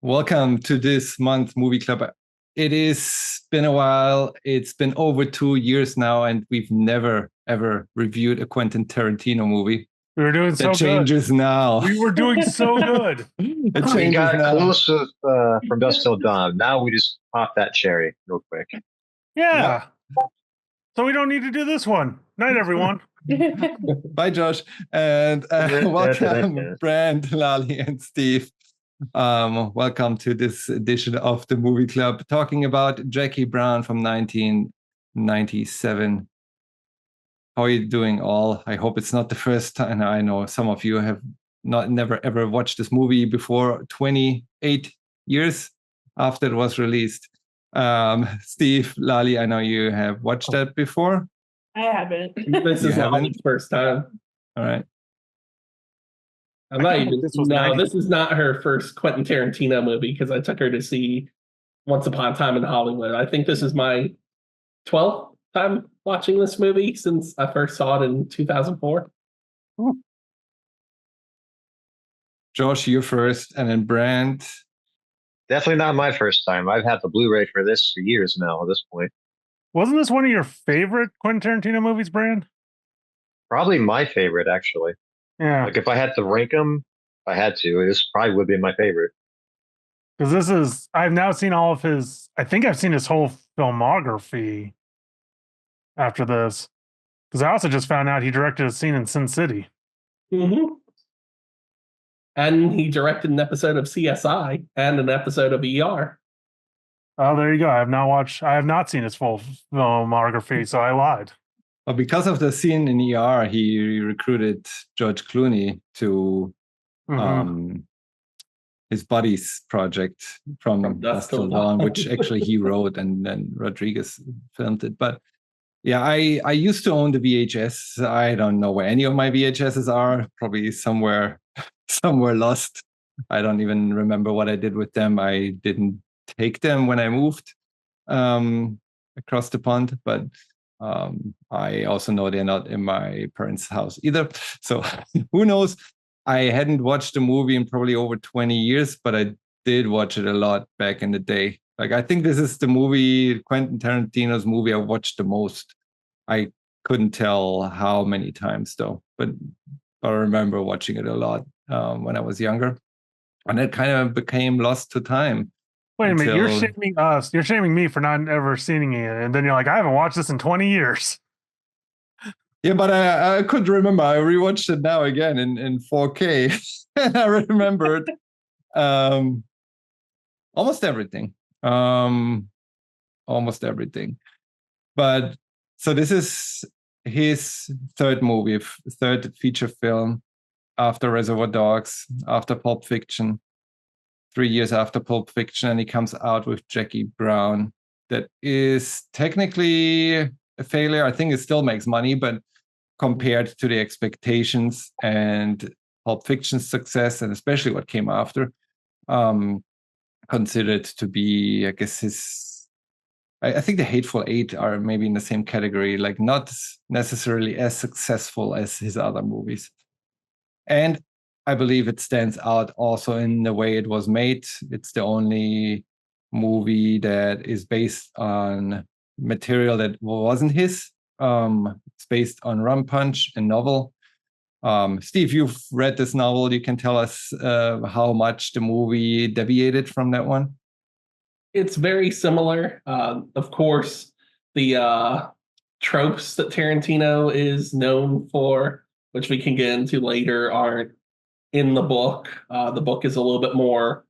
Welcome to this month's movie club. It is been a while. It's been over 2 years now, and we've never ever reviewed a Quentin Tarantino movie. We were doing That so good. changes now. We were doing so good. It We changes got now. close with From Dusk Till Dawn. Now we just pop that cherry real quick. Yeah. So we don't need to do this one. Night, everyone. Bye, Josh, and welcome, Brand, Lali, and Steve. Welcome to this edition of the Movie Club, talking about Jackie Brown from 1997. How are you doing, all? I hope it's not the first time. I know some of you have never ever watched this movie before 28 years after it was released. Steve, Lali, I know you have watched that before. I haven't. This is Lali's first time. All right. I'm not even. This is not her first Quentin Tarantino movie because I took her to see Once Upon a Time in Hollywood. I think this is my 12th time watching this movie since I first saw it in 2004. Josh, you first, and then Brand. Definitely not my first time. I've had the Blu-ray for this for years now at this point. Wasn't this one of your favorite Quentin Tarantino movies, Brand? Probably my favorite, actually. Yeah. Like if I had to rank them, if I had to, this probably would be my favorite. Because I've now seen all of his, I think I've seen his whole filmography after this. Because I also just found out he directed a scene in Sin City. Mm-hmm. And he directed an episode of CSI and an episode of ER. Oh, there you go. I have not seen his full filmography, so I lied. Well, because of the scene in ER, he recruited George Clooney to his buddy's project from Dusk Till Dawn, which actually he wrote, and then Rodriguez filmed it. But yeah, I used to own the VHS. I don't know where any of my VHSs are. Probably somewhere lost. I don't even remember what I did with them. I didn't take them when I moved across the pond, but I also know they're not in my parents' house either. So who knows? I hadn't watched the movie in probably over 20 years, but I did watch it a lot back in the day. Like, I think this is the movie, Quentin Tarantino's movie I watched the most. I couldn't tell how many times though, but I remember watching it a lot when I was younger. And it kind of became lost to time. Wait a minute, you're shaming us. You're shaming me for not ever seeing it. And then you're like, I haven't watched this in 20 years. Yeah, but I could remember. I rewatched it now again in 4K. And I remembered almost everything. Almost everything. But so this is his third feature film after Reservoir Dogs, after Pulp Fiction. 3 years after Pulp Fiction, and he comes out with Jackie Brown. That is technically a failure. I think it still makes money, but compared to the expectations and Pulp Fiction's success, and especially what came after, considered to be, I guess, I think the Hateful Eight are maybe in the same category, like not necessarily as successful as his other movies. And I believe it stands out also in the way it was made. It's the only movie that is based on material that wasn't his. It's based on Rum Punch, a novel. Steve, you've read this novel. You can tell us how much the movie deviated from that one. It's very similar. Of course, the tropes that Tarantino is known for, which we can get into later, aren't in the book. The book is a little bit more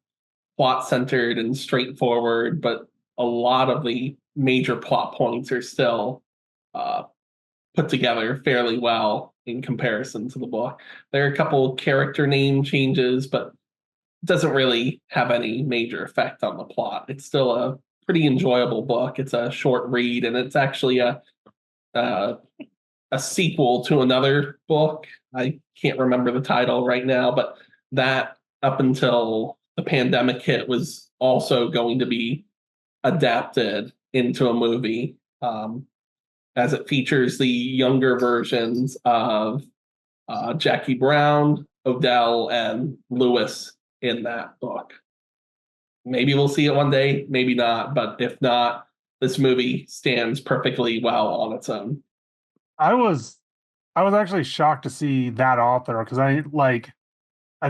plot-centered and straightforward, but a lot of the major plot points are still put together fairly well in comparison to the book. There are a couple character name changes, but it doesn't really have any major effect on the plot. It's still a pretty enjoyable book. It's a short read, and it's actually a sequel to another book. I can't remember the title right now, but that up until the pandemic hit was also going to be adapted into a movie, as it features the younger versions of Jackie Brown, Odell, and Lewis in that book. maybe we'll see it one day, maybe not. But if not, this movie stands perfectly well on its own. I was actually shocked to see that author because I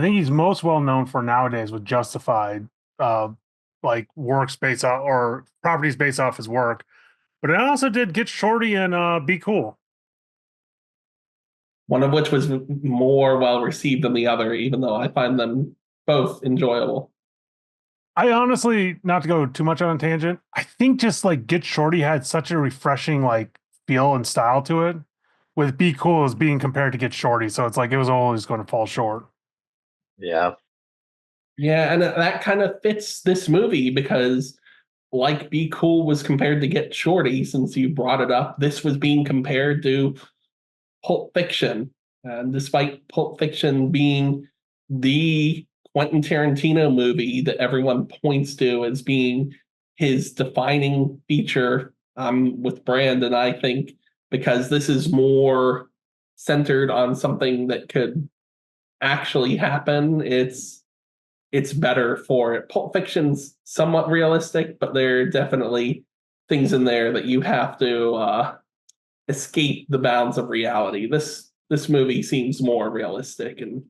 think he's most well known for nowadays with Justified, uh, like works based off or properties based off his work. But it also did Get Shorty and Be Cool. One of which was more well received than the other, even though I find them both enjoyable. I honestly, not to go too much on a tangent, I think just like Get Shorty had such a refreshing like feel and style to it, with Be Cool as being compared to Get Shorty. So it's like it was always going to fall short. Yeah. Yeah, and that kind of fits this movie because, like, Be Cool was compared to Get Shorty, since you brought it up, this was being compared to Pulp Fiction. And despite Pulp Fiction being the Quentin Tarantino movie that everyone points to as being his defining feature, with Brandon, I think, because this is more centered on something that could actually happen, it's better for it. Pulp Fiction's somewhat realistic, but there are definitely things in there that you have to escape the bounds of reality. This movie seems more realistic and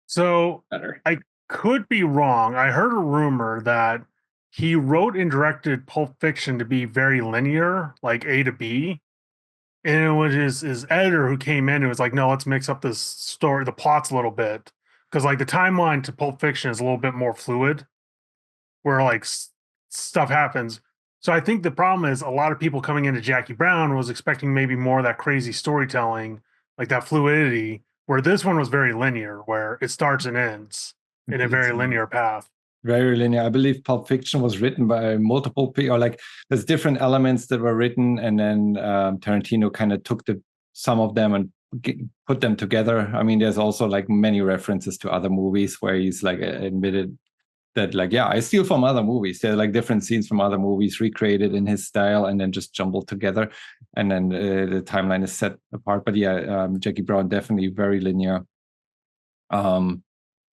So better. I could be wrong. I heard a rumor that he wrote and directed Pulp Fiction to be very linear, like A to B. And it was his editor who came in and was like, no, let's mix up this story, the plots a little bit. Because like the timeline to Pulp Fiction is a little bit more fluid, where like stuff happens. So I think the problem is a lot of people coming into Jackie Brown was expecting maybe more of that crazy storytelling, like that fluidity, where this one was very linear, where it starts and ends in a very linear path. Very linear. I believe Pulp Fiction was written by multiple people, or like there's different elements that were written, and then Tarantino kind of took some of them and put them together. I mean, there's also like many references to other movies where he's like admitted that, like, yeah, I steal from other movies. They're like different scenes from other movies recreated in his style and then just jumbled together, and then the timeline is set apart. But yeah, Jackie Brown definitely very linear.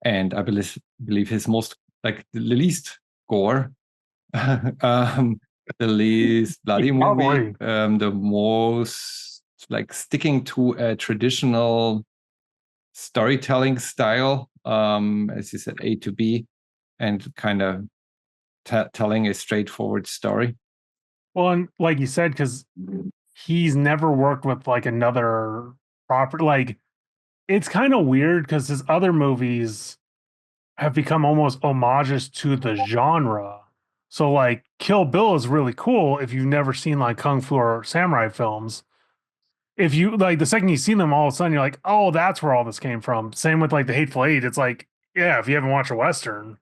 And I believe his most, like, the least gore, the least bloody movie, the most like sticking to a traditional storytelling style, as you said, A to B, and kind of telling a straightforward story. Well, and like you said, because he's never worked with like another proper, like it's kind of weird because his other movies have become almost homages to the genre. So like Kill Bill is really cool if you've never seen like kung fu or samurai films. If you like the second you see them, all of a sudden you're like, oh, that's where all this came from. Same with like the Hateful Eight. It's like, yeah, if you haven't watched a Western,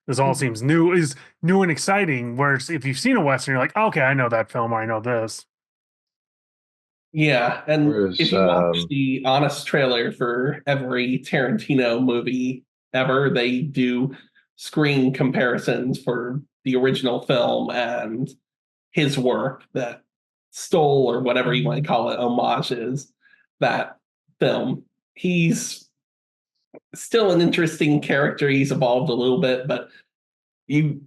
this all seems new and exciting. Whereas if you've seen a Western, you're like, okay, I know that film or I know this. Yeah, and if you watch the honest trailer for every Tarantino movie ever, they do screen comparisons for the original film and his work that stole, or whatever you might call it, homages that film. He's still an interesting character. He's evolved a little bit, but you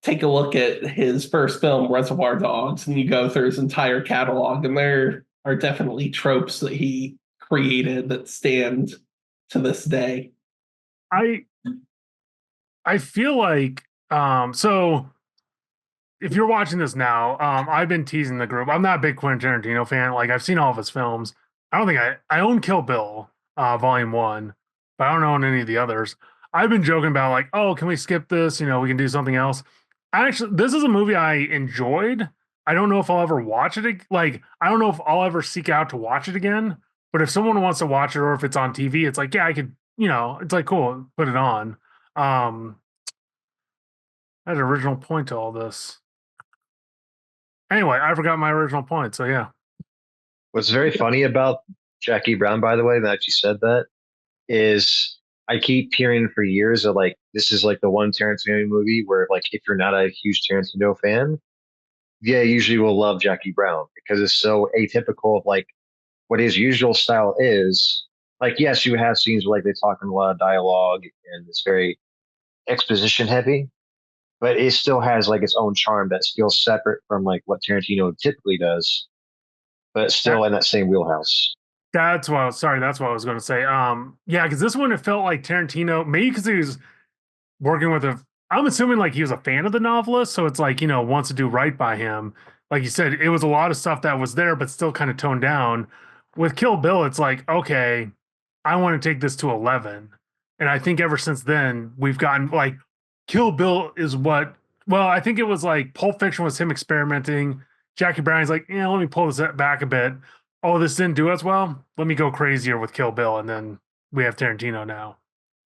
take a look at his first film, Reservoir Dogs, and you go through his entire catalog, and there are definitely tropes that he created that stand to this day. I feel like so if you're watching this now, I've been teasing the group. I'm not a big Quentin Tarantino fan. Like I've seen all of his films. I don't think I own Kill Bill, Volume 1, but I don't own any of the others. I've been joking about like, oh, can we skip this? You know, we can do something else. This is a movie I enjoyed. I don't know if I'll ever watch it. Like, I don't know if I'll ever seek out to watch it again. But if someone wants to watch it, or if it's on TV, it's like, yeah, I could, you know, it's like cool, put it on. That's an original point to all this. Anyway, I forgot my original point. So yeah. What's very funny about Jackie Brown, by the way, that you said that, is I keep hearing for years that like this is like the one Tarantino movie where like if you're not a huge Tarantino fan, yeah, usually will love Jackie Brown because it's so atypical of like what his usual style is. Like, yes, you have scenes where like they talk in a lot of dialogue and it's very exposition heavy, but it still has like its own charm that feels separate from like what Tarantino typically does, but still in that same wheelhouse. That's what I was, sorry, that's what I was going to say. Yeah, because this one it felt like Tarantino, maybe because he was working with a, I'm assuming like he was a fan of the novelist, so it's like, wants to do right by him. Like you said, it was a lot of stuff that was there, but still kind of toned down. With Kill Bill, it's like, okay, I want to take this to 11. And I think ever since then, we've gotten like Kill Bill is what, well, I think it was like Pulp Fiction was him experimenting. Jackie Brown's like, yeah, let me pull this back a bit. Oh, this didn't do as well. Let me go crazier with Kill Bill. And then we have Tarantino now.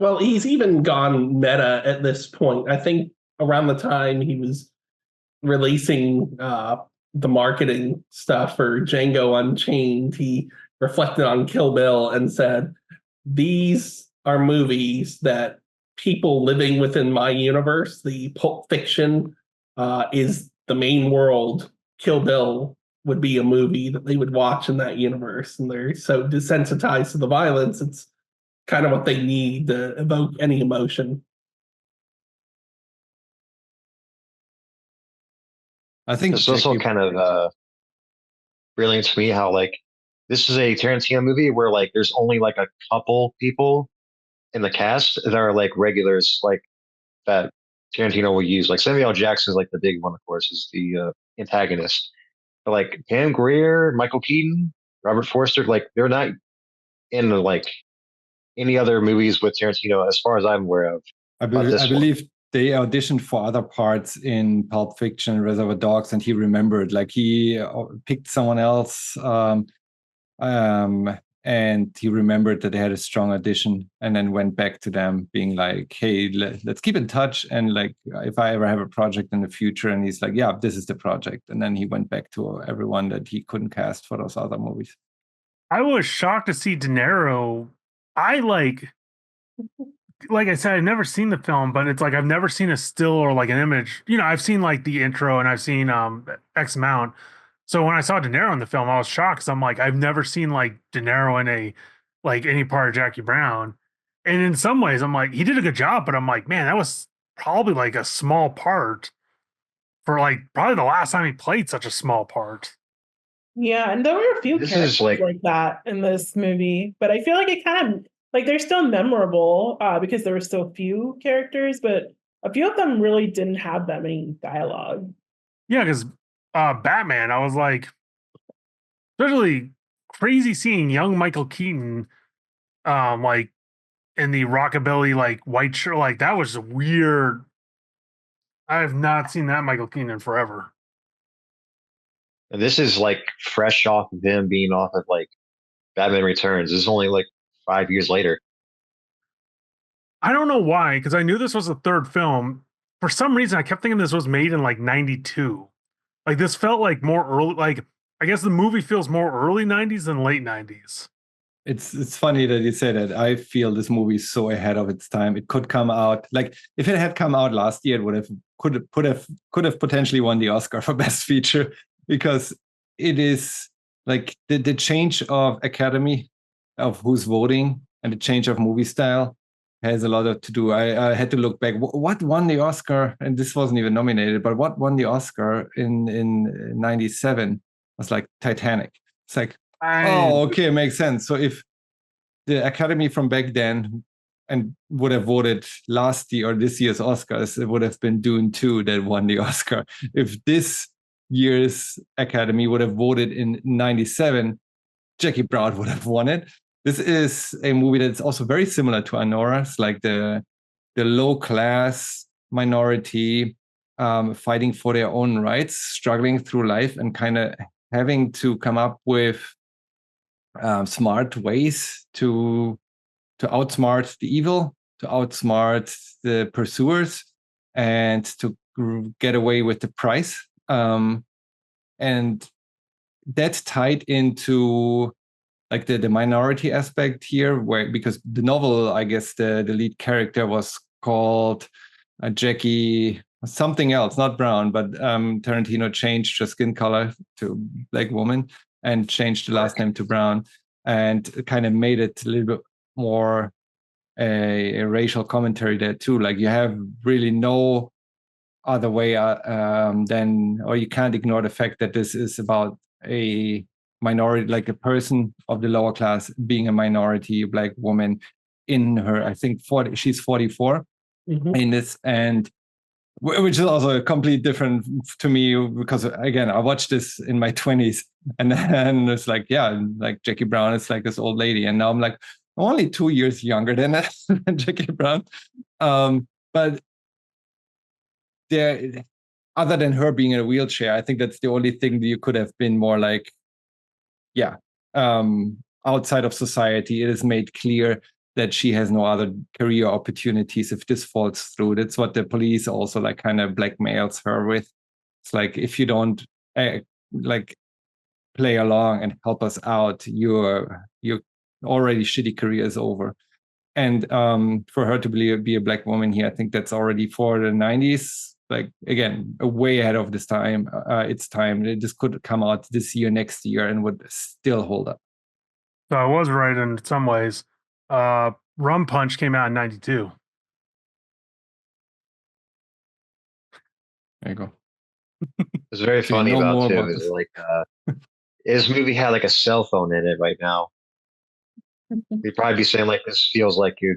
Well, he's even gone meta at this point. I think around the time he was releasing the marketing stuff for Django Unchained, he reflected on Kill Bill and said, these are movies that people living within my universe, the Pulp Fiction is the main world. Kill Bill would be a movie that they would watch in that universe. And they're so desensitized to the violence, it's kind of what they need to evoke any emotion. I think it's also kind of brilliant to me how like this is a Tarantino movie where like there's only like a couple people in the cast that are like regulars, like that Tarantino will use. Like Samuel L. Jackson is like the big one, of course, is the antagonist. But like Pam Grier, Michael Keaton, Robert Forster, like they're not in like any other movies with Tarantino, as far as I'm aware of. I believe they auditioned for other parts in Pulp Fiction, Reservoir Dogs, and he remembered. Like he picked someone else, and he remembered that they had a strong audition, and then went back to them, being like, "Hey, let's keep in touch, and like if I ever have a project in the future." And he's like, "Yeah, this is the project." And then he went back to everyone that he couldn't cast for those other movies. I was shocked to see De Niro. I like I said, I've never seen the film, but it's like I've never seen a still or like an image. I've seen like the intro and I've seen X amount. So when I saw De Niro in the film, I was shocked because I'm like, I've never seen like De Niro in a like any part of Jackie Brown. And in some ways, I'm like, he did a good job, but I'm like, man, that was probably like a small part for like probably the last time he played such a small part. Yeah, and there were a few characters like that in this movie, but I feel like it kind of like they're still memorable because there were still few characters, but a few of them really didn't have that many dialogue. Yeah, because Batman, I was like, especially crazy seeing young Michael Keaton, like in the rockabilly like white shirt, like that was weird. I have not seen that Michael Keaton in forever. And this is like fresh off of him being off of like Batman Returns. This is only like 5 years later. I don't know why, because I knew this was the third film. For some reason, I kept thinking this was made in like 92. Like this felt like more early, like I guess the movie feels more early 90s than late 90s. It's funny that you say that. I feel this movie is so ahead of its time. It could come out like if it had come out last year, it could have potentially won the Oscar for Best Feature, because it is like the change of Academy of who's voting and the change of movie style has a lot to do. I had to look back. What won the Oscar? And this wasn't even nominated, but what won the Oscar in '97 was like Titanic. It's like, oh, okay, it makes sense. So if the Academy from back then and would have voted last year or this year's Oscars, it would have been Dune 2 that won the Oscar. If this year's Academy would have voted in '97, Jackie Brown would have won it. This is a movie that's also very similar to Anora. It's like the low class minority fighting for their own rights, struggling through life, and kind of having to come up with smart ways to outsmart the evil, to outsmart the pursuers, and to get away with the prize. And that's tied into like the minority aspect here, where because the novel, I guess the lead character was called Jackie something else, not Brown, but Tarantino changed her skin color to black woman and changed the last name to Brown, and kind of made it a little bit more a racial commentary there too. Like you have really no other way, then, or you can't ignore the fact that this is about a minority, like a person of the lower class being a minority Black woman in her, I think she's 44 in this, and which is also completely different to me because again, I watched this in my 20s, and then it's like, yeah, like Jackie Brown is like this old lady, and now I'm like, I'm only 2 years younger than Jackie Brown, but there, other than her being in a wheelchair, I think that's the only thing that you could have been more like, yeah, outside of society. It is made clear that she has no other career opportunities if this falls through. That's what the police also like kind of blackmails her with. It's like, if you don't like play along and help us out, your already shitty career is over. And for her to be a Black woman here, I think that's already for the 90s. Like, again, way ahead of this time. It's time. This could come out this year, next year, and would still hold up. So I was right in some ways. Rum Punch came out in 92. There you go. It's very So funny about too about is like this movie had like a cell phone in it right now. You'd probably be saying like this feels like you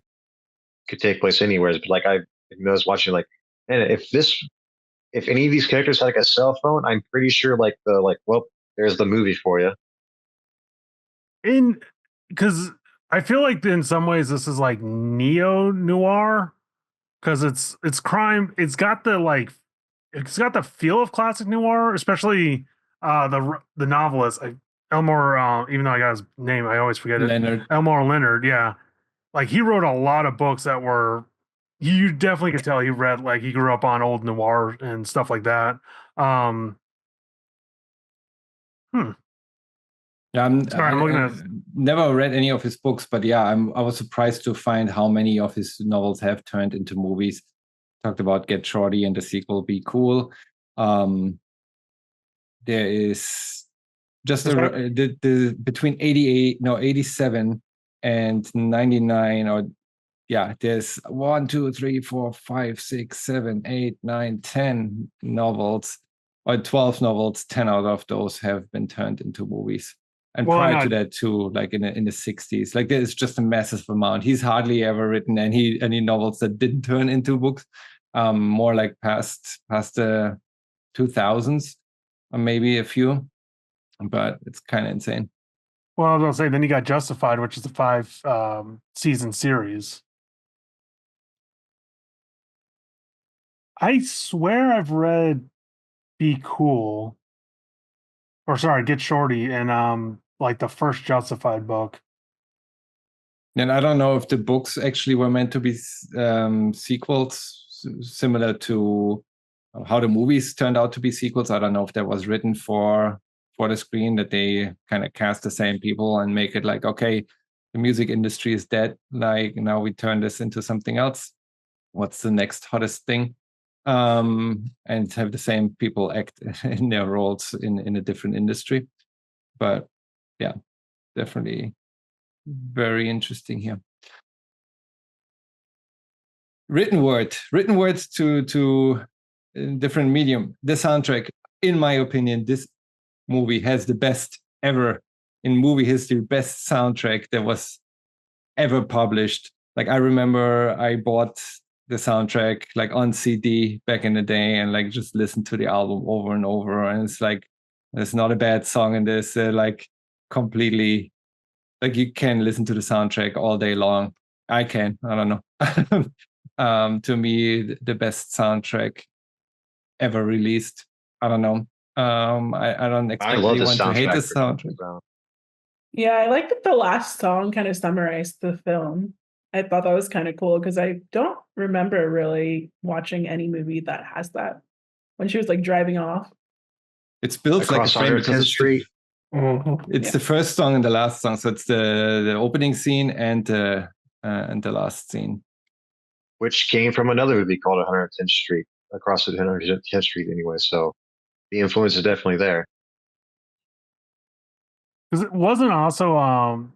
could take place anywhere, but like I was watching like, and if any of these characters had like a cell phone, I'm pretty sure like well, there's the movie for you. Because I feel like in some ways this is like neo noir because it's crime. It's got the feel of classic noir, especially the novelist Elmore. Even though I got his name, I always forget it. Elmore Leonard. Yeah, like he wrote a lot of books that were. You definitely could tell he read, like, he grew up on old noir and stuff like that. Yeah, I never read any of his books, but yeah, I was surprised to find how many of his novels have turned into movies. Talked about Get Shorty and the sequel Be Cool. There is just the between 87 and 99, or yeah, there's 1, 2, 3, 4, 5, 6, 7, 8, 9, 10 novels, or 12 novels. 10 out of those have been turned into movies. And prior to that, too, like in the 60s, like there's just a massive amount. He's hardly ever written any novels that didn't turn into books. More like past the 2000s, or maybe a few, but it's kind of insane. Well, I was gonna say, then you got Justified, which is a 5 season series. I swear I've read Be Cool, or sorry, Get Shorty, and like the first Justified book. And I don't know if the books actually were meant to be sequels, similar to how the movies turned out to be sequels. I don't know if that was written for the screen, that they kind of cast the same people and make it like, okay, the music industry is dead. Like, now we turn this into something else. What's the next hottest thing? And have the same people act in their roles in a different industry. But yeah, definitely very interesting here. Written words to different medium. The soundtrack, in my opinion, this movie has the best ever in movie history, best soundtrack that was ever published. Like, I remember I bought the soundtrack like on CD back in the day, and like just listened to the album over and over. And it's like, there's not a bad song in this. Like, completely, like, you can listen to the soundtrack all day long. I can. I don't know. To me, the best soundtrack ever released. I don't know. I don't expect anyone to hate this soundtrack. Yeah, I like that the last song kind of summarized the film. I thought that was kind of cool because I don't remember really watching any movie that has that. When she was like driving off, it's built like a frame because it's the first song and the last song, so it's the opening scene and the last scene, which came from another movie called 110th Street, Across the 110th Street anyway. So the influence is definitely there. Because it wasn't also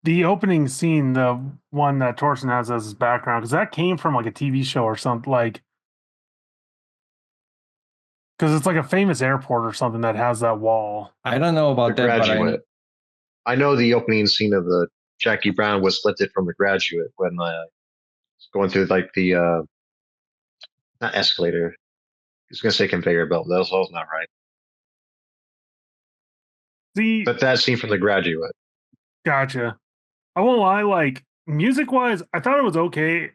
the opening scene, the one that Torsten has as his background, because that came from like a TV show or something. Like, Because it's like a famous airport or something that has that wall. I don't know about that, but I know the opening scene of the Jackie Brown was lifted from The Graduate when going through like the not escalator. I was gonna say conveyor belt. That was not right. But that scene from The Graduate. Gotcha. I won't lie, like music wise, I thought it was okay.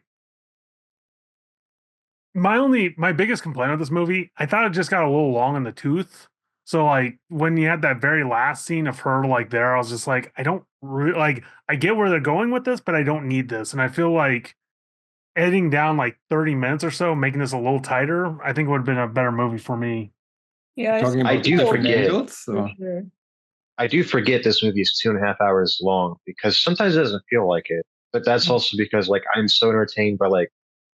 My biggest complaint with this movie, I thought it just got a little long in the tooth. So like when you had that very last scene of her like there, I was just like, I don't like I get where they're going with this, but I don't need this. And I feel like editing down like 30 minutes or so, making this a little tighter, I think would have been a better movie for me. Yeah, talking about different angles. Sure. I do forget this movie is 2.5 hours long because sometimes it doesn't feel like it. But that's also because like I'm so entertained by like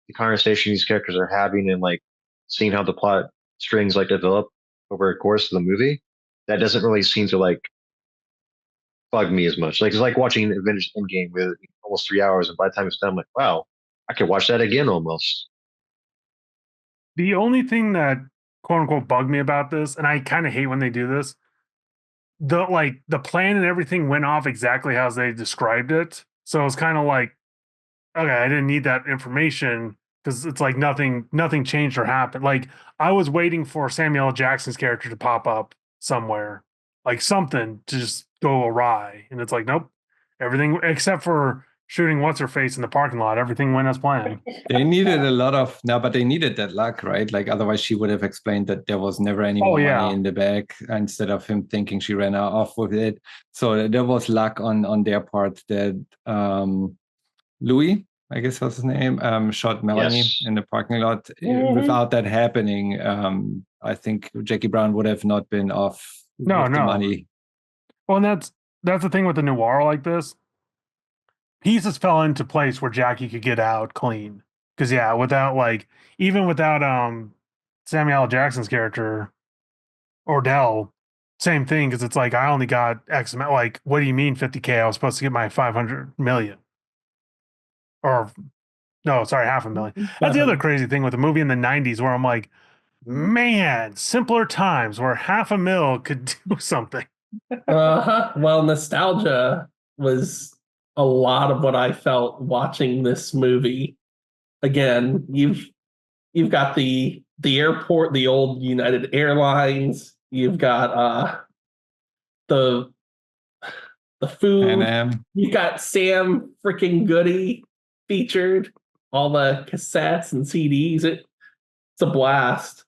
the conversation these characters are having and like seeing how the plot strings like develop over the course of the movie. That doesn't really seem to like bug me as much. Like it's like watching Avengers Endgame with almost 3 hours, and by the time it's done, I'm like, wow, I could watch that again almost. The only thing that quote unquote bugged me about this, and I kind of hate when they do this, the plan and everything went off exactly as they described it. So it's kind of like, okay, I didn't need that information because it's like nothing changed or happened. Like I was waiting for Samuel L. Jackson's character to pop up somewhere, like something to just go awry, and it's like, nope, everything except for shooting what's her face in the parking lot, everything went as planned. They needed a lot of but they needed that luck, right? Like otherwise she would have explained that there was never any more money in the bag instead of him thinking she ran off with it. So there was luck on their part that Louis, I guess was his name, shot Melanie in the parking lot. Without that happening, I think Jackie Brown would have not been off with the money. Well, and that's the thing with the noir like this. Pieces fell into place where Jackie could get out clean. Because even without Samuel L. Jackson's character, Ordell, same thing. Because it's like I only got X amount. Like, what do you mean 50K? I was supposed to get my 500 million. Or no, sorry, 500,000. That's the other crazy thing with the movie in the 90s where I'm like, man, simpler times where 500,000 could do something. Well, nostalgia was a lot of what I felt watching this movie. Again, you've got the airport, the old United Airlines. You've got the food. You've got Sam freaking Goody featured. All the cassettes and CDs. It's a blast.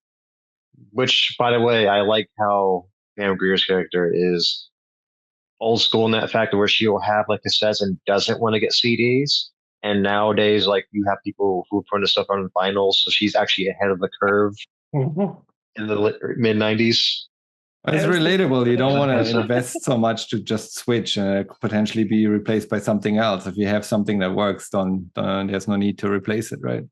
Which, by the way, I like how Pam Grier's character is old school in that fact where she'll have like cassettes and doesn't want to get CDs. And nowadays, like you have people who put the stuff on vinyl, so she's actually ahead of the curve in the mid '90s. It's relatable. You don't want to invest so much to just switch and potentially be replaced by something else. If you have something that works, there's no need to replace it, right?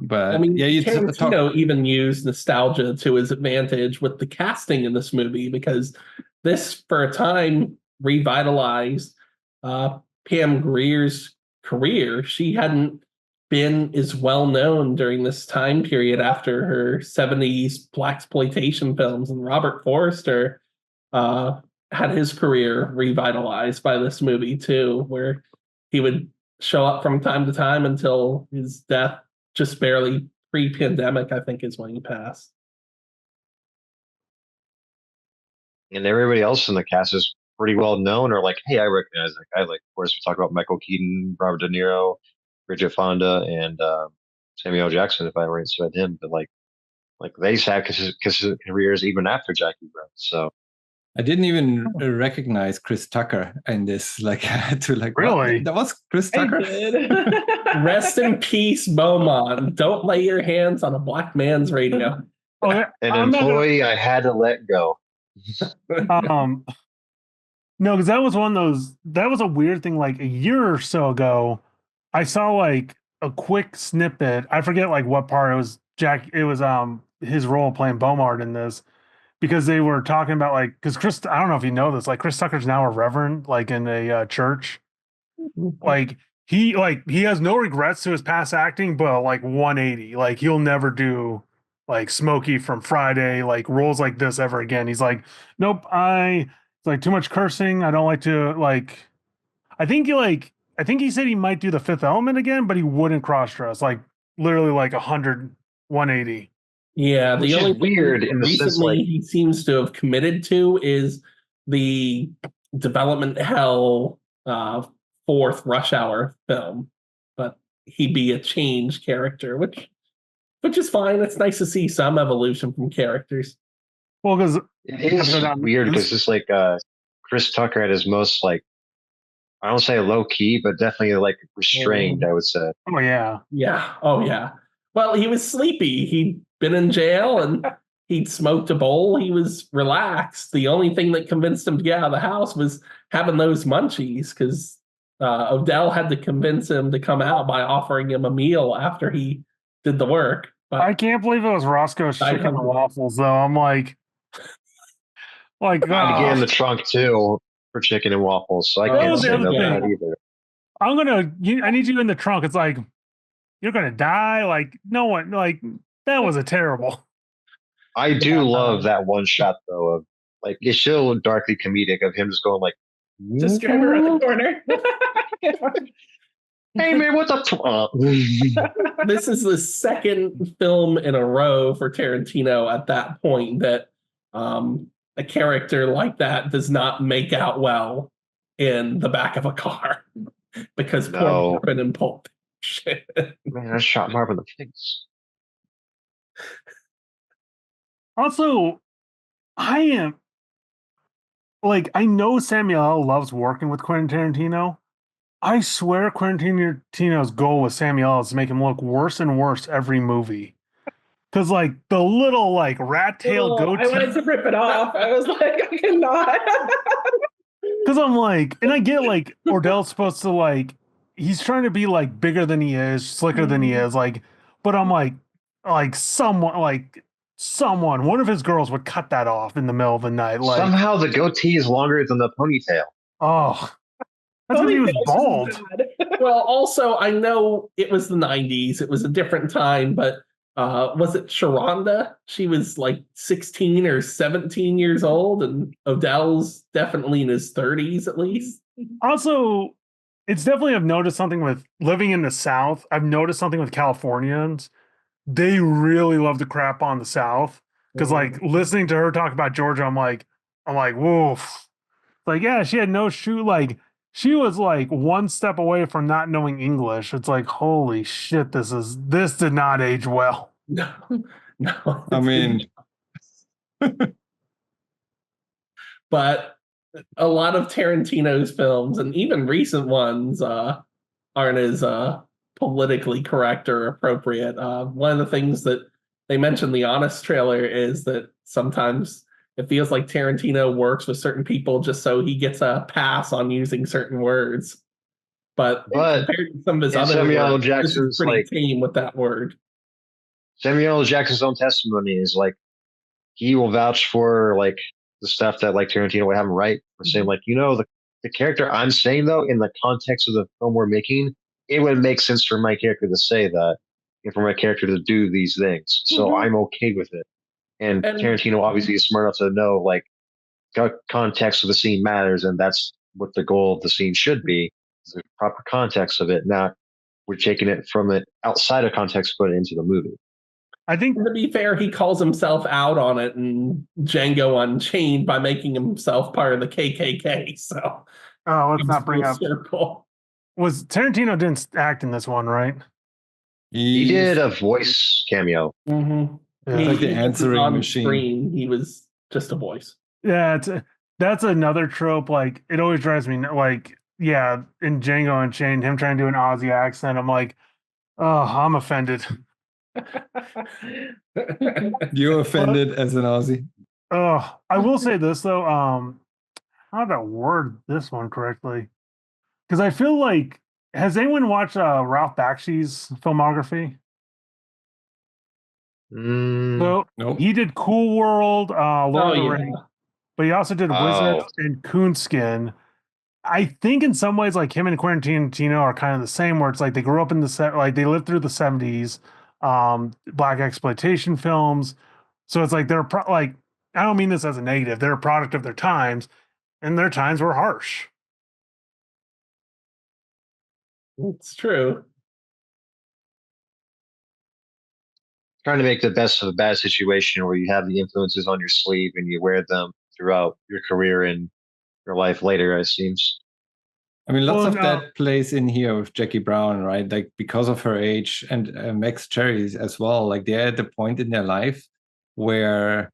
But I mean, Tarantino even used nostalgia to his advantage with the casting in this movie because this, for a time, revitalized Pam Grier's career. She hadn't been as well known during this time period after her 70s blaxploitation films, and Robert Forster had his career revitalized by this movie too, where he would show up from time to time until his death. Just barely pre-pandemic, I think, is when he passed. And everybody else in the cast is pretty well known, or like, hey, I recognize that guy. Like, of course, we talk about Michael Keaton, Robert De Niro, Bridget Fonda, and Samuel L. Jackson, if I already said him. But like they had careers even after Jackie Brown. So I didn't even recognize Chris Tucker in this. Like, I had to really? That was Chris Tucker. I did. Rest in peace, Beaumont. Don't lay your hands on a black man's radio. An employee I had to let go. No, because that was one of those. That was a weird thing. Like a year or so ago, I saw like a quick snippet. I forget like what part it was. It was his role playing Beaumont in this. Because they were talking about like, because Chris, I don't know if you know this, like Chris Tucker's now a reverend, like in a church. Like he has no regrets to his past acting, but like 180, like he'll never do like Smokey from Friday, like roles like this ever again. He's like, nope, it's like too much cursing. I don't like to like. I think he said he might do The Fifth Element again, but he wouldn't cross dress like literally like 180. Yeah, Which the only is weird in the sense recently like he seems to have committed to is the development hell fourth Rush Hour film, but he'd be a changed character, which is fine. It's nice to see some evolution from characters. Well, because it is weird because it's like Chris Tucker at his most like I don't say low key, but definitely like restrained, I would say. Oh yeah. Yeah. Oh yeah. Well, he was sleepy. He'd been in jail and he'd smoked a bowl. He was relaxed. The only thing that convinced him to get out of the house was having those munchies because Odell had to convince him to come out by offering him a meal after he did the work. But I can't believe it was Roscoe's Chicken and Waffles, though. I'm like I had to get in the trunk too for chicken and waffles, so I can't say no to that either. I need you in the trunk. It's like you're gonna die. Like no one. Like that was a terrible. I do love that one shot though of like it's still darkly comedic of him just going like just drive around the corner. Hey man, what's up? This is the second film in a row for Tarantino at that point that a character like that does not make out well in the back of a car because poor Marvin and Pulp. Shit. Man, I shot Marvin in the face. Also, I know Samuel L. loves working with Quentin Tarantino. I swear Quentin Tarantino's goal with Samuel L. is to make him look worse and worse every movie. Because, like, the little, like, rat tail goatee. I wanted to rip it off. I was like, I cannot. Because I'm like, and I get, like, Ordell's supposed to, like, he's trying to be, like, bigger than he is, slicker than he is, like, but I'm like, someone, one of his girls would cut that off in the middle of the night. Like, somehow the goatee is longer than the ponytail. Oh. That's when he was bald. Well, also, I know it was the 90s. It was a different time, but was it Sharonda? She was like 16 or 17 years old, and Odell's definitely in his 30s at least. Also, it's definitely I've noticed something with living in the South. I've noticed something with Californians. They really love to crap on the South. Because like listening to her talk about Georgia, I'm like, woof. Like, yeah, she had no shoe, like she was like one step away from not knowing English. It's like, holy shit, this did not age well. No. I mean, but a lot of Tarantino's films and even recent ones aren't as politically correct or appropriate. One of the things that they mentioned the Honest trailer is that sometimes it feels like Tarantino works with certain people just so he gets a pass on using certain words. But compared to some of his other Samuel work, Jackson's this is pretty tame with that word. Samuel Jackson's own testimony is like he will vouch for like the stuff that like Tarantino would have him write for saying like, you know, the character I'm saying though, in the context of the film we're making, it would make sense for my character to say that and for my character to do these things. So I'm okay with it. And Tarantino obviously is smart enough to know like context of the scene matters, and that's what the goal of the scene should be, is the proper context of it, not we're taking it from it outside of context, put it into the movie. I think to be fair, he calls himself out on it in Django Unchained by making himself part of the KKK. So, let's not bring up. Was Tarantino didn't act in this one, right? He did a voice cameo. Mm-hmm. Yeah, like the answering machine. Screen, he was just a voice. Yeah, that's another trope. Like it always drives me like, yeah, in Django Unchained, him trying to do an Aussie accent. I'm like, oh, I'm offended. You're offended as an Aussie. Oh, I will say this though. How to word this one correctly? Because I feel like, has anyone watched Ralph Bakshi's filmography? So nope. He did Cool World, Lord of the Rings, but he also did Wizards and Coonskin. I think in some ways, like him and Quentin Tarantino are kind of the same, where it's like they grew up in like they lived through the 70s. black exploitation films. So it's like they're like, I don't mean this as a negative. They're a product of their times, and their times were harsh. It's true. Trying to make the best of a bad situation where you have the influences on your sleeve and you wear them throughout your career and your life later, it seems. I mean, lots of that plays in here with Jackie Brown, right? Like because of her age, and Max Cherry as well. Like they're at the point in their life where,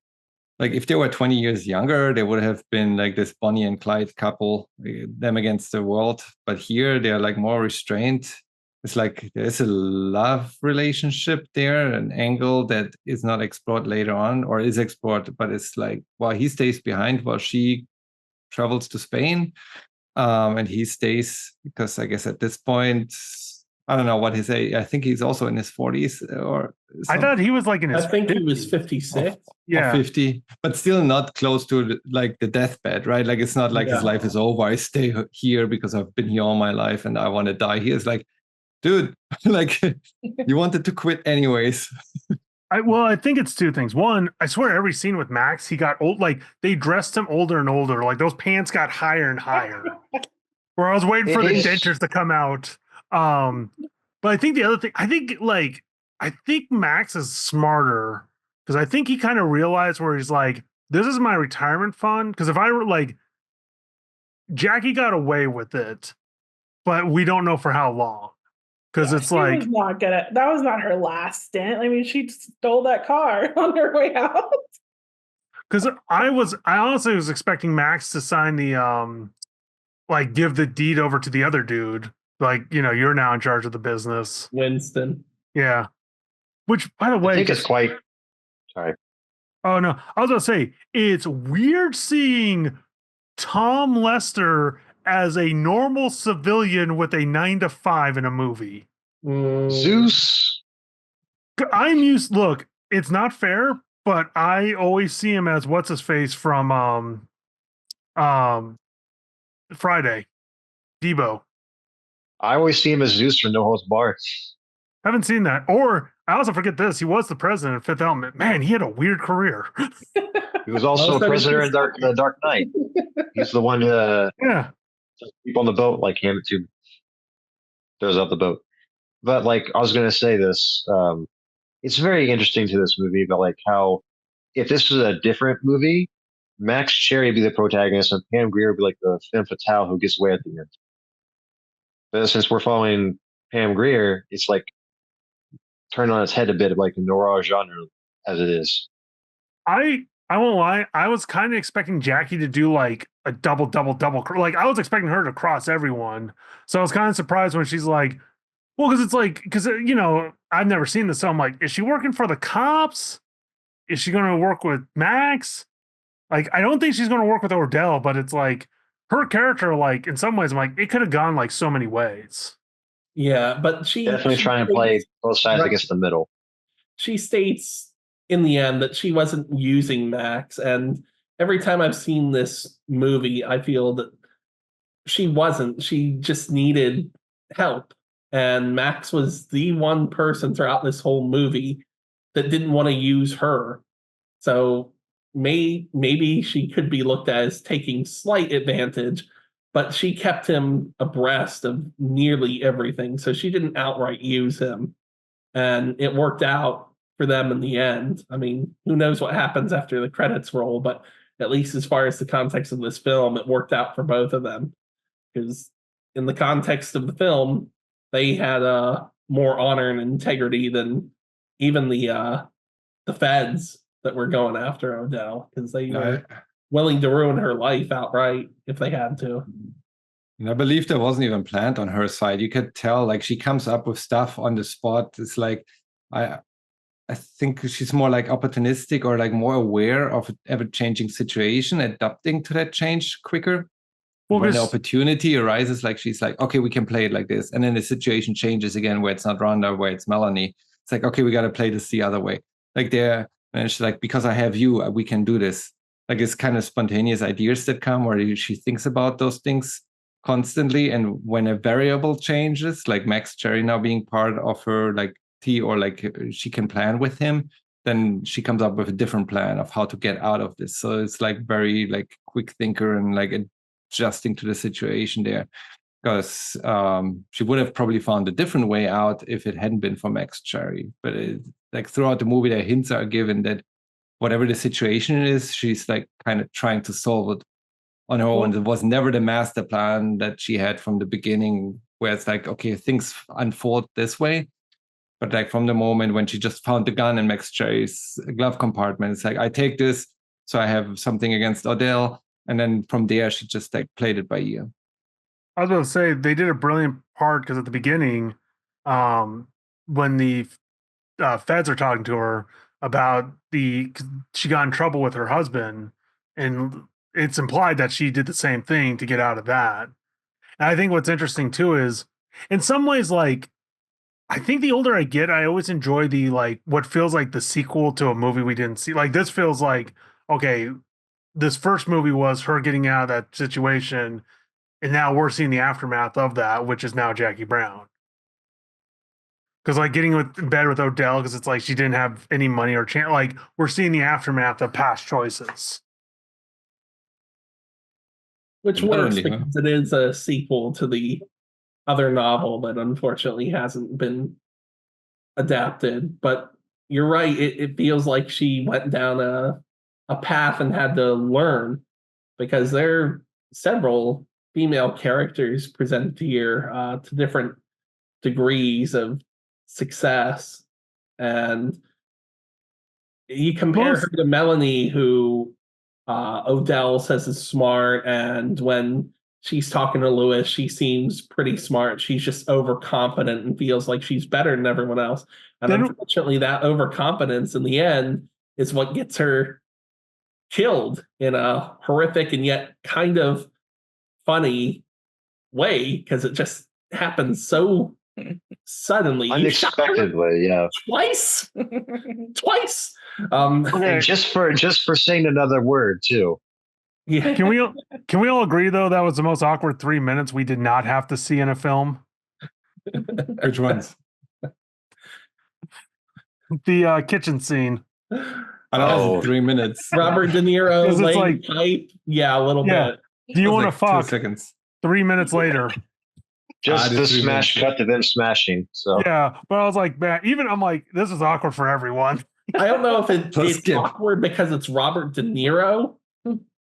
like, if they were 20 years younger, they would have been like this Bonnie and Clyde couple, them against the world. But here they're like more restrained. It's like there's a love relationship there, an angle that is not explored later on, or is explored, but it's like, well, he stays behind while she travels to Spain. And he stays because I guess at this point, I don't know what his age. I think he's also in his 40s or something. I thought he was like in his I think he was 56. Yeah. 50, but still not close to like the deathbed, right? Like it's not like his life is over. I stay here because I've been here all my life and I want to die here. It's like, dude, like you wanted to quit anyways. I think it's two things. One, I swear every scene with Max, he got old. Like they dressed him older and older. Like those pants got higher and higher. Where I was waiting for the dentures to come out. But I think the other thing, I think Max is smarter because I think he kind of realized where he's like, this is my retirement fund. Because if I were like, Jackie got away with it, but we don't know for how long. Because it's like was not gonna. That was not her last stint. I mean, she stole that car on her way out. Because I honestly was expecting Max to sign the like give the deed over to the other dude. Like, you're now in charge of the business. Winston. Yeah. Which, by the way, I think it's quite. Sorry. Oh no, I was gonna say it's weird seeing Tom Lester as a normal civilian with a 9 to 5 in a movie. Zeus. I'm used. Look, it's not fair, but I always see him as what's his face from Friday, Debo. I always see him as Zeus from No Holds Barred. Haven't seen that. Or I also forget this. He was the president of Fifth Element. Man, he had a weird career. He was also a prisoner in the Dark Knight. He's the one people on the boat like hand it to throws out the boat. But like I was gonna say this, it's very interesting to this movie about like how if this was a different movie, Max Cherry would be the protagonist and Pam Grier would be like the femme fatale who gets away at the end. But since we're following Pam Grier, it's like turned on its head a bit of like the noir genre as it is. I won't lie. I was kind of expecting Jackie to do like a double. Like I was expecting her to cross everyone. So I was kind of surprised when she's like, well, because it's like, I've never seen this. So I'm like, is she working for the cops? Is she going to work with Max? Like, I don't think she's going to work with Ordell, but it's like her character, like in some ways, I'm like, it could have gone like so many ways. Yeah, but she definitely trying to play both sides against the middle. She states in the end that she wasn't using Max, and every time I've seen this movie, I feel that she wasn't. She just needed help, and Max was the one person throughout this whole movie that didn't want to use her. So maybe she could be looked at as taking slight advantage, but she kept him abreast of nearly everything. So she didn't outright use him. And it worked out for them in the end. I mean, who knows what happens after the credits roll, but at least as far as the context of this film, it worked out for both of them. Because in the context of the film, they had more honor and integrity than even the feds that were going after Odell, because they were willing to ruin her life outright if they had to. And I believe that wasn't even planned on her side. You could tell, like, she comes up with stuff on the spot. It's like, I think she's more like opportunistic or like more aware of an ever-changing situation, adapting to that change quicker. Well, when the opportunity arises, like she's like, okay, we can play it like this. And then the situation changes again where it's not Rhonda, where it's Melanie. It's like, okay, we got to play this the other way. Like and she's like, because I have you, we can do this. Like it's kind of spontaneous ideas that come where she thinks about those things constantly. And when a variable changes, like Max Cherry now being part of her like or like she can plan with him, then she comes up with a different plan of how to get out of this. So it's like very like quick thinker and like adjusting to the situation there. Because she would have probably found a different way out if it hadn't been for Max Cherry. But like throughout the movie, the hints are given that whatever the situation is, she's like kind of trying to solve it on her own. It was never the master plan that she had from the beginning, where it's like, okay, things unfold this way. But like from the moment when she just found the gun in Max Cherry's glove compartment, it's like, I take this, so I have something against Odell. And then from there, she just like played it by ear. I was going to say they did a brilliant part because at the beginning, when the feds are talking to her about she got in trouble with her husband, and it's implied that she did the same thing to get out of that. And I think what's interesting too is, in some ways, like I think the older I get, I always enjoy the like what feels like the sequel to a movie we didn't see. Like this feels like, okay, this first movie was her getting out of that situation. And now we're seeing the aftermath of that, which is now Jackie Brown. Because like getting in bed with Odell, because it's like she didn't have any money or chance. Like we're seeing the aftermath of past choices. Which works because it is a sequel to the other novel that unfortunately hasn't been adapted. But you're right, it feels like she went down a path and had to learn, because there are several female characters presented here to different degrees of success, and you compare her to Melanie, who Odell says is smart, and when she's talking to Lewis, she seems pretty smart. She's just overconfident and feels like she's better than everyone else. And unfortunately, that overconfidence in the end is what gets her killed in a horrific and yet kind of funny way, because it just happens so suddenly, unexpectedly. Yeah, twice. And just for saying another word too. Yeah. Can we all agree though that was the most awkward 3 minutes we did not have to see in a film? Which ones? The kitchen scene. I know 3 minutes. Robert De Niro laying pipe. Yeah, a little bit. Do you want to fuck? 2 seconds. 3 minutes later. Just the smash cut to them smashing. So yeah, but I was like, man, I'm like, this is awkward for everyone. I don't know if it's awkward because it's Robert De Niro,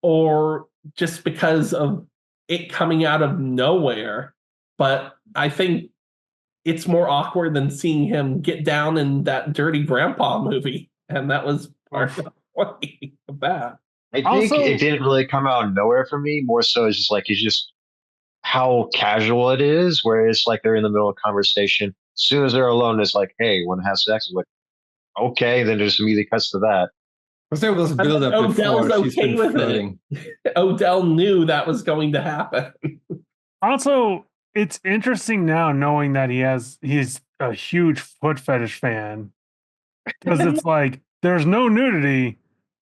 or just because of it coming out of nowhere. But I think it's more awkward than seeing him get down in that Dirty Grandpa movie, and that was part of what about. I think it didn't really come out of nowhere for me. More so, it's just like it's just how casual it is, where it's like they're in the middle of a conversation. As soon as they're alone, it's like, hey, want to have sex? I'm like, okay, then just immediately cuts to that. Because there was a build up before. She's been flirting. Odell knew that was going to happen. Also, it's interesting now knowing that he's a huge foot fetish fan, because it's like there's no nudity,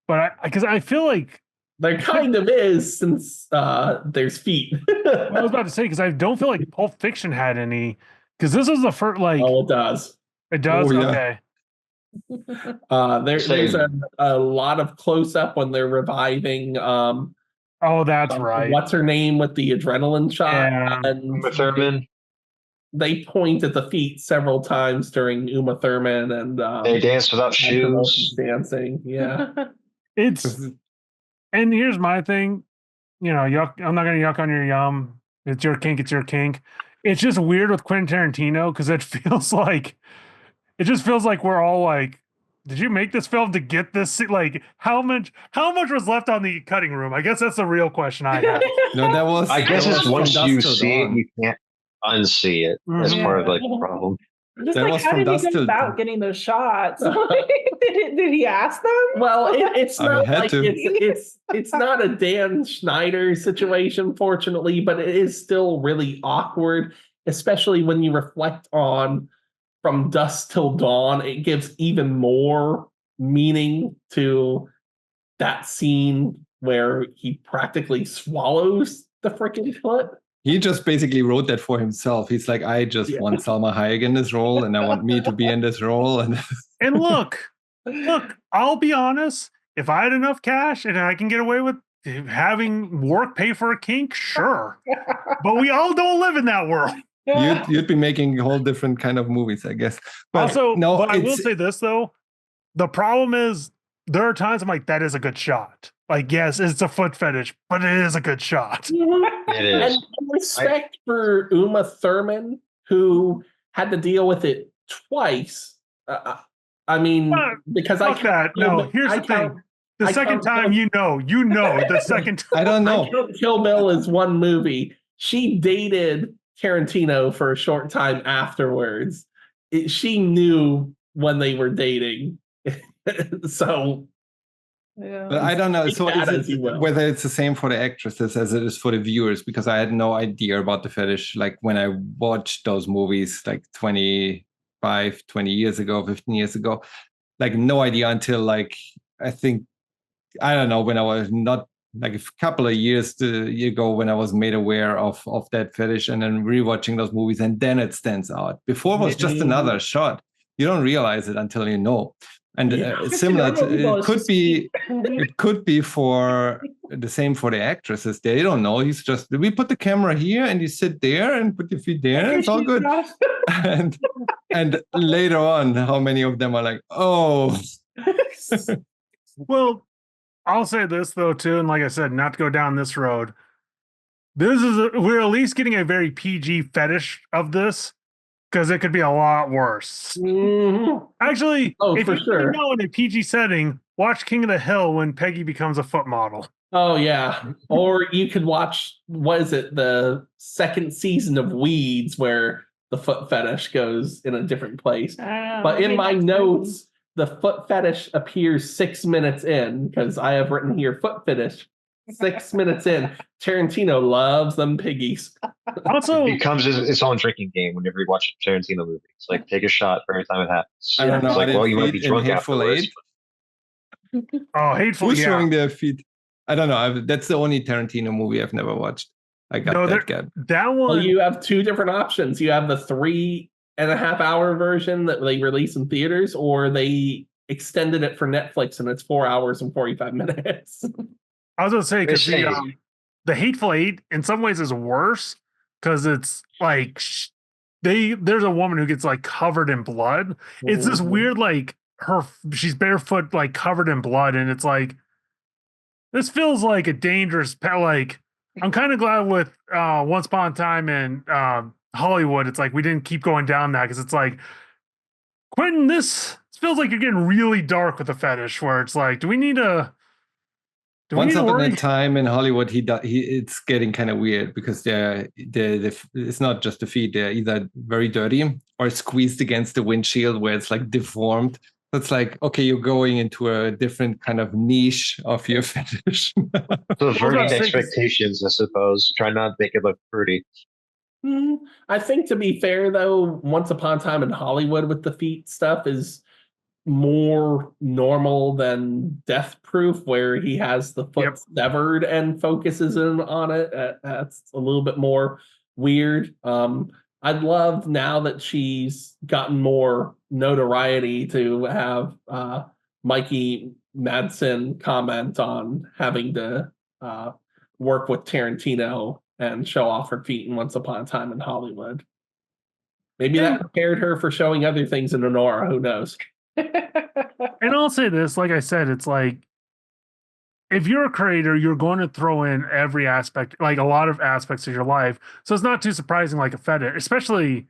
but because I feel like there kind of is, since there's feet. I was about to say, because I don't feel like Pulp Fiction had any, because this is the first like. Oh, it does. It does. Oh, yeah. Okay. There's a lot of close up when they're reviving. Oh, that's right. What's her name with the adrenaline shot? Yeah. And Uma Thurman. They point at the feet several times during Uma Thurman, and they dance without shoes. Dancing, yeah. And here's my thing, I'm not gonna yuck on your yum. It's your kink. It's your kink. It's just weird with Quentin Tarantino because it just feels like we're all like, did you make this film to get this? Like, how much was left on the cutting room? I guess that's the real question I have. No, that was. I guess it's once you see Dawn. it, you can't unsee it. That's part of like the problem. Just that like, how did he go about getting those shots? did he ask them? Well, it's not like it's not a Dan Schneider situation, fortunately, but it is still really awkward, especially when you reflect on From Dusk Till Dawn. It gives even more meaning to that scene where he practically swallows the freaking foot. He just basically wrote that for himself. He's like, I just want Salma Hayek in this role, and I want me to be in this role. And look, I'll be honest. If I had enough cash and I can get away with having work pay for a kink, sure. But we all don't live in that world. You'd be making a whole different kind of movies, I guess. But also, no, but I will say this though. The problem is there are times I'm like, that is a good shot. Like, yes, it's a foot fetish, but it is a good shot. It is. And respect for Uma Thurman, who had to deal with it twice. I mean, because I that. No, here's the thing. The second time, you know, the second time. I don't know. Kill Bill is one movie. She dated Tarantino for a short time afterwards. She knew when they were dating. So, yeah. But I don't know. So whether it's the same for the actresses as it is for the viewers, because I had no idea about the fetish. Like when I watched those movies like 25, 20 years ago, 15 years ago, like no idea until like, I think, I don't know, when I was not like a couple of years ago when I was made aware of that fetish and then rewatching those movies. And then it stands out. Before it was just another shot. You don't realize it until you know. And similar, it could be for the same for the actresses. They don't know. He's just, we put the camera here and you sit there and put your feet there and it's all good. and later on, how many of them are like, oh. Well, I'll say this though too, and like I said, not to go down this road. We're at least getting a very PG fetish of this. Because it could be a lot worse. Mm-hmm. Actually, if for you sure. know in a PG setting, watch King of the Hill when Peggy becomes a foot model. Oh yeah, or you could watch the second season of Weeds where the foot fetish goes in a different place. But in my notes, the foot fetish appears 6 minutes in because I have written here foot fetish. 6 minutes in, Tarantino loves them piggies. Also, it becomes its own drinking game whenever you watch a Tarantino movie. It's like take a shot for every time it happens. I don't know. It's like, well, you might be drunk afterwards. Oh, Hateful Who's showing their feet? I don't know. That's the only Tarantino movie I've never watched. I got that gap. That one. Well, you have two different options. You have the 3.5 hour version that they release in theaters, or they extended it for Netflix and it's 4 hours and 45 minutes. I was going to say, because the Hateful Eight in some ways is worse because it's like there's a woman who gets like covered in blood. It's this weird, like she's barefoot, like covered in blood. And it's like, this feels like a dangerous, like I'm kind of glad with Once Upon a Time in Hollywood. It's like, we didn't keep going down that because it's like, Quentin, this feels like you're getting really dark with the fetish where it's like, do we need a, Once upon a time in Hollywood, it's getting kind of weird because it's not just the feet; they're either very dirty or squeezed against the windshield where it's like deformed. It's like, okay, you're going into a different kind of niche of your fetish. So averting expectations, I suppose. Try not to make it look pretty. I think, to be fair, though, Once Upon a Time in Hollywood with the feet stuff is more normal than Death Proof, where he has the foot severed and focuses in on it. That's a little bit more weird. I'd love, now that she's gotten more notoriety, to have Mikey Madsen comment on having to work with Tarantino and show off her feet in Once Upon a Time in Hollywood. Maybe that prepared her for showing other things in Honora. Who knows? And I'll say this, like I said, it's like, if you're a creator, you're going to throw in every aspect, like a lot of aspects of your life. So it's not too surprising, like a fetish, especially,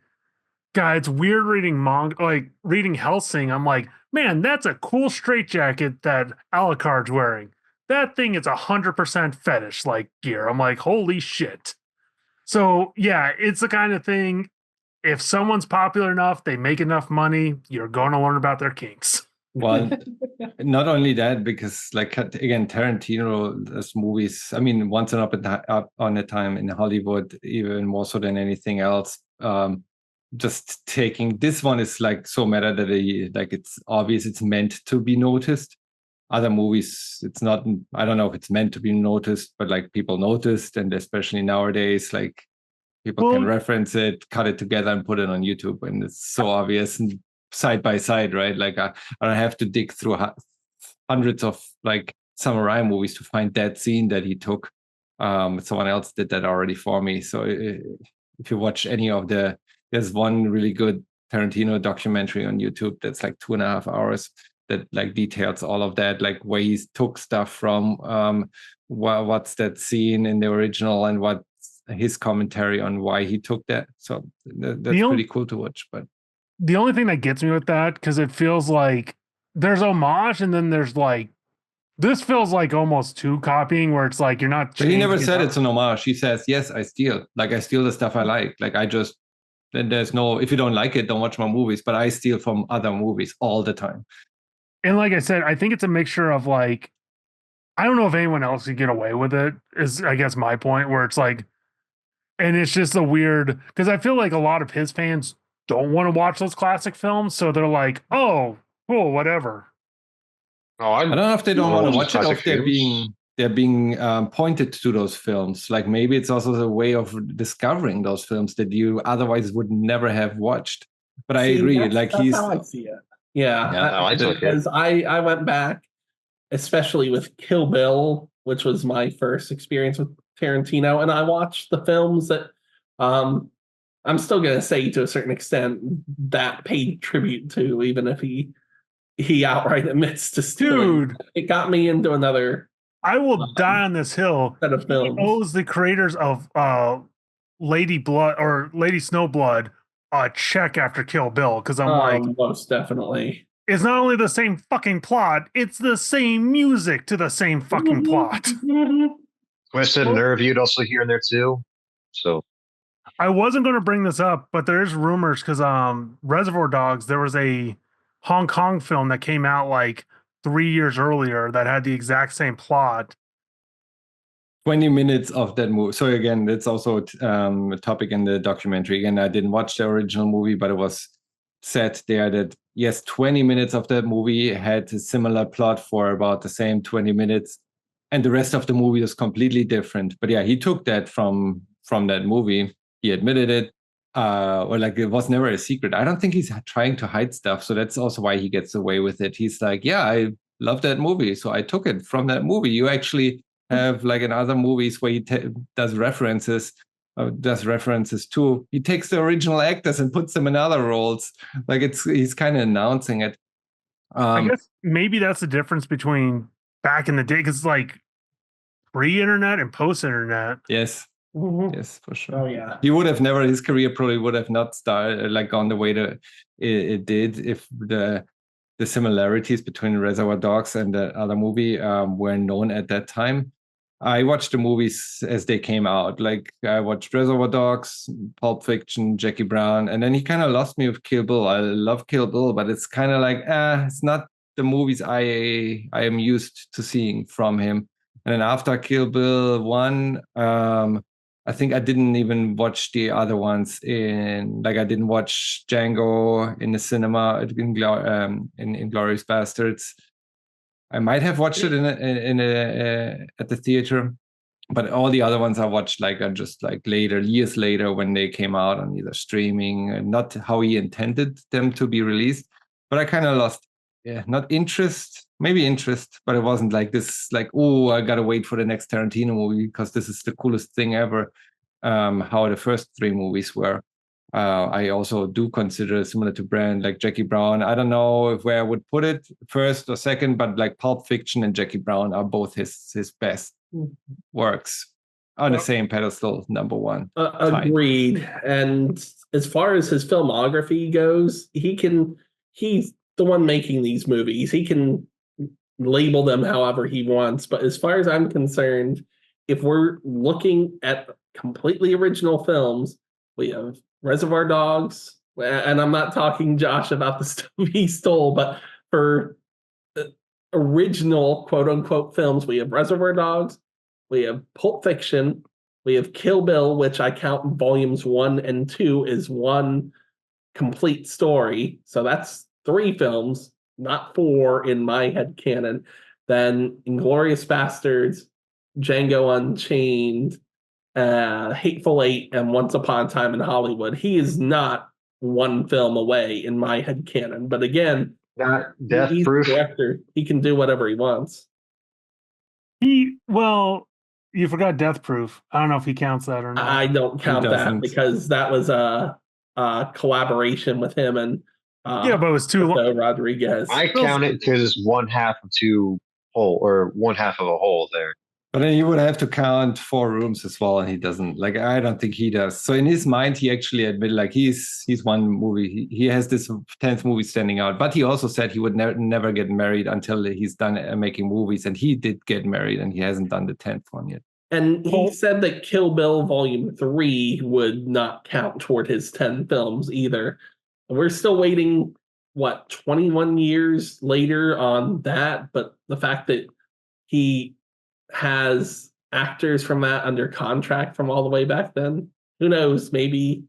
God, it's weird reading manga, like reading Hellsing. I'm like, man, that's a cool straitjacket that Alucard's wearing. That thing is 100% fetish like gear. I'm like, holy shit. So yeah, it's the kind of thing, if someone's popular enough, they make enough money, you're going to learn about their kinks. Well, not only that, because like, again, Tarantino's movies, I mean, Once Upon a Time in Hollywood, even more so than anything else, just taking, this one is like so meta that it's obvious it's meant to be noticed. Other movies, it's not, I don't know if it's meant to be noticed, but like people noticed, and especially nowadays, like People can reference it, cut it together, and put it on YouTube, and it's so obvious and side by side, right? Like I don't have to dig through hundreds of like samurai movies to find that scene that he took. Someone else did that already for me. So if you watch any of there's one really good Tarantino documentary on YouTube that's like 2.5 hours that like details all of that, like where he took stuff from, what's that scene in the original and what his commentary on why he took that. So that's pretty cool to watch. But the only thing that gets me with that, because it feels like there's homage and then there's like, this feels like almost too copying, where it's like you're not. But he never said it's an homage. He says, yes, I steal. Like I steal the stuff I like. Like then there's no, if you don't like it, don't watch my movies. But I steal from other movies all the time. And like I said, I think it's a mixture of like, I don't know if anyone else could get away with it, is I guess my point, where it's like, and it's just a weird, because I feel like a lot of his fans don't want to watch those classic films. So they're like, oh, cool, whatever. Oh, I don't know if they don't want to watch it, or if they're being pointed to those films. Like maybe it's also the way of discovering those films that you otherwise would never have watched. But I agree. Like that's how I see it. Yeah, because I went back, especially with Kill Bill, which was my first experience with Tarantino, and I watched the films that I'm still going to say to a certain extent that paid tribute to, even if he outright admits to stealing. Dude, it got me into another. I will die on this hill. Set of films. He owes the creators of Lady Blood or Lady Snowblood a check after Kill Bill, because I'm like, most definitely. It's not only the same fucking plot, it's the same music to the same fucking plot. Twisted Nerve you'd also hear in there too. So I wasn't going to bring this up, but there's rumors because Reservoir Dogs, there was a Hong Kong film that came out like 3 years earlier that had the exact same plot. 20 minutes of that movie. So again, that's also a topic in the documentary. Again, I didn't watch the original movie, but it was said there that yes, 20 minutes of that movie had a similar plot for about the same 20 minutes, and the rest of the movie was completely different. But yeah, he took that from that movie. He admitted it, or like it was never a secret. I don't think he's trying to hide stuff. So that's also why he gets away with it. He's like, yeah, I love that movie, so I took it from that movie. You actually have like in other movies where he does references too. He takes the original actors and puts them in other roles. Like he's kind of announcing it. I guess maybe that's the difference between back in the day, because like pre-internet and post-internet. Yes. Mm-hmm. Yes, for sure. Oh yeah. He would have never. His career probably would have not started like gone the way that it did if the similarities between Reservoir Dogs and the other movie were known at that time. I watched the movies as they came out. Like I watched Reservoir Dogs, Pulp Fiction, Jackie Brown, and then he kind of lost me with Kill Bill. I love Kill Bill, but it's kind of like it's not the movies I am used to seeing from him. And then after Kill Bill 1, I think I didn't even watch the other ones I didn't watch Django in the cinema in Inglourious Bastards. I might have watched it at the theater, but all the other ones I watched just years later when they came out on either streaming, not how he intended them to be released. But I kind of lost, not interest, maybe interest, but it wasn't like this, like, oh, I gotta wait for the next Tarantino movie because this is the coolest thing ever. How the first 3 movies were. I also do consider similar to Brand, like Jackie Brown. I don't know where I would put it first or second, but like Pulp Fiction and Jackie Brown are both his best works on the same pedestal, number one. Agreed. And as far as his filmography goes, he's the one making these movies. He can label them however he wants. But as far as I'm concerned, if we're looking at completely original films, we have Reservoir Dogs, and I'm not talking, Josh, about the stuff he stole, but for original quote-unquote films, we have Reservoir Dogs, we have Pulp Fiction, we have Kill Bill, which I count volumes 1 and 2 as one complete story. So that's 3 films, not 4 in my head canon. Then Inglourious Bastards, Django Unchained, Hateful Eight, and Once Upon a Time in Hollywood. He is not one film away in my head canon. But again, not Death he's Proof. The director. He can do whatever he wants. Well, you forgot Death Proof. I don't know if he counts that or not. I don't count that because that was a collaboration with him and but it was too long. Rodriguez. I count it because it's one half of two whole, or one half of a whole there. But then you would have to count 4 Rooms as well, and he doesn't. Like, I don't think he does. So in his mind, he actually admitted, like, he's one movie. He has this 10th movie standing out. But he also said he would never get married until he's done making movies. And he did get married, and he hasn't done the 10th one yet. And he said that Kill Bill Volume 3 would not count toward his 10 films either. We're still waiting, 21 years later on that? But the fact that he has actors from that under contract from all the way back then, who knows? Maybe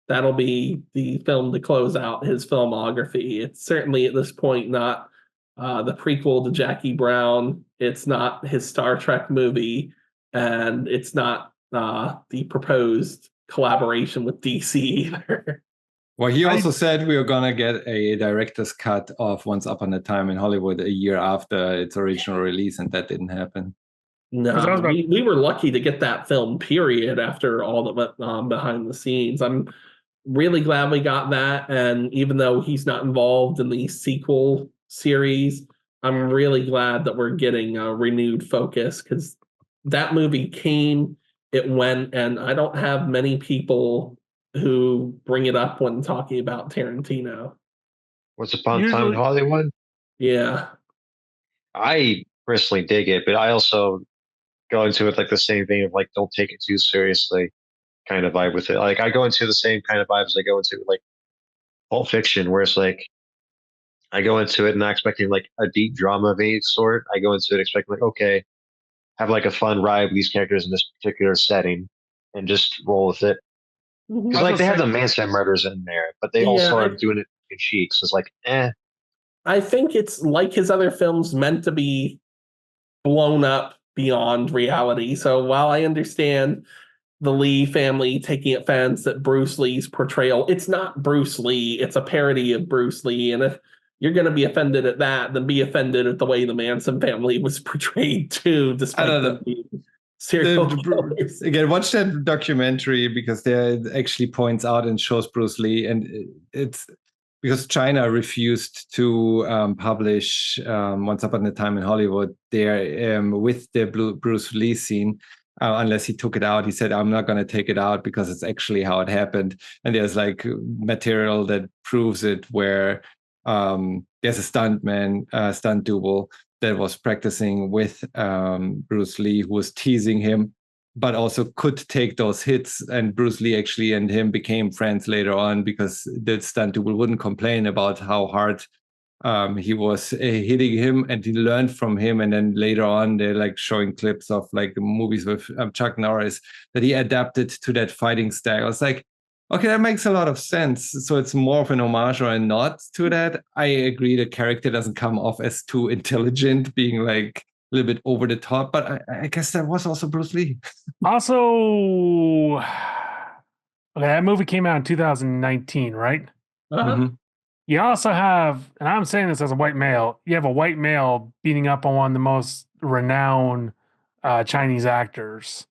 that'll be the film to close out his filmography. It's certainly at this point not the prequel to Jackie Brown. It's not his Star Trek movie. And it's not the proposed collaboration with DC either. Well, he also said we were going to get a director's cut of Once Upon a Time in Hollywood a year after its original release, and that didn't happen. No, we were lucky to get that film, period, after all that went on behind the scenes. I'm really glad we got that, and even though he's not involved in the sequel series, I'm really glad that we're getting a renewed focus, because that movie came, it went, and I don't have many people who bring it up when talking about Tarantino. Once Upon a Time in Hollywood? Yeah. I personally dig it, but I also go into it like the same thing of like, don't take it too seriously kind of vibe with it. Like, I go into the same kind of vibe as I go into like Pulp Fiction, where it's like, I go into it not expecting like a deep drama of any sort. I go into it expecting like, okay, have like a fun ride with these characters in this particular setting and just roll with it. Because like they have the Manson murders in there, but they also are doing it in cheek. So it's like, I think it's like his other films meant to be blown up beyond reality. So while I understand the Lee family taking offense at Bruce Lee's portrayal, it's not Bruce Lee. It's a parody of Bruce Lee. And if you're going to be offended at that, then be offended at the way the Manson family was portrayed too, despite them being serial killers. Again, watch that documentary, because there actually points out and shows Bruce Lee, and it's because China refused to publish Once Upon a Time in Hollywood there with the Bruce Lee scene. Unless he took it out. He said, I'm not going to take it out because it's actually how it happened. And there's like material that proves it, where there's a stunt double that was practicing with Bruce Lee, who was teasing him, but also could take those hits. And Bruce Lee actually and him became friends later on, because the stunt double wouldn't complain about how hard he was hitting him, and he learned from him. And then later on, they're like showing clips of like movies with Chuck Norris that he adapted to that fighting style. It's like, okay, that makes a lot of sense. So it's more of an homage or a nod to that. I agree the character doesn't come off as too intelligent, being like a little bit over the top, but I guess that was also Bruce Lee. Also, okay, that movie came out in 2019, right? Uh-huh. You also have, and I'm saying this as a white male, you have a white male beating up on one of the most renowned Chinese actors.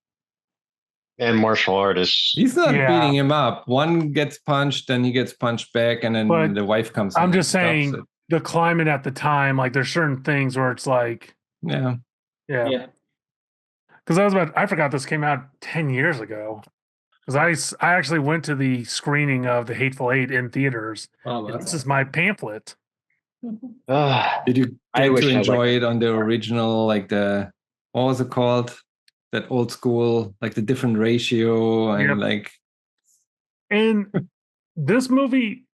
And martial artists. He's not beating him up. One gets punched, then he gets punched back, and then the wife comes in. I'm just saying the climate at the time, like there's certain things where it's like, yeah. Because I forgot this came out 10 years ago. Because I actually went to the screening of The Hateful Eight in theaters. This is my pamphlet. Did you get to enjoy it on the original, like what was it called? That old school, like the different ratio and like. And this movie,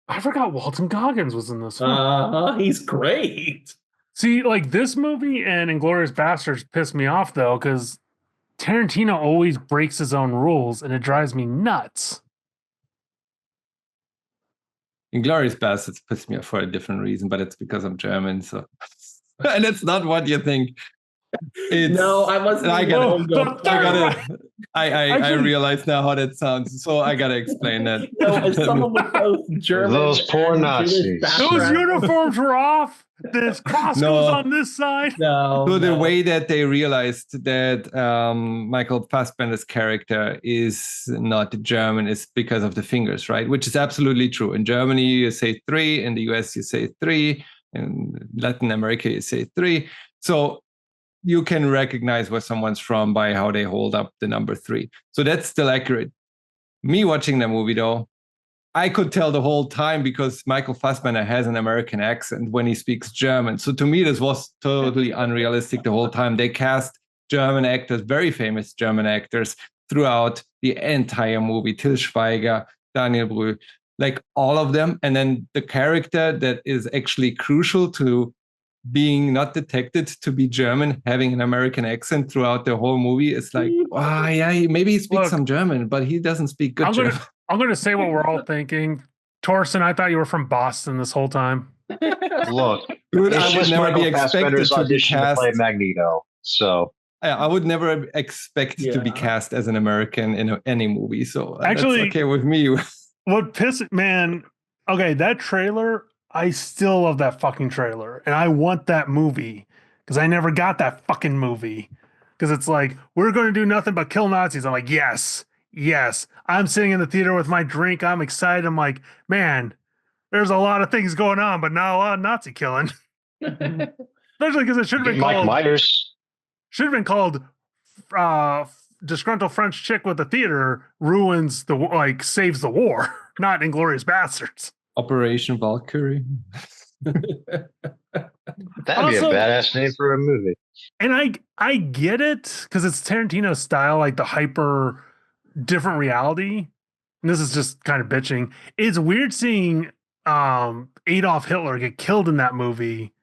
I forgot Walton Goggins was in this one. He's great. See, like this movie and Inglourious Basterds pissed me off though, because Tarantino always breaks his own rules, and it drives me nuts. Inglourious Basterds pissed me off for a different reason, but it's because I'm German, so and it's not what you think. No, I wasn't. I realize now how that sounds. So I gotta explain that. No, as someone with both German those poor and Nazis. Those uniforms were off. This cross goes on this side. So the way that they realized that Michael Fassbender's character is not German is because of the fingers, right? Which is absolutely true. In Germany, you say 3. In the US, you say 3. In Latin America, you say 3. So you can recognize where someone's from by how they hold up the number 3. So that's still accurate. Me watching the movie, though, I could tell the whole time because Michael Fassbender has an American accent when he speaks German. So to me, this was totally unrealistic the whole time. They cast German actors, very famous German actors, throughout the entire movie. Til Schweiger, Daniel Brühl, like all of them. And then the character that is actually crucial to being not detected to be German, having an American accent throughout the whole movie, it's like, yeah, maybe he speaks some German, but he doesn't speak good German. I'm going to say what we're all thinking. Torsten, I thought you were from Boston this whole time. Look, dude, I would never be expected to be cast to play Magneto. So I would never expect to be cast as an American in any movie. So actually, that's okay with me. What okay, that trailer, I still love that fucking trailer. And I want that movie because I never got that fucking movie. Because it's like, we're going to do nothing but kill Nazis. I'm like, yes. I'm sitting in the theater with my drink. I'm excited. I'm like, man, there's a lot of things going on, but not a lot of Nazi killing. Especially because it should have been Mike called Myers. Should have been called disgruntled French chick with the theater saves the war, not Inglourious Bastards. Operation Valkyrie. That'd be a badass name for a movie. And I get it because it's Tarantino's style, like the hyper different reality. And this is just kind of bitching. It's weird seeing Adolf Hitler get killed in that movie.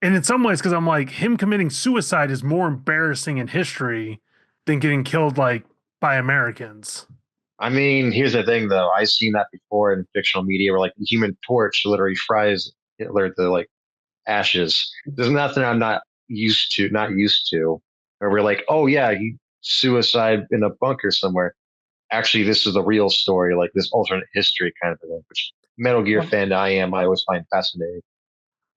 And in some ways, because I'm like, him committing suicide is more embarrassing in history than getting killed like by Americans. I mean, here's the thing, though. I've seen that before in fictional media where, like, the Human Torch literally fries Hitler to, like, ashes. There's nothing I'm not used to. Where we're like, oh, yeah, he suicide in a bunker somewhere. Actually, this is the real story, like this alternate history kind of thing, which Metal Gear fan I always find fascinating.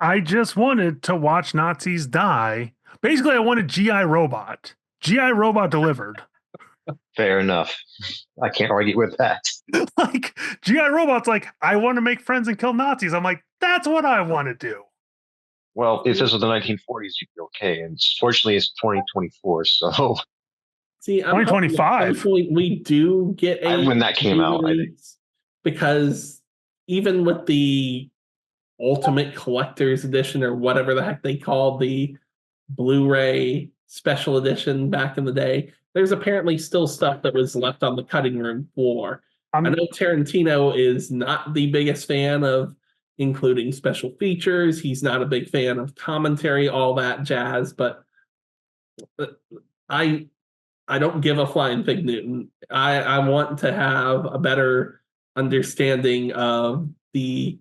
I just wanted to watch Nazis die. Basically, I wanted G.I. Robot. G.I. Robot delivered. Fair enough. I can't argue with that. Like, G.I. Robot's like, I want to make friends and kill Nazis. I'm like, that's what I want to do. Well, if this was the 1940s, you'd be okay. And fortunately, it's 2024, so... See, 2025. We do get when that came out, I think. Because even with the Ultimate Collector's Edition or whatever the heck they called the Blu-ray Special Edition back in the day, there's apparently still stuff that was left on the cutting room floor. I know Tarantino is not the biggest fan of including special features. He's not a big fan of commentary, all that jazz, but I don't give a flying fig Newton. I want to have a better understanding of the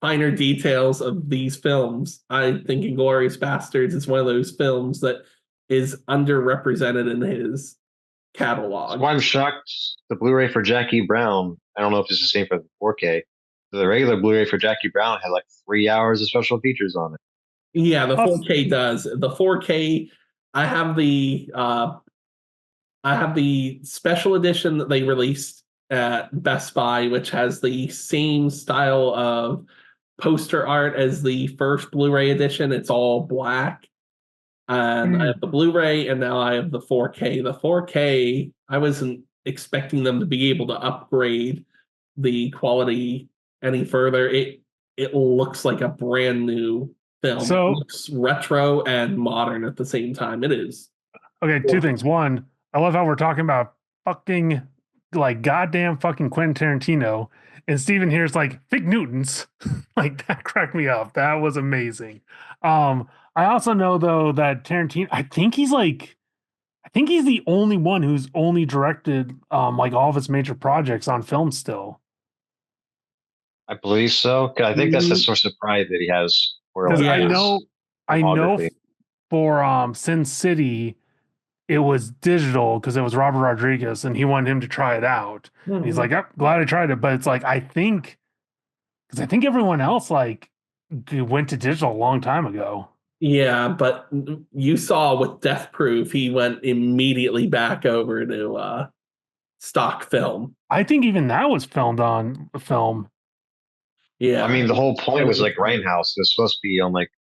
finer details of these films. I think Inglourious Bastards is one of those films that is underrepresented in his catalog. That's why I'm shocked the Blu-ray for Jackie Brown, I don't know if it's the same for the 4K. The regular Blu-ray for Jackie Brown had like 3 hours of special features on it. Yeah, the 4K does. The 4K, I have the special edition that they released at Best Buy, which has the same style of poster art as the first Blu-ray edition. It's all black. And I have the Blu-ray, and now I have the 4K. The 4K, I wasn't expecting them to be able to upgrade the quality any further. It looks like a brand new film. So, it looks retro and modern at the same time. It is. Okay, two things. One, I love how we're talking about fucking, like, goddamn fucking Quentin Tarantino, and Steven here's like, Fig Newtons. Like, that cracked me up. That was amazing. I also know, though, that Tarantino, I think he's the only one who's only directed like all of his major projects on film still. I believe so. I think that's the source of pride that he has. Because I know for Sin City, it was digital because it was Robert Rodriguez and he wanted him to try it out. And he's like, yep, glad I tried it. But it's like, I think everyone else like went to digital a long time ago. Yeah, but you saw with Death Proof, he went immediately back over to stock film. I think even that was filmed on film. Yeah. I mean, the whole point was like Grindhouse. It was supposed to be on like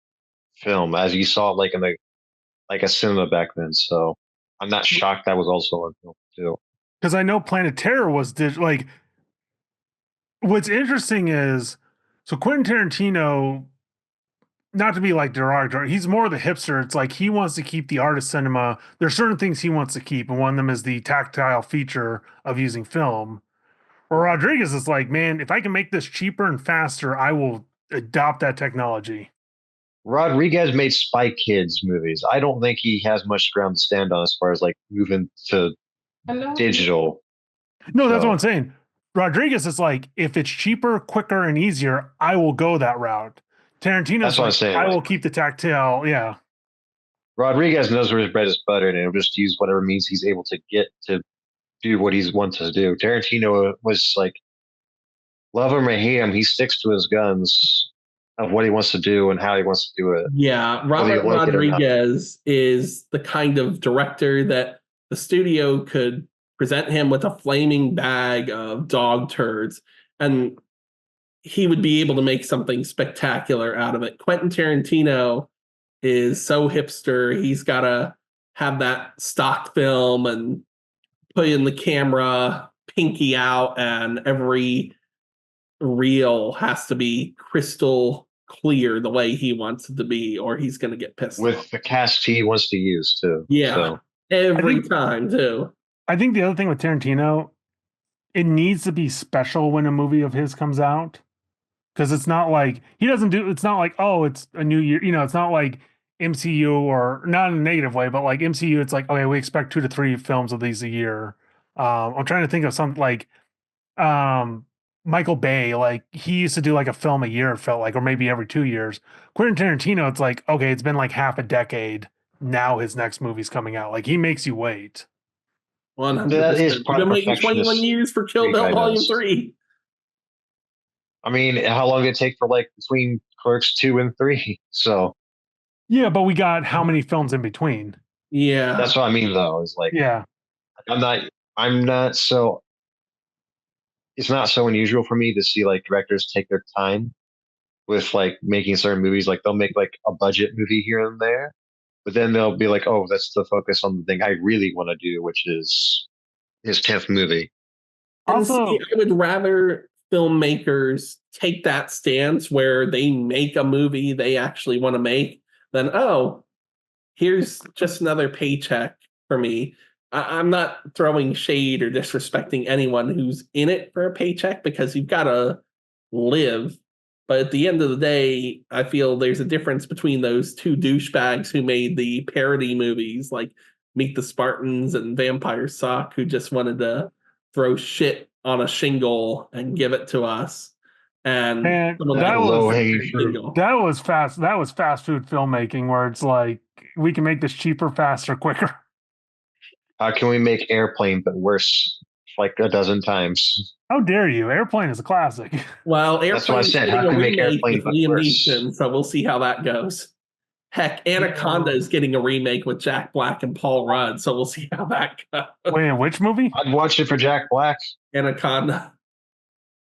film, as you saw like in like a cinema back then. So I'm not shocked that was also on film too. Because I know Planet Terror was digital. Like, what's interesting is, so Quentin Tarantino, not to be like derogatory, he's more the hipster. It's like he wants to keep the art of cinema. There's certain things he wants to keep, and one of them is the tactile feature of using film. Or Rodriguez is like, man, if I can make this cheaper and faster, I will adopt that technology. Rodriguez made Spy Kids movies. I don't think he has much ground to stand on as far as like moving to digital. No, that's what I'm saying. Rodriguez is like, if it's cheaper, quicker, and easier, I will go that route. Tarantino's like, I will keep the tactile. Yeah. Rodriguez knows where his bread is buttered, and he'll just use whatever means he's able to get to do what he wants to do. Tarantino was like, love him or hate him, he sticks to his guns of what he wants to do and how he wants to do it. Yeah, Robert Rodriguez is the kind of director that the studio could present him with a flaming bag of dog turds, and he would be able to make something spectacular out of it. Quentin Tarantino is so hipster. He's got to have that stock film and put in the camera, pinky out, and every reel has to be crystal clear the way he wants it to be, or he's going to get pissed with off. The cast he wants to use too. Yeah, so. Every time too. I think the other thing with Tarantino, it needs to be special when a movie of his comes out, because it's not like he doesn't do. It's not like, oh, it's a new year. You know, it's not like MCU, or not in a negative way, but like MCU, it's like, okay, we expect 2 to 3 films of these a year. I'm trying to think of something like Michael Bay, like he used to do like a film a year, it felt like, or maybe every 2 years. Quentin Tarantino, it's like, okay, it's been like half a decade. Now his next movie's coming out. Like he makes you wait. 100%. That is part of waiting 21 years for Kill Bill Volume 3. I mean, how long did it take for like between Clerks 2 and 3? So yeah, but we got how many films in between? Yeah, that's what I mean though. Is like, yeah, I'm not so. It's not so unusual for me to see like directors take their time with like making certain movies. Like they'll make like a budget movie here and there, but then they'll be like, oh, that's the focus on the thing I really want to do, which is his 10th movie. Also, I would rather filmmakers take that stance where they make a movie they actually want to make than, oh, here's just another paycheck for me. I'm not throwing shade or disrespecting anyone who's in it for a paycheck, because you've got to live. But at the end of the day, I feel there's a difference between those two douchebags who made the parody movies like Meet the Spartans and Vampire Suck, who just wanted to throw shit on a shingle and give it to us. And that was fast. That was fast food filmmaking, where it's like, we can make this cheaper, faster, quicker. How can we make Airplane but worse like a dozen times? How dare you? Airplane is a classic. Well, Airplane, that's what I said. How can we make Airplane but Liam worse? Neeson, so we'll see how that goes. Heck, Anaconda is getting a remake with Jack Black and Paul Rudd, so we'll see how that goes. Wait, which movie? I'd watch it for Jack Black. Anaconda,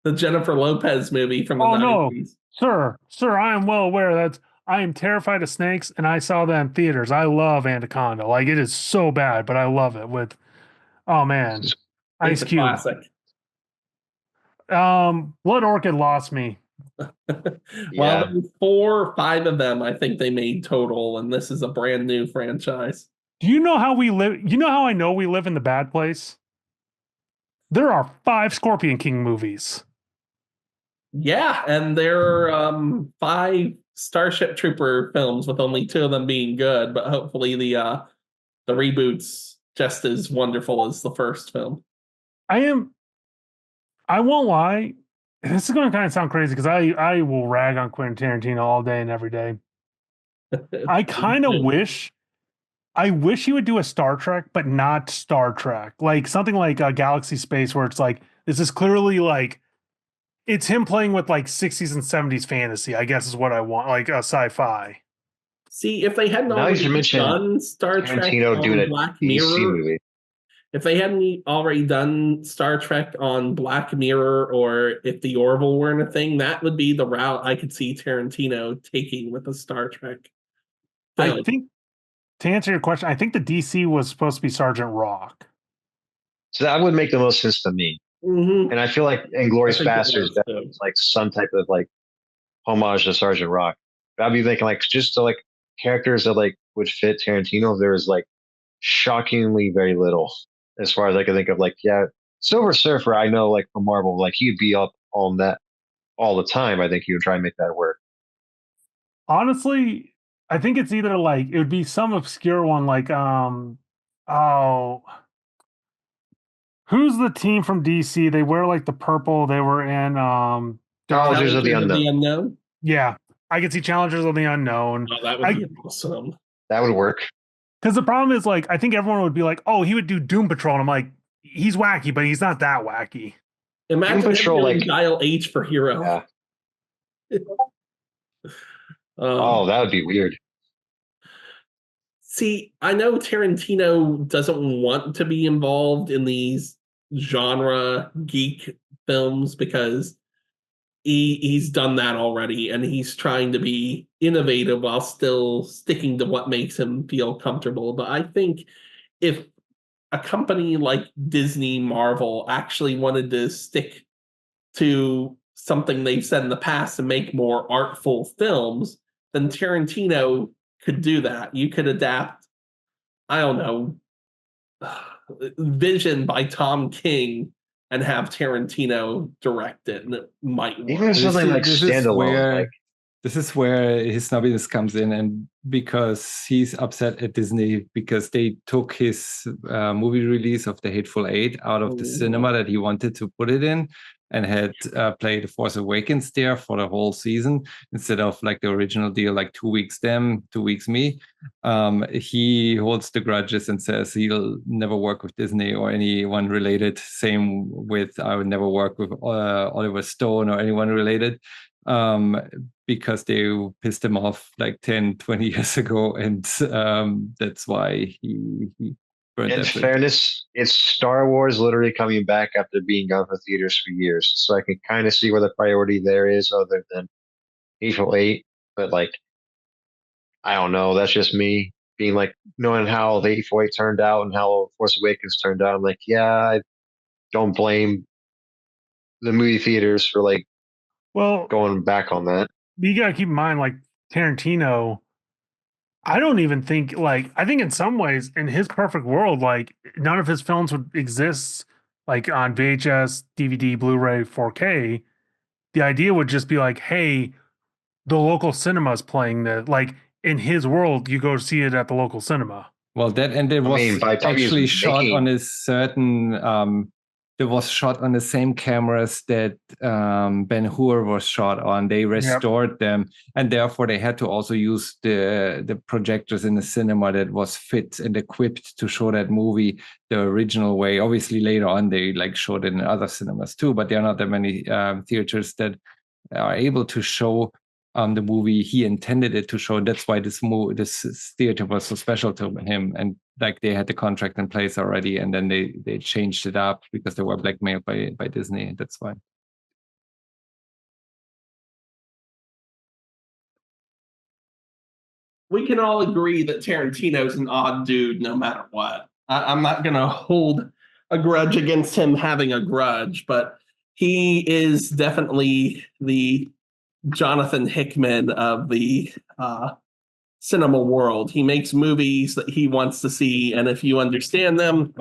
the Jennifer Lopez movie from the 90s. No, sir, I am well aware that I am terrified of snakes, and I saw that in theaters. I love Anaconda. Like, it is so bad, but I love it. With, oh man, Ice Cube. Classic. Blood Orchid lost me. Well, there's 4 or 5 of them I think they made total, and this is a brand new franchise. Do you know how we live? You know how I know we live in the bad place? There are 5 Scorpion King movies. Yeah, and there are 5 Starship Trooper films, with only 2 of them being good, but hopefully the reboot's just as wonderful as the first film. I won't lie, this is going to kind of sound crazy, because I will rag on Quentin Tarantino all day and every day. I kind of wish he would do a Star Trek, but not Star Trek. Like something like Galaxy Space, where it's like, this is clearly like, it's him playing with like 60s and 70s fantasy, I guess is what I want, like a sci-fi. See, if they hadn't Now you should already mention done Star Trek Tarantino doing on a Black DC Mirror, movie. if they hadn't already done Star Trek on Black Mirror, or if the Orville weren't a thing, that would be the route I could see Tarantino taking with a Star Trek film. I think, to answer your question, I think the DC was supposed to be Sergeant Rock. So that would make the most sense to me. Mm-hmm. And I feel like Inglourious Basterds is like some type of like homage to Sergeant Rock. But I'd be thinking like just to like characters that like would fit Tarantino. There is like shockingly very little as far as I can think of. Like, yeah, Silver Surfer, I know like from Marvel, like he'd be up on that all the time. I think he would try and make that work. Honestly, I think it's either like, it would be some obscure one like who's the team from DC? They wear like the purple. They were in Challengers of the Unknown. Yeah, I could see Challengers of the Unknown. Oh, that would be awesome. That would work. Because the problem is, like, I think everyone would be like, "Oh, he would do Doom Patrol," and I'm like, "He's wacky, but he's not that wacky." Imagine Doom Patrol, him doing like Dial H for Hero. Yeah. Oh, that would be weird. See, I know Tarantino doesn't want to be involved in these genre geek films because he's done that already, and he's trying to be innovative while still sticking to what makes him feel comfortable. But I think if a company like Disney, Marvel actually wanted to stick to something they've said in the past and make more artful films, then Tarantino could do that. You could adapt, I don't know, Vision by Tom King and have Tarantino direct it, and it might work. Even something like standalone. This is where his snobbiness comes in, and because he's upset at Disney because they took his movie release of The Hateful Eight out of the cinema that he wanted to put it in, and had played The Force Awakens there for the whole season instead of like the original deal, like 2 weeks them, 2 weeks me. He holds the grudges and says he'll never work with Disney or anyone related. Same with, I would never work with Oliver Stone or anyone related, because they pissed him off like 10, 20 years ago. And that's why he in fairness, it's Star Wars literally coming back after being gone from theaters for years. So I can kind of see where the priority there is other than Hateful Eight. But like, I don't know. That's just me being like, knowing how the Hateful Eight turned out and how Force Awakens turned out. I'm like, yeah, I don't blame the movie theaters for like, going back on that. You got to keep in mind, like Tarantino, I don't even think, like, I think in some ways, in his perfect world, like none of his films would exist like on VHS, DVD, Blu-ray, 4K. The idea would just be like, hey, the local cinema is playing the, like, in his world, you go see it at the local cinema. Well, that, and it was actually shot on a certain it was shot on the same cameras that Ben-Hur was shot on. They restored them, and therefore they had to also use the projectors in the cinema that was fit and equipped to show that movie the original way. Obviously, later on they like showed it in other cinemas too, but there are not that many theaters that are able to show the movie he intended it to show. That's why this theater was so special to him, and like they had the contract in place already, and then they changed it up because they were blackmailed by Disney. That's why. We can all agree that Tarantino's an odd dude no matter what. I'm not going to hold a grudge against him having a grudge, but he is definitely the Jonathan Hickman of the cinema world. He makes movies that he wants to see, and if you understand them,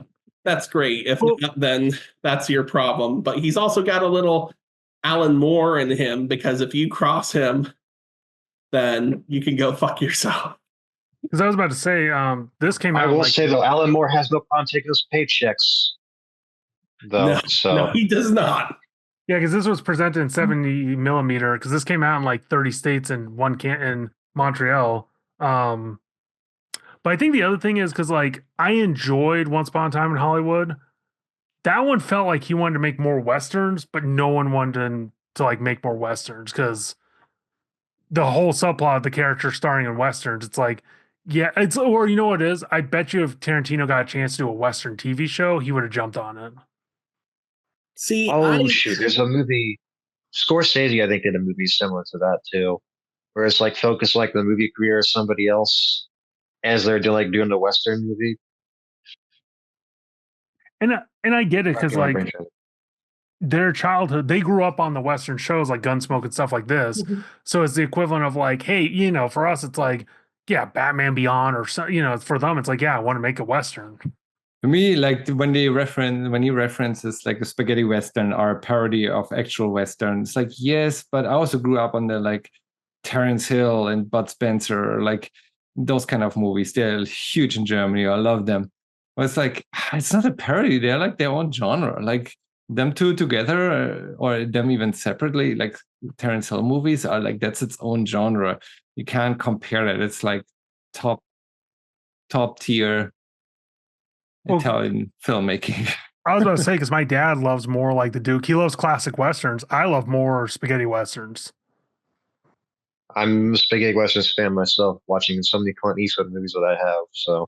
that's great. If not, then that's your problem. But he's also got a little Alan Moore in him, because if you cross him, then you can go fuck yourself. Because I was about to say, this came out. I will say though, Alan Moore has no problem taking those paychecks, though. No, he does not. Yeah, because this was presented in 70 millimeter. Because this came out in like 30 states and one in Montreal. But I think the other thing is because like I enjoyed Once Upon a Time in Hollywood. That one felt like he wanted to make more westerns, but no one wanted to like make more westerns because the whole subplot of the character starring in westerns, it's like, yeah, it's or you know what it is? I bet you if Tarantino got a chance to do a western TV show, he would have jumped on it. See, shoot, there's a movie. Scorsese, I think, did a movie similar to that too, where it's like focus like the movie career of somebody else as they're doing the western movie. And I get it because like their childhood, they grew up on the western shows like Gunsmoke and stuff like this. Mm-hmm. So it's the equivalent of like, hey, you know, for us it's like, yeah, Batman Beyond or so, you know, for them it's like, yeah, I want to make a western. To me, like when he references like a spaghetti western or a parody of actual western, it's like yes, but I also grew up on the like Terence Hill and Bud Spencer, like those kind of movies. They're huge in Germany. I love them. But it's like it's not a parody. They're like their own genre. Like them two together, or them even separately. Like Terence Hill movies are like that's its own genre. You can't compare it. It's like top tier Italian filmmaking. I was about to say because my dad loves more like the Duke. He loves classic westerns. I love more spaghetti westerns. I'm a spaghetti westerns fan myself, watching so many Clint Eastwood movies that I have. So,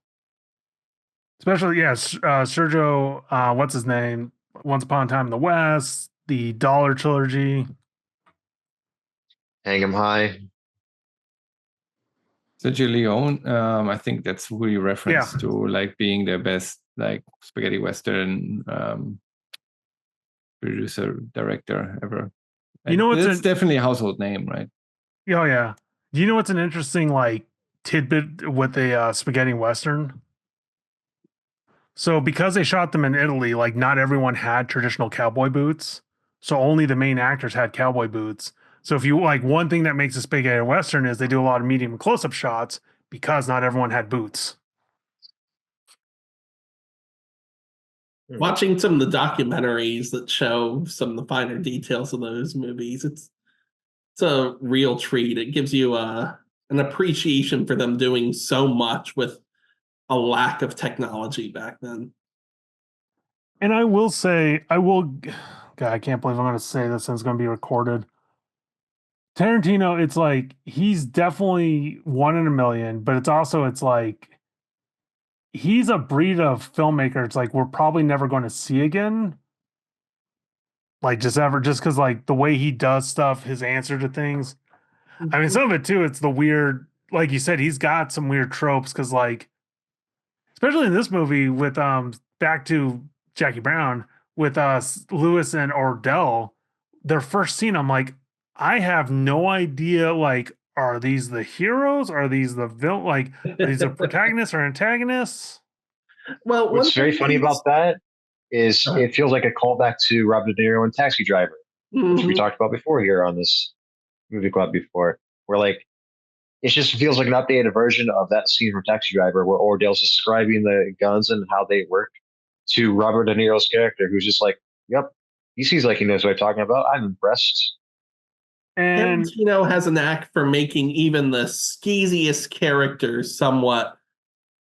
especially Sergio, what's his name? Once Upon a Time in the West, the Dollar trilogy. Hang 'em High. Sergio Leone, I think that's who he referenced to, like being the best like spaghetti western producer director ever. You know, it's definitely a household name, right? Oh yeah. Do you know what's an interesting like tidbit with a spaghetti western? So because they shot them in Italy, like not everyone had traditional cowboy boots. So only the main actors had cowboy boots. So if you like one thing that makes a spaghetti western is they do a lot of medium and close-up shots because not everyone had boots. Watching some of the documentaries that show some of the finer details of those movies, it's a real treat. It gives you an appreciation for them doing so much with a lack of technology back then. And I will say, God, I can't believe I'm going to say this and it's going to be recorded. Tarantino, it's like, he's definitely one in a million, but it's like, he's a breed of filmmaker. It's like, we're probably never going to see again. Like just because like the way he does stuff, his answer to things. I mean, some of it too, it's the weird, like you said, he's got some weird tropes because like, especially in this movie with back to Jackie Brown with Lewis and Ordell, their first scene, I'm like, I have no idea. Like, are these the heroes? Are these the villain? Like, are these the protagonists or antagonists? Well, what's very funny about that is it feels like a callback to Robert De Niro and Taxi Driver, which we talked about before here on this movie club before, where like it just feels like an updated version of that scene from Taxi Driver where Ordell's describing the guns and how they work to Robert De Niro's character, who's just like, yep, he seems like he knows what I'm talking about. I'm impressed. And Tarantino has a knack for making even the skeeziest characters somewhat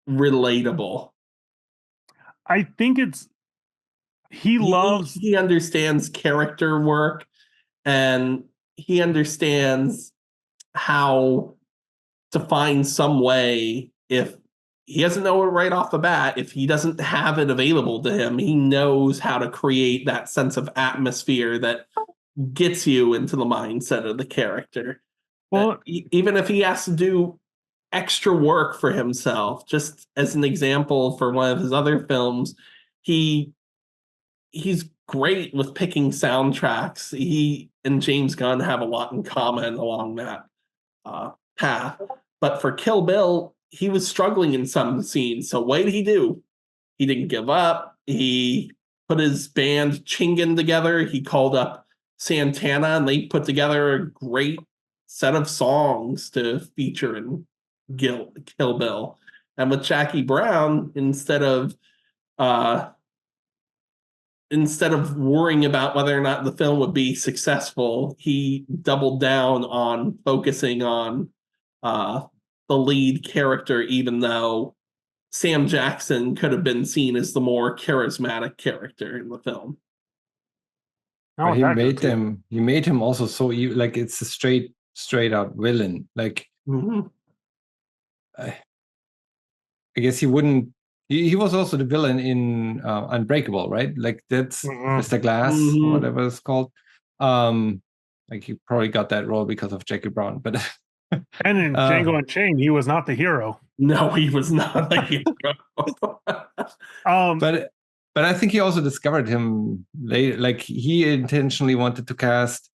relatable. I think he understands character work and he understands how to find some way. If he doesn't know it right off the bat, if he doesn't have it available to him, he knows how to create that sense of atmosphere that gets you into the mindset of the character. Well, even if he has to do extra work for himself, just as an example for one of his other films, he's great with picking soundtracks. He and James Gunn have a lot in common along that path. But for Kill Bill, he was struggling in some scenes. So what did he do? He didn't give up. He put his band Chingin together. He called up Santana, and they put together a great set of songs to feature in Kill Bill. And with Jackie Brown, instead of worrying about whether or not the film would be successful, he doubled down on focusing on the lead character, even though Sam Jackson could have been seen as the more charismatic character in the film. But he made him also so like it's a straight out villain. Like I guess he wouldn't. He was also the villain in Unbreakable, right? Like that's Mr. Glass, whatever it's called. Like he probably got that role because of Jackie Brown, but and in Django Unchained, he was not the hero. No, he was not the hero. But I think he also discovered him later. Like he intentionally wanted to cast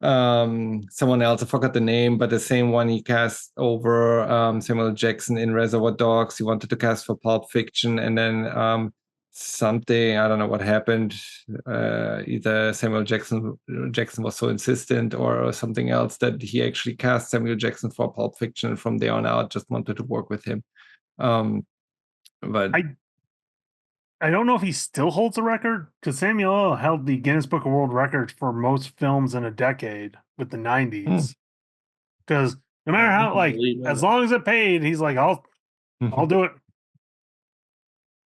someone else. I forgot the name, but the same one he cast over Samuel Jackson in Reservoir Dogs. He wanted to cast for Pulp Fiction, and then something, I don't know what happened. Either Samuel Jackson was so insistent, or something else, that he actually cast Samuel Jackson for Pulp Fiction. And from there on out, just wanted to work with him. But I don't know if he still holds the record, because Samuel L. held the Guinness Book of World Records for most films in a decade with the 90s. Because no matter how, like, as long as it paid, he's like, I'll do it.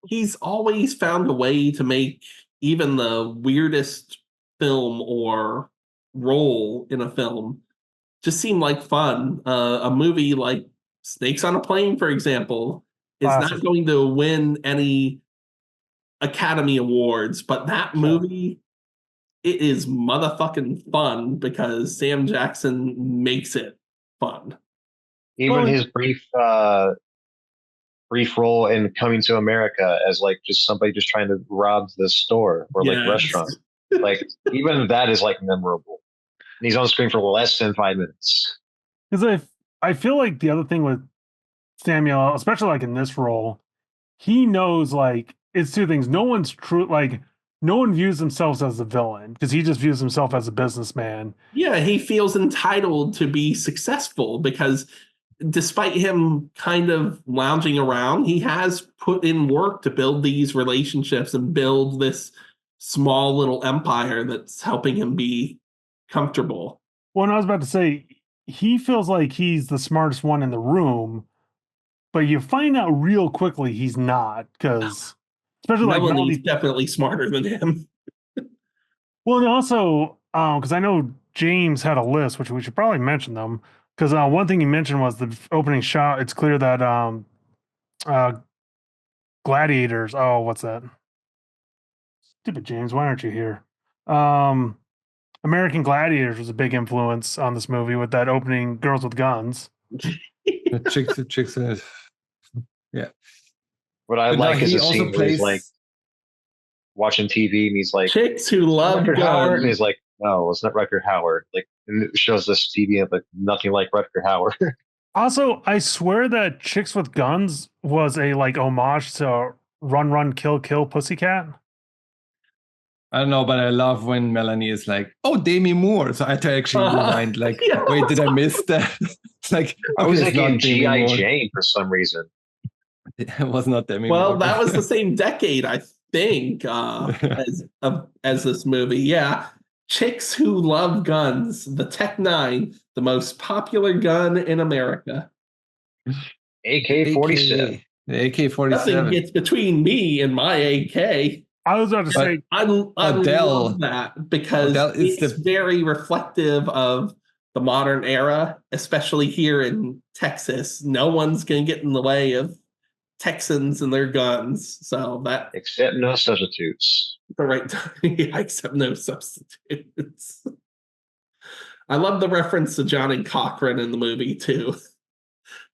He's always found a way to make even the weirdest film or role in a film just seem like fun. A movie like Snakes on a Plane, for example, is not going to win any Academy Awards, but that movie, it is motherfucking fun because Sam Jackson makes it fun. Even his brief role in Coming to America as like just somebody just trying to rob the store or like restaurant, like even that is like memorable. And he's on screen for less than 5 minutes. Because I feel like the other thing with Samuel, especially like in this role, he knows like it's two things. No one's true, like no one views themselves as a villain because he just views himself as a businessman. Yeah, he feels entitled to be successful because despite him kind of lounging around, he has put in work to build these relationships and build this small little empire that's helping him be comfortable. Well, and I was about to say, he feels like he's the smartest one in the room, but you find out real quickly he's not, because especially like Melanie's definitely smarter than him. Well, and also because I know James had a list, which we should probably mention them, because one thing he mentioned was the opening shot. It's clear that Gladiators. Oh, what's that? Stupid James, why aren't you here? American Gladiators was a big influence on this movie with that opening, Girls with Guns. The chicks, yeah. What I like is a scene where he's like watching TV and he's like, chicks who love Rutger Hauer, and he's like, no, it's not Rutger Hauer. Like, and it shows this TV and like nothing like Rutger Hauer. Also, I swear that Chicks with Guns was a like homage to Run Run Kill Kill Pussycat. I don't know, but I love when Melanie is like, "Oh, Demi Moore." So I had to actually rewind, like, wait, did I miss that? It's like I was thinking G.I. Jane for some reason. It was not Demi Moore. Well, that was the same decade, I think, as this movie. Yeah, Chicks Who Love Guns, the Tech 9, the most popular gun in America. AK-47. The AK-47. Nothing gets between me and my AK. I was about to say, I love that because it's very reflective of the modern era, especially here in Texas. No one's going to get in the way of Texans and their guns. So that, except no substitutes. The right time. Yeah, except no substitutes. I love the reference to Johnny Cochran in the movie too,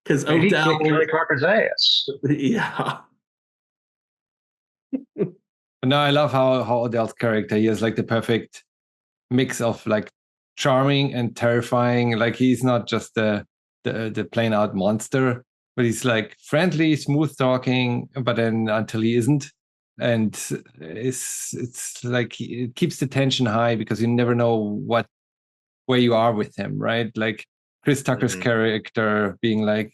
because Odell kicked Johnny Cochran's ass. Yeah. No, I love how Odell's character, he has like the perfect mix of like charming and terrifying. Like he's not just the plain out monster, but he's like friendly, smooth talking, but then until he isn't. And it's like it keeps the tension high because you never know where you are with him, right? Like Chris Tucker's character being like,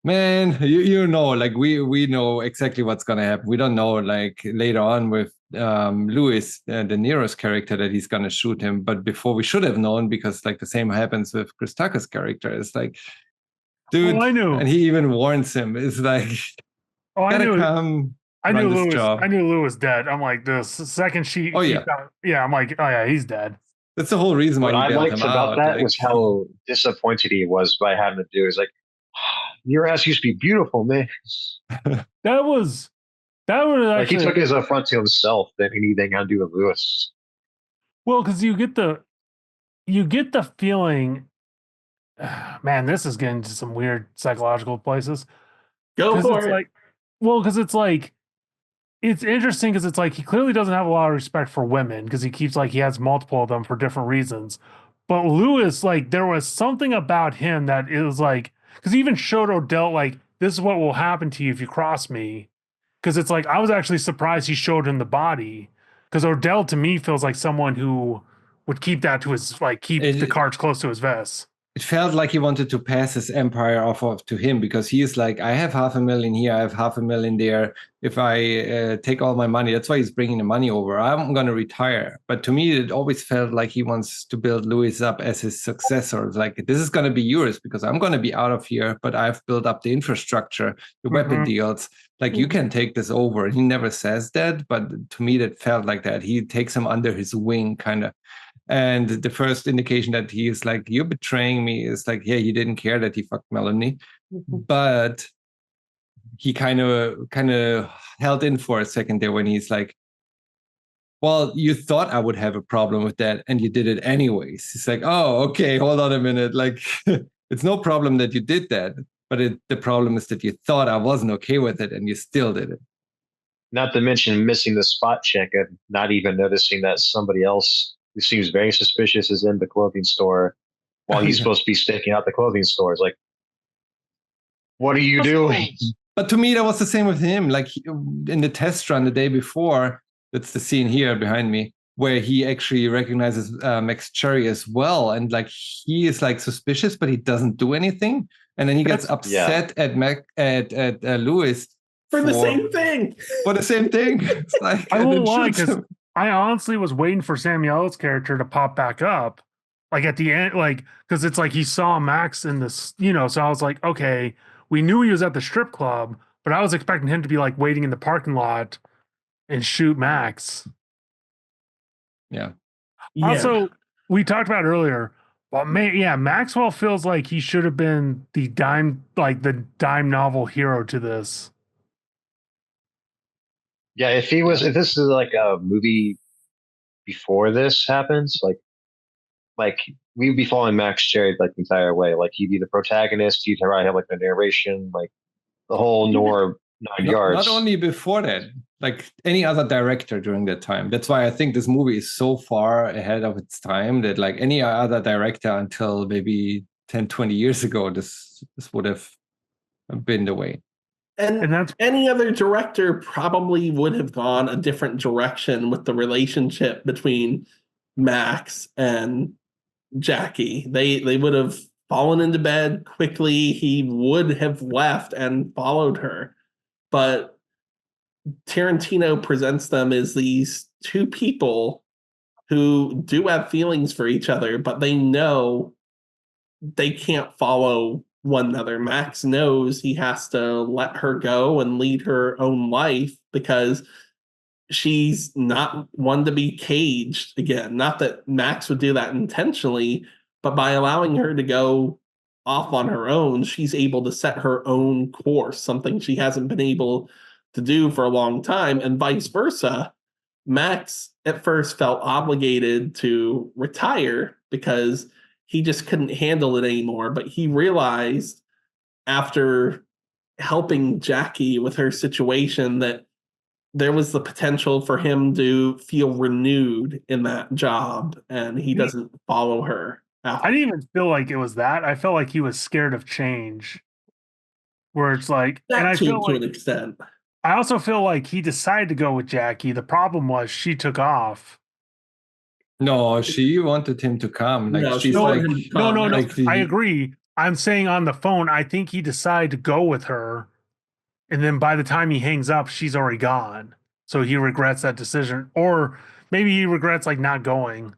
man, you know, like we know exactly what's gonna happen. We don't know like later on with Louis, De Niro's character, that he's gonna shoot him. But before we should have known, because like the same happens with Chris Tucker's character. It's like dude. I knew. And he even warns him. It's like, I knew. come. I knew run this Lou was. job. I knew Lou was dead. I'm like, the second she. Oh yeah. I'm like, oh yeah, he's dead. That's the whole reason why What he I bailed liked him about out. that Like, was how disappointed he was by having to do. He's like, your ass used to be beautiful, man. That was actually, like he took his affront to himself than anything had to do with Lewis. Well, because you get the feeling, man, this is getting to some weird psychological places. Go for it's it. like, well, because it's like, it's interesting because it's like he clearly doesn't have a lot of respect for women because he keeps like he has multiple of them for different reasons. But Lewis, like, there was something about him that it was like, because he even showed Odell like, this is what will happen to you if you cross me. Because it's like I was actually surprised he showed him the body. Because Odell to me feels like someone who would keep that to his keep the cards close to his vest. It felt like he wanted to pass his empire off of to him because he is like, I have 500,000 here, I have 500,000 there. If I take all my money, that's why he's bringing the money over. I'm going to retire. But to me, it always felt like he wants to build Lewis up as his successor. It's like, this is going to be yours because I'm going to be out of here, but I've built up the infrastructure, the weapon deals. Like, you can take this over. And he never says that, but to me, that felt like that. He takes him under his wing, kind of. And the first indication that he is like, you're betraying me is like, yeah, he didn't care that he fucked Melanie, but he kind of held in for a second there when he's like, well, you thought I would have a problem with that and you did it anyways. He's like, oh, okay, hold on a minute. Like, it's no problem that you did that, but the problem is that you thought I wasn't okay with it and you still did it. Not to mention missing the spot check and not even noticing that somebody else who seems very suspicious is in the clothing store while he's supposed to be staking out the clothing store. It's like, what are you doing? But to me, that was the same with him. Like in the test run the day before, that's the scene here behind me, where he actually recognizes Max Cherry as well. And like he is like suspicious, but he doesn't do anything. And then he gets upset at Lewis for the same thing. For the same thing. It's like, I won't lie, because I honestly was waiting for Samuel L.'s character to pop back up, like at the end, like because it's like he saw Max in this, so I was like, okay, we knew he was at the strip club, but I was expecting him to be like waiting in the parking lot and shoot Max. Yeah. Also, we talked about earlier, but Maxwell feels like he should have been the dime novel hero to this. Yeah, if this is like a movie before this happens, like we'd be following Max Cherry like the entire way. Like he'd be the protagonist, he'd probably have like the narration, like the whole nine yards. Not only before that, like any other director during that time. That's why I think this movie is so far ahead of its time that like any other director until maybe 10, 20 years ago, this would have been the way. And that's any other director probably would have gone a different direction with the relationship between Max and Jackie. They would have fallen into bed quickly. He would have left and followed her. But Tarantino presents them as these two people who do have feelings for each other, but they know they can't follow one another. Max knows he has to let her go and lead her own life because she's not one to be caged again. Not that Max would do that intentionally, but by allowing her to go off on her own, she's able to set her own course, something she hasn't been able to do for a long time, and vice versa. Max at first felt obligated to retire because he just couldn't handle it anymore. But he realized after helping Jackie with her situation that there was the potential for him to feel renewed in that job, and he doesn't follow her. I didn't even feel like it was that. I felt like he was scared of change. Where it's like, and I feel to an extent. I also feel like he decided to go with Jackie. The problem was she took off. No, she wanted him to come. Like no, she's like, no. Like, I agree. I'm saying on the phone, I think he decided to go with her, and then by the time he hangs up, she's already gone. So he regrets that decision, or maybe he regrets like not going.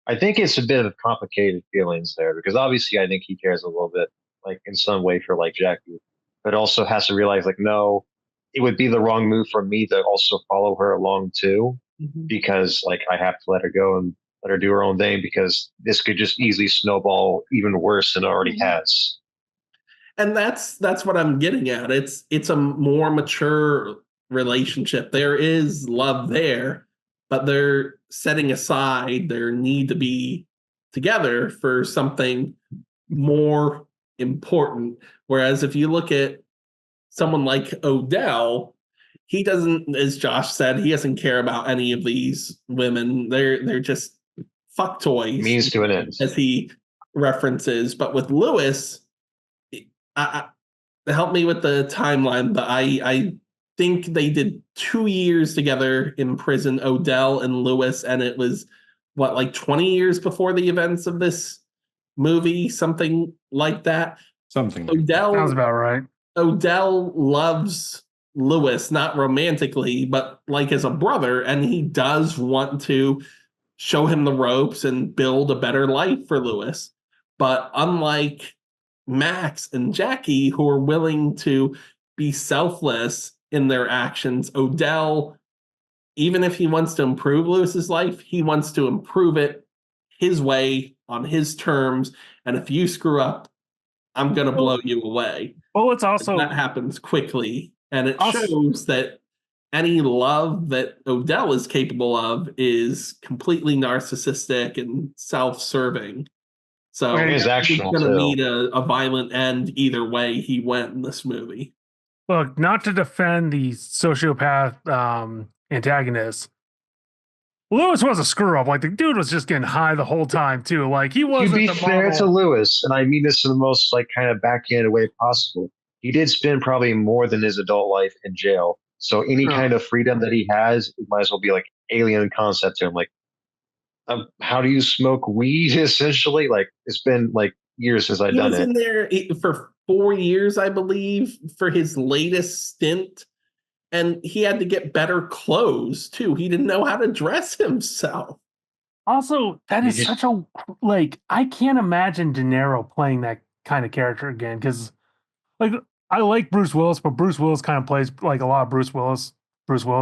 I think it's a bit of complicated feelings there because obviously I think he cares a little bit like in some way for like Jackie, but also has to realize like, no, it would be the wrong move for me to also follow her along too, because like I have to let her go and let her do her own thing because this could just easily snowball even worse than it already has. And that's what I'm getting at. It's a more mature relationship. There is love there, but they're setting aside their need to be together for something more important. Whereas if you look at someone like Odell, he doesn't, as Josh said, he doesn't care about any of these women. They're just fuck toys, means to an end, as he references. But with Lewis, help me with the timeline, but I think they did 2 years together in prison, Odell and Lewis, and it was what, like 20 years before the events of this movie, something like that. Odell sounds about right. Odell loves Lewis, not romantically, but like as a brother, and he does want to show him the ropes and build a better life for Lewis. But unlike Max and Jackie, who are willing to be selfless in their actions, Odell, even if he wants to improve Lewis's life, he wants to improve it his way on his terms. And if you screw up, I'm going to blow you away. Well, it's also that happens quickly. And it shows that any love that Odell is capable of is completely narcissistic and self-serving. So he's going to need a violent end either way he went in this movie. Look, not to defend the sociopath antagonist, Lewis was a screw up. Like the dude was just getting high the whole time too. Like he wasn't. To be fair to Lewis, and I mean this in the most like kind of backhanded way possible, he did spend probably more than his adult life in jail. So any kind of freedom that he has, it might as well be like alien concept to him. Like, how do you smoke weed? Essentially, like it's been like years since I've done it. He was in there for 4 years, I believe, for his latest stint. And he had to get better clothes, too. He didn't know how to dress himself. Also, that is such a, like, I can't imagine De Niro playing that kind of character again. Because, like, I like Bruce Willis, but Bruce Willis kind of plays, like, a lot of Bruce Willis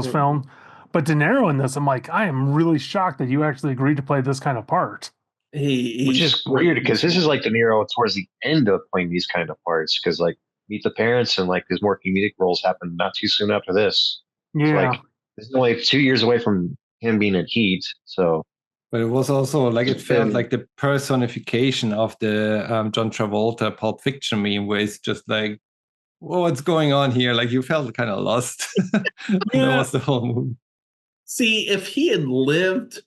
film. But De Niro in this, I'm like, I am really shocked that you actually agreed to play this kind of part. Which is weird, because this is like De Niro towards the end of playing these kind of parts. Because, like, Meet the Parents and like his more comedic roles happened not too soon after this. Yeah, so, like this is only 2 years away from him being in Heat. So, but it was also like it felt like the personification of the John Travolta Pulp Fiction meme, where it's just like, well, what's going on here? Like you felt kind of lost. That was the whole movie. See, if he had lived,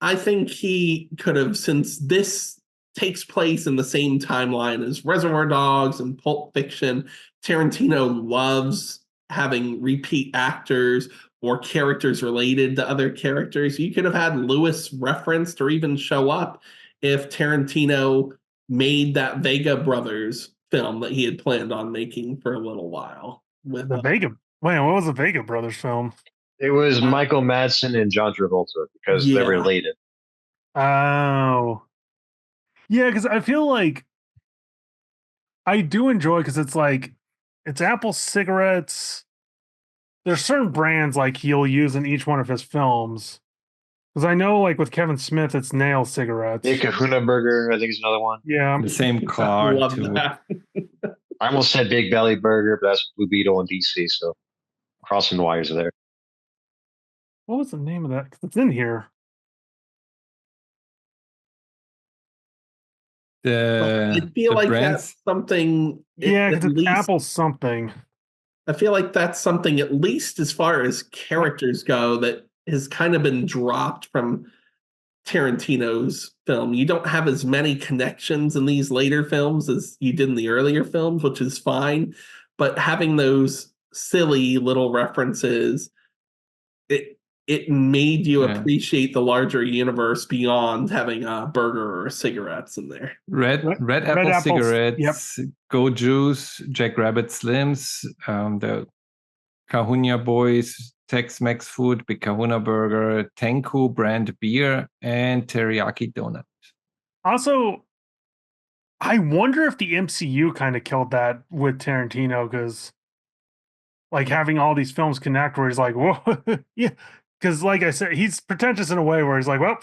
I think he could have, since this takes place in the same timeline as Reservoir Dogs and Pulp Fiction. Tarantino loves having repeat actors or characters related to other characters. You could have had Lewis referenced or even show up if Tarantino made that Vega Brothers film that he had planned on making for a little while. With the Vega, man, what was the Vega Brothers film? It was Michael Madsen and John Travolta, because they're related. Oh. Yeah, because I feel like I do enjoy, because it's like, it's Apple cigarettes. There's certain brands like he'll use in each one of his films. Because I know, like with Kevin Smith, it's Nail cigarettes. Big Kahuna Burger, I think, is another one. Yeah, the same car. Love that. I almost said Big Belly Burger, but that's Blue Beetle in DC. So crossing the wires there. What was the name of that? Because it's in here. I feel like brands? that's something. Yeah, because it's Apple something. I feel like that's something, at least as far as characters go, that has kind of been dropped from Tarantino's film. You don't have as many connections in these later films as you did in the earlier films, which is fine. But having those silly little references, it made you appreciate the larger universe beyond having a burger or cigarettes in there. Red Apple cigarettes, Go Juice, Jack Rabbit Slims, the Kahuna Boys, Tex-Mex food, Big Kahuna Burger, Tenku brand beer, and teriyaki donut. Also, I wonder if the MCU kind of killed that with Tarantino, because like having all these films connect where he's like, whoa, yeah. Because like I said, he's pretentious in a way where he's like, well,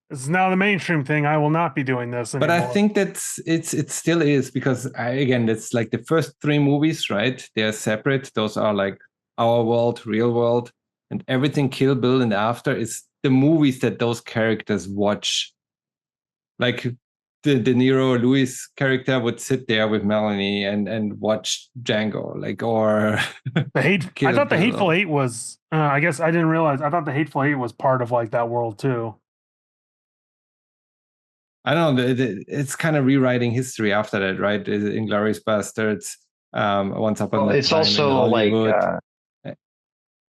this is now the mainstream thing. I will not be doing this anymore. But I think it still is, because again, it's like the first 3 movies, right? They're separate. Those are like our world, real world, and everything Kill Bill and after is the movies that those characters watch. Like the De Niro Lewis character would sit there with Melanie and watch Django, like, or I thought the Hateful Eight was. I guess I didn't realize. I thought the Hateful Eight was part of like that world too. I don't know. It's kind of rewriting history after that, right? Inglourious Bastards, Once Upon a Time it's also in like Hollywood.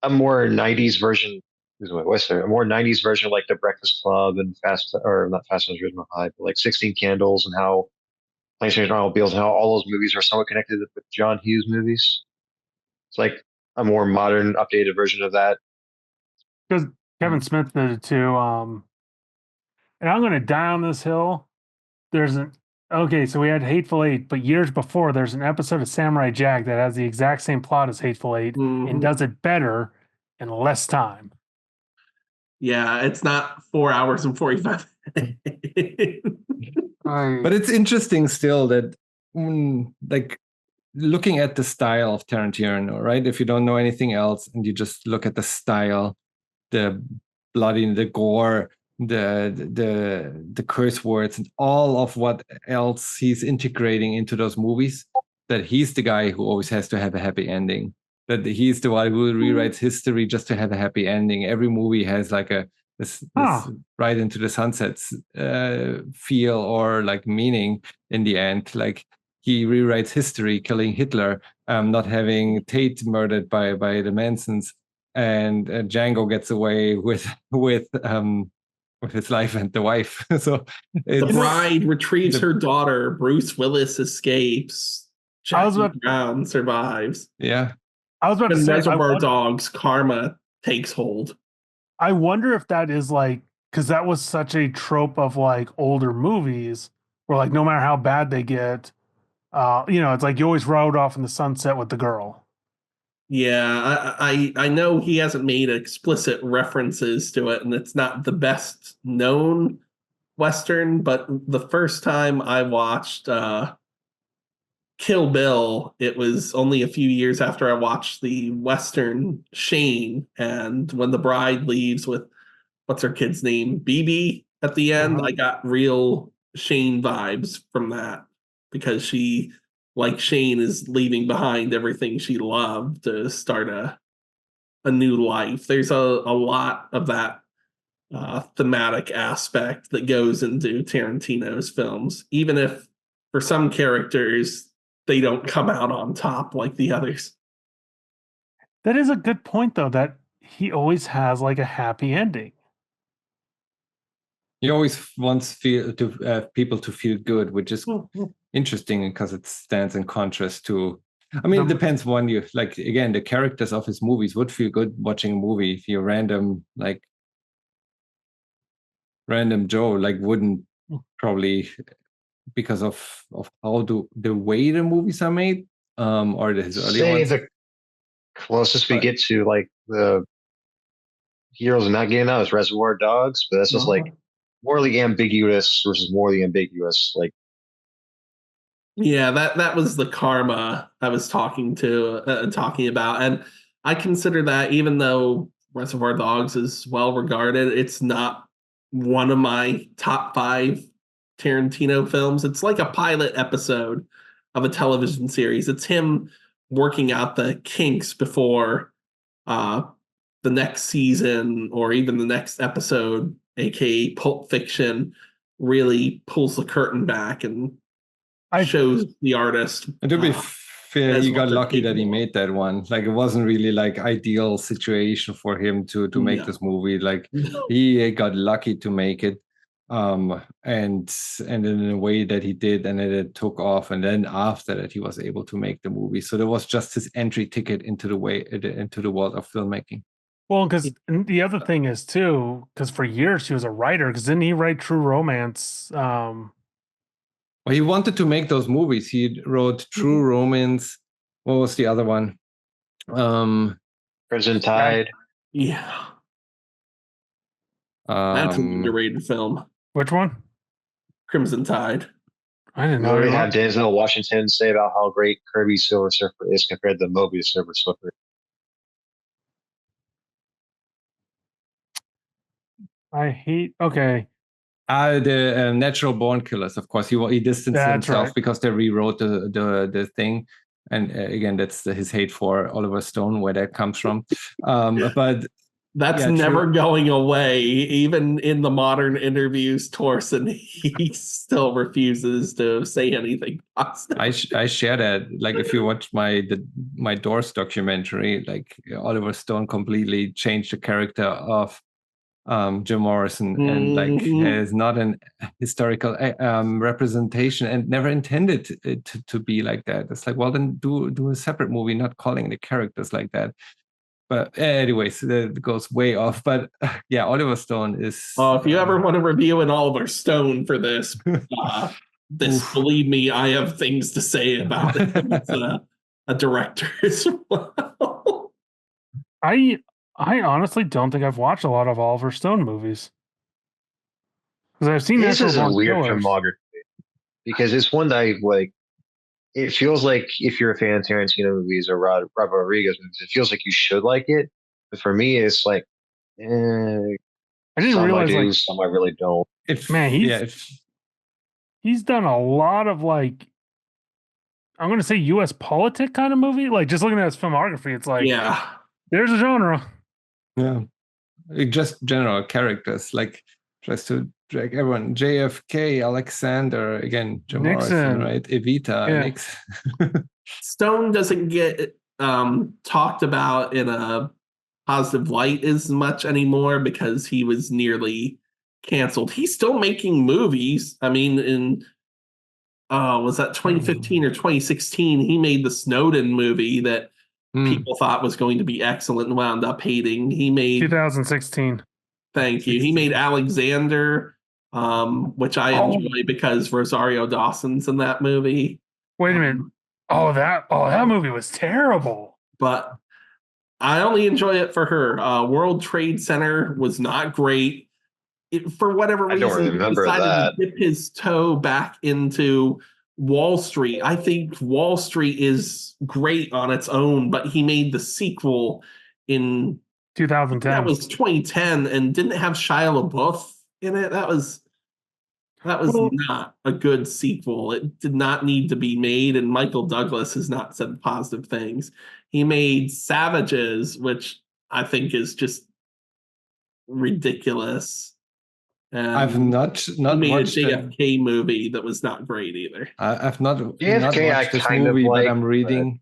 a more 90s version. What's there? A more 90s version of like The Breakfast Club and not Fast and Furious High, but like 16 Candles, and how Planes, Trains, and Automobiles, and how all those movies are somewhat connected with John Hughes movies. It's like a more modern, updated version of that. Because Kevin Smith did it too. And I'm going to die on this hill. So we had Hateful Eight, but years before, there's an episode of Samurai Jack that has the exact same plot as Hateful 8 and does it better in less time. Yeah, it's not 4 hours and 45 minutes. But it's interesting still that, like, looking at the style of Tarantino, right? If you don't know anything else and you just look at the style, the bloody, the gore, the curse words, and all of what else he's integrating into those movies, that he's the guy who always has to have a happy ending. That he's the one who rewrites history just to have a happy ending. Every movie has like this right into the sunsets feel or like meaning in the end. Like he rewrites history, killing Hitler, not having Tate murdered by the Mansons, and Django gets away with his life and the wife. So the bride retrieves her daughter. Bruce Willis escapes. Jackie Brown survives. Yeah. I was about to say, Reservoir Dogs karma takes hold. I wonder if that is like, because that was such a trope of like older movies where like no matter how bad they get, it's like you always rode off in the sunset with the girl. Yeah, I know he hasn't made explicit references to it, and it's not the best known Western, but the first time I watched Kill Bill, it was only a few years after I watched the Western Shane, and when the bride leaves with, what's her kid's name, BB at the end, I got real Shane vibes from that, because she, like Shane, is leaving behind everything she loved to start a new life. There's a lot of that thematic aspect that goes into Tarantino's films, even if for some characters they don't come out on top like the others. That is a good point, though, that he always has like a happy ending. He always wants people to feel good, which is interesting because it stands in contrast to, I mean, it depends when you, like, again, the characters of his movies would feel good watching a movie. If you're random Joe, like, wouldn't probably, because of how the way the movies are made, or his early ones. The closest we get to like the heroes not getting out is Reservoir Dogs, but that's just like morally ambiguous versus morally ambiguous. Like, yeah, that was the karma I was talking about, and I consider that, even though Reservoir Dogs is well regarded, it's not one of my top 5 Tarantino films. It's like a pilot episode of a television series. It's him working out the kinks before the next season or even the next episode, aka Pulp Fiction, really pulls the curtain back and shows the artist. And to be fair, he got lucky that he made that one. Like, it wasn't really like ideal situation for him to make this movie. Like, he got lucky to make it, and in a way that he did, and it took off. And then after that, he was able to make the movie. So there was just his entry ticket into the world of filmmaking. Well, because the other thing is too, because for years he was a writer. Because didn't he write True Romance? Well, he wanted to make those movies. He wrote True Romance. What was the other one? Crimson Tide. Yeah. That's an underrated film. Which one? Crimson Tide. I didn't know. Literally have Denzel Washington say about how great Kirby Silver Surfer is compared to Mobius Silver Surfer. I hate. Okay. The Natural Born Killers, of course. He distanced himself because they rewrote the thing. And again, that's his hate for Oliver Stone, where that comes from. But that's never going away. Even in the modern interviews, Torsen, he still refuses to say anything positive. I share that. Like, if you watch my Doors documentary, like Oliver Stone completely changed the character of Jim Morrison, and like has not an historical representation, and never intended it to be like that. It's like, well, then do a separate movie, not calling the characters like that. But anyways, that goes way off. But yeah, Oliver Stone is. If you ever want to review an Oliver Stone for this, believe me, I have things to say about it. It's a director as well. I honestly don't think I've watched a lot of Oliver Stone movies, because I've seen this is a weird filmography, because it's one that I like. It feels like if you're a fan of Tarantino movies or Robert Rodriguez movies, it feels like you should like it. But for me, it's like, I didn't some realize I do, some I really don't. He's done a lot of, like, I'm going to say U.S. politic kind of movie. Like, just looking at his filmography, it's like, there's a genre. Yeah, just general characters, like tries to drag everyone. JFK, Alexander, again, Jim Morrison, right? Evita, Nixon. Stone doesn't get talked about in a positive light as much anymore because he was nearly canceled. He's still making movies. I mean, in was that 2015 or 2016? He made the Snowden movie that people thought was going to be excellent and wound up hating. He made 2016. Thank you. He made Alexander, which I enjoy because Rosario Dawson's in that movie. Wait a minute. That movie was terrible. But I only enjoy it for her. World Trade Center was not great. For whatever reason, he decided to dip his toe back into Wall Street. I think Wall Street is great on its own, but he made the sequel in 2010. That was 2010 and didn't have Shia LaBeouf in it. That was not a good sequel. It did not need to be made, and Michael Douglas has not said positive things. He made Savages, which I think is just ridiculous. I've not made watched a JFK movie that was not great either. I've not watched this movie, but I'm reading.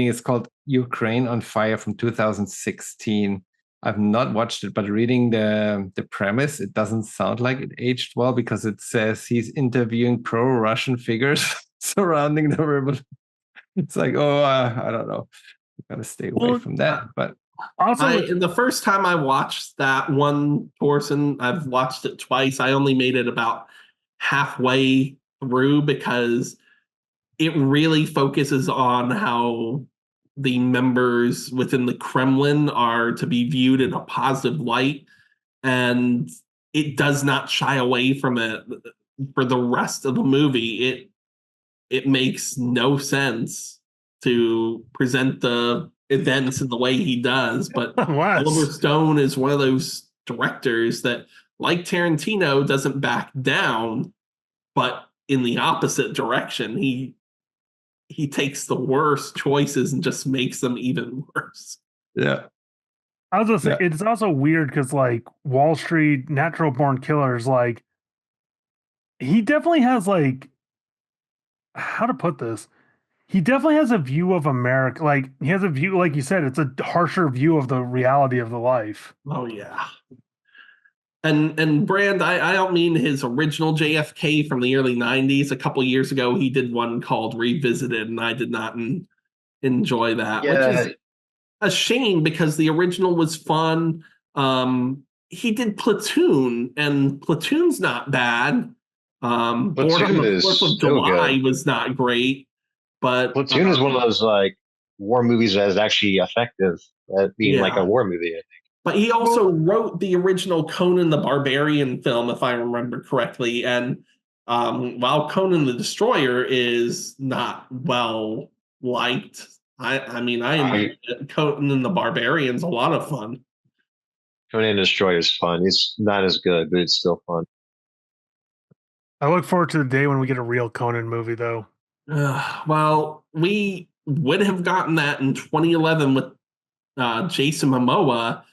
It's called Ukraine on Fire from 2016. I've not watched it, but reading the premise, it doesn't sound like it aged well, because it says he's interviewing pro-Russian figures surrounding the revolution. It's like, I don't know. Got to stay away from that. But also, the first time I watched that one, Torsen, I've watched it twice. I only made it about halfway through because it really focuses on how the members within the Kremlin are to be viewed in a positive light. And it does not shy away from it for the rest of the movie. It makes no sense to present the events in the way he does. But Oliver Stone is one of those directors that, like Tarantino, doesn't back down, but in the opposite direction. He takes the worst choices and just makes them even worse. Yeah. I was gonna say, it's also weird because, like, Wall Street, Natural Born Killers, like, he definitely has, like, how to put this? He definitely has a view of America. Like, he has a view, like you said, it's a harsher view of the reality of the life. Oh, yeah. And Brand, I don't mean his original JFK from the early 90s. A couple years ago, he did one called Revisited, and I did not enjoy that, which is a shame because the original was fun. He did Platoon, and Platoon's not bad. Born on the 4th of July was not great, but Platoon is one of those like war movies that is actually effective at being like a war movie, I think. But he also wrote the original Conan the Barbarian film, if I remember correctly. And while Conan the Destroyer is not well liked, I mean, I enjoy it. Conan the Barbarian's a lot of fun. Conan the Destroyer is fun. It's not as good, but it's still fun. I look forward to the day when we get a real Conan movie, though. Well, we would have gotten that in 2011 with Jason Momoa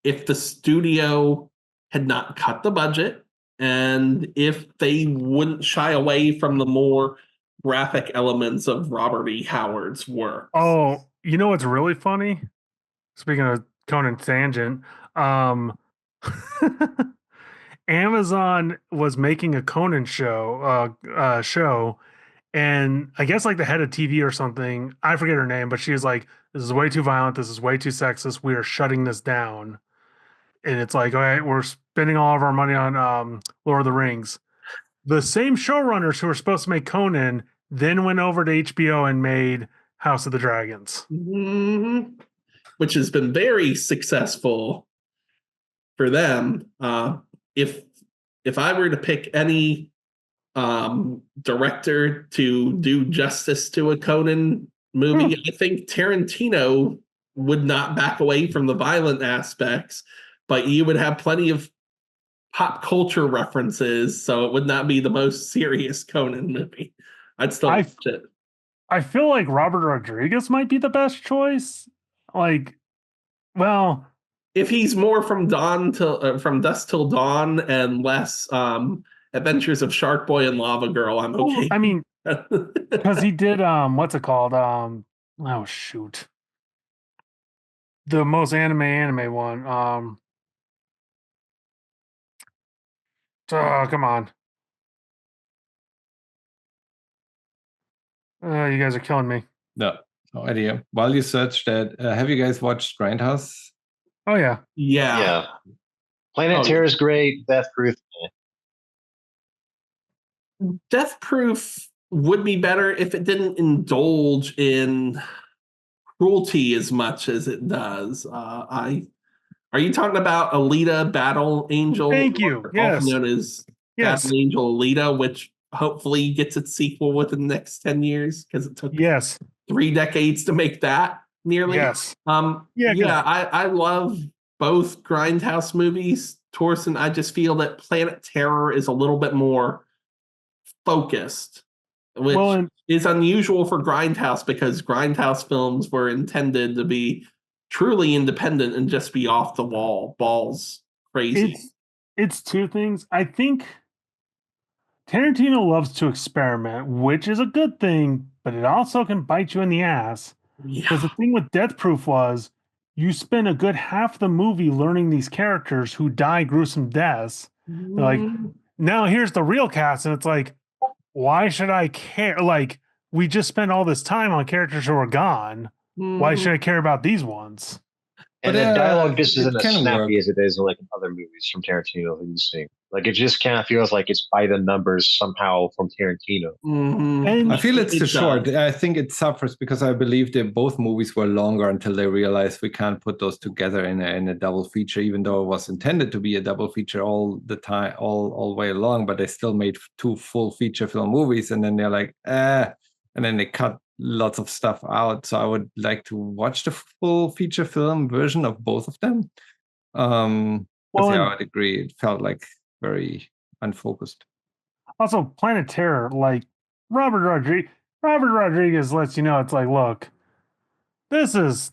if the studio had not cut the budget and if they wouldn't shy away from the more graphic elements of Robert E. Howard's work. Oh, you know what's really funny? Speaking of Conan tangent, Amazon was making a Conan show, and I guess like the head of TV or something, I forget her name, but she was like, "This is way too violent. This is way too sexist. We are shutting this down." And it's like, all right, we're spending all of our money on Lord of the Rings. The same showrunners who were supposed to make Conan then went over to HBO and made House of the Dragons, which has been very successful for them. If I were to pick any director to do justice to a Conan movie, I think Tarantino would not back away from the violent aspects, but you would have plenty of pop culture references, so it would not be the most serious Conan movie. I'd still watch it. I feel like Robert Rodriguez might be the best choice. Like, well, if he's more from dusk till dawn and less Adventures of Shark Boy and Lava Girl, I'm okay. I mean, because he did what's it called? Oh shoot, the most anime one. Oh, come on. You guys are killing me. No idea. While you search that, have you guys watched Grindhouse? Oh yeah. Planet Terror is great. Death Proof. Death Proof would be better if it didn't indulge in cruelty as much as it does. Are you talking about Alita Battle Angel? Thank you. Yes. Also known as Battle Angel Alita, which hopefully gets its sequel within the next 10 years because it took 3 decades to make that nearly. Yes. I love both Grindhouse movies. Torsten, I just feel that Planet Terror is a little bit more focused, which is unusual for Grindhouse because Grindhouse films were intended to be truly independent and just be off the wall, balls crazy. It's two things. I think Tarantino loves to experiment, which is a good thing, but it also can bite you in the ass. Because the thing with Death Proof was you spend a good half the movie learning these characters who die gruesome deaths. Like, now here's the real cast, and it's like, why should I care? Like, we just spent all this time on characters who are gone. Why should I care about these ones? And the dialogue just isn't as snappy as it is in like other movies from Tarantino that you see. Like it just kind of feels like it's by the numbers somehow from Tarantino. I feel it's too short. I think it suffers because I believe that both movies were longer until they realized we can't put those together in a double feature, even though it was intended to be a double feature all the time, all way along. But they still made 2 full feature film movies, and then they're like, and then they cut lots of stuff out. So I would like to watch the full feature film version of both of them. I would agree. It felt like very unfocused. Also, Planet Terror, like Robert Rodriguez lets you know it's like, look, this is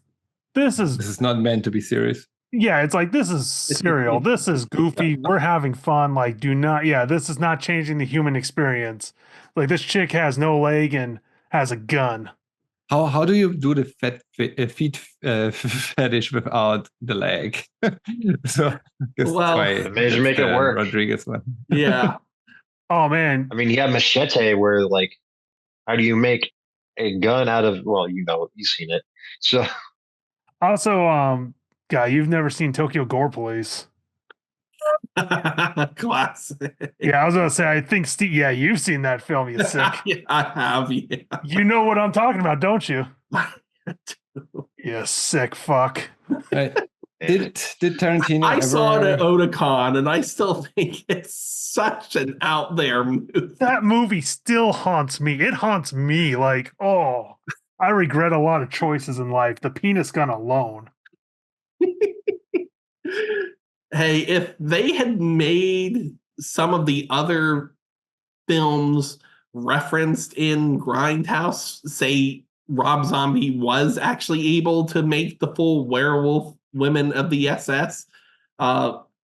not meant to be serious. Yeah, it's like this is serial. This is goofy. We're having fun. Like, this is not changing the human experience. Like, this chick has no leg and has a gun. How do you do the feet fetish without the leg? So managed to make it work. Rodriguez one. Yeah. Oh man. I mean, you have Machete, where like, how do you make a gun out of? Well, you've seen it. So also, guy, you've never seen Tokyo Gore Police? Classic. Yeah, I was gonna say, I think Steve. Yeah, you've seen that film, you sick. Yeah, I have. Yeah. You know what I'm talking about, don't you? You sick fuck. Right. Did Tarantino I ever... saw it at Otakon, and I still think it's such an out there movie. That movie still haunts me. It haunts me. Like, oh, I regret a lot of choices in life. The penis gun alone. Hey, if they had made some of the other films referenced in Grindhouse, say Rob Zombie was actually able to make the full werewolf women of the SS,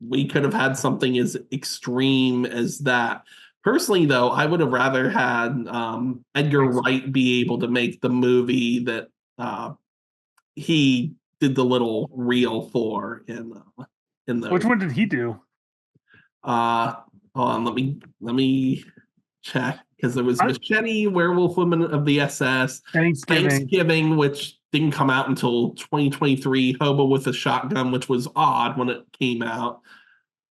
we could have had something as extreme as that. Personally, though, I would have rather had Edgar Wright be able to make the movie that he did the little reel for in the. Which one did he do? Hold on, let me check, because there was Machete, Werewolf Women of the SS, Thanksgiving, which didn't come out until 2023, Hobo with a Shotgun, which was odd when it came out.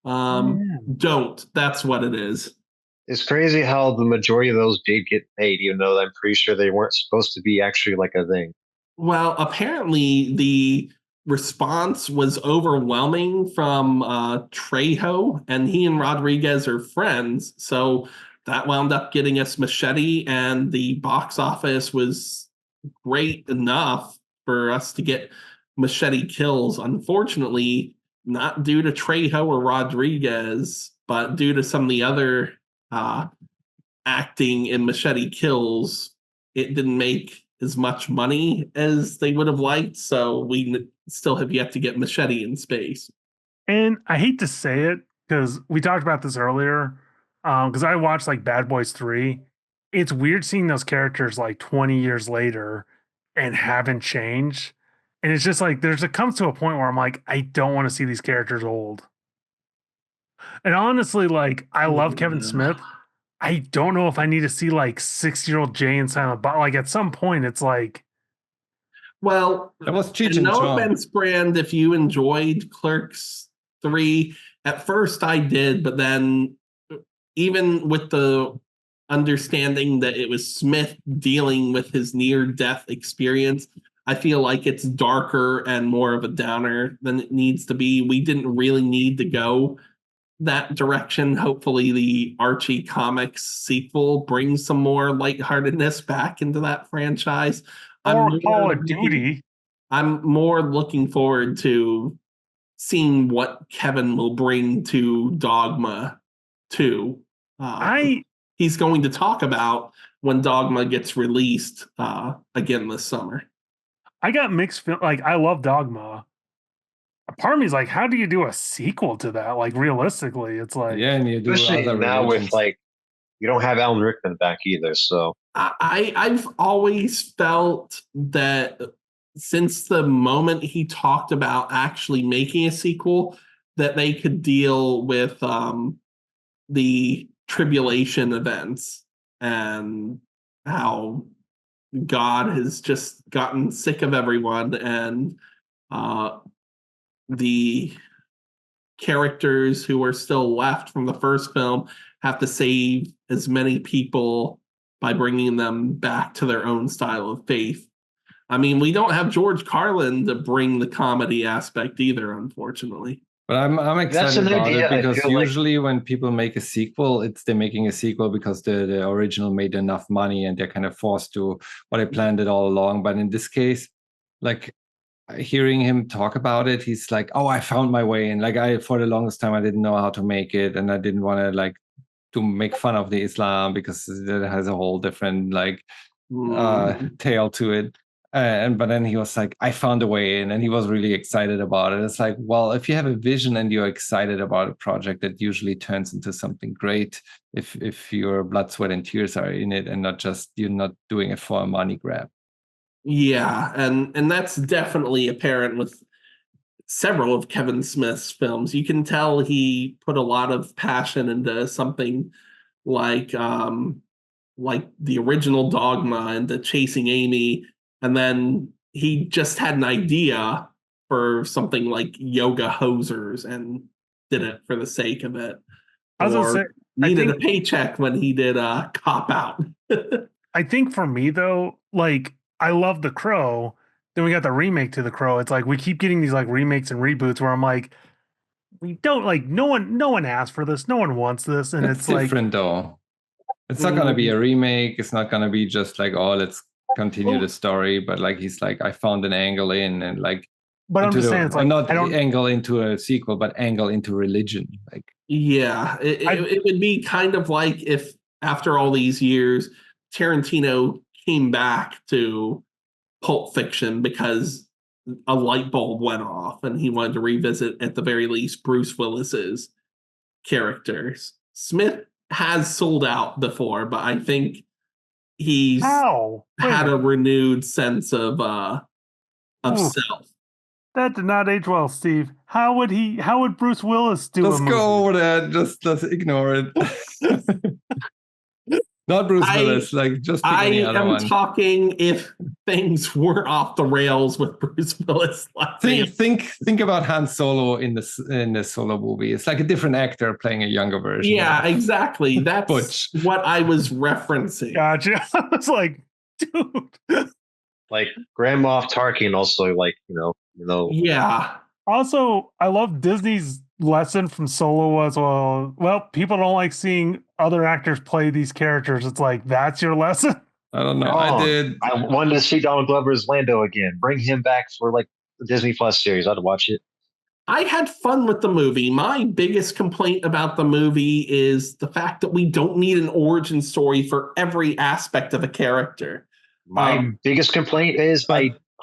That's what it is. It's crazy how the majority of those did get paid, even though I'm pretty sure they weren't supposed to be actually like a thing. Well, apparently the response was overwhelming from Trejo, and he and Rodriguez are friends, so that wound up getting us Machete, and the box office was great enough for us to get Machete Kills. Unfortunately, not due to Trejo or Rodriguez, but due to some of the other acting in Machete Kills, it didn't make as much money as they would have liked, so we still have yet to get Machete in space. And I hate to say it, because we talked about this earlier, because I watched like Bad Boys 3. It's weird seeing those characters like 20 years later and haven't changed. And it's just like it comes to a point where I'm like, I don't want to see these characters old. And honestly, like, I love Kevin Smith. I don't know if I need to see like 6-year-old Jay and Silent Bob. Like, at some point, it's like, well, that was Cheech and no Chong. offense, Brand, if you enjoyed Clerks 3, at first I did, but then even with the understanding that it was Smith dealing with his near-death experience, I feel like it's darker and more of a downer than it needs to be. We didn't really need to go that direction. Hopefully the Archie Comics sequel brings some more lightheartedness back into that franchise. Or Call of Duty. I'm more looking forward to seeing what Kevin will bring to Dogma 2. He's going to talk about when Dogma gets released again this summer. I got mixed feelings. Like, I love Dogma. Part of me is like, how do you do a sequel to that? Like, realistically, it's like, yeah, and you do especially other now religions. with like, you don't have Alan Rickman back either. So I've always felt that since the moment he talked about actually making a sequel, that they could deal with the tribulation events and how God has just gotten sick of everyone, and the characters who are still left from the first film have to save as many people by bringing them back to their own style of faith. I mean, we don't have George Carlin to bring the comedy aspect either, unfortunately. But I'm excited about it, because usually like... when people make a sequel, they're making a sequel because the original made enough money and they're kind of forced to, well, they planned it all along. But in this case, like, hearing him talk about it, he's like, oh, I found my way. And like, for the longest time, I didn't know how to make it. And I didn't want to like to make fun of the Islam, because it has a whole different like tale to it. But then he was like, I found a way in, and he was really excited about it. It's like, well, if you have a vision and you're excited about a project, that usually turns into something great if your blood, sweat, and tears are in it, and not just you're not doing it for a money grab. Yeah, and that's definitely apparent with several of Kevin Smith's films. You can tell he put a lot of passion into something like the original Dogma and the Chasing Amy, and then he just had an idea for something like Yoga Hosers, and did it for the sake of it. I was gonna say, needed a paycheck when he did Cop Out. I think for me though, like I love The Crow. Then we got the remake to The Crow. It's like we keep getting these like remakes and reboots where I'm like, we don't like no one asked for this, no one wants this, and it's different though. It's not gonna be a remake. It's not gonna be just like, oh, let's continue the story. But like he's like, I found an angle in and like. But I'm just saying, it's like not angle into a sequel, but angle into religion. Like, yeah, it would be kind of like if after all these years, Tarantino came back to Pulp Fiction because a light bulb went off and he wanted to revisit, at the very least, Bruce Willis's characters. Smith has sold out before, but I think he's had a renewed sense of self. That did not age well, Steve. How would Bruce Willis do Let's go over that. Just let's ignore it. Not Bruce Willis, like just pick any other one. I am talking if things were off the rails with Bruce Willis. Think about Han Solo in the Solo movie. It's like a different actor playing a younger version. Yeah, exactly. That's what I was referencing. Gotcha. I was like, dude. Like Grand Moff Tarkin, also like you know. Yeah. Also, I love Disney's lesson from Solo as well. Well, people don't like seeing other actors play these characters. It's like, that's your lesson? I don't know. I did. I wanted to see Donald Glover's Lando again. Bring him back for like the Disney Plus series. I'd watch it. I had fun with the movie. My biggest complaint about the movie is the fact that we don't need an origin story for every aspect of a character. My biggest complaint is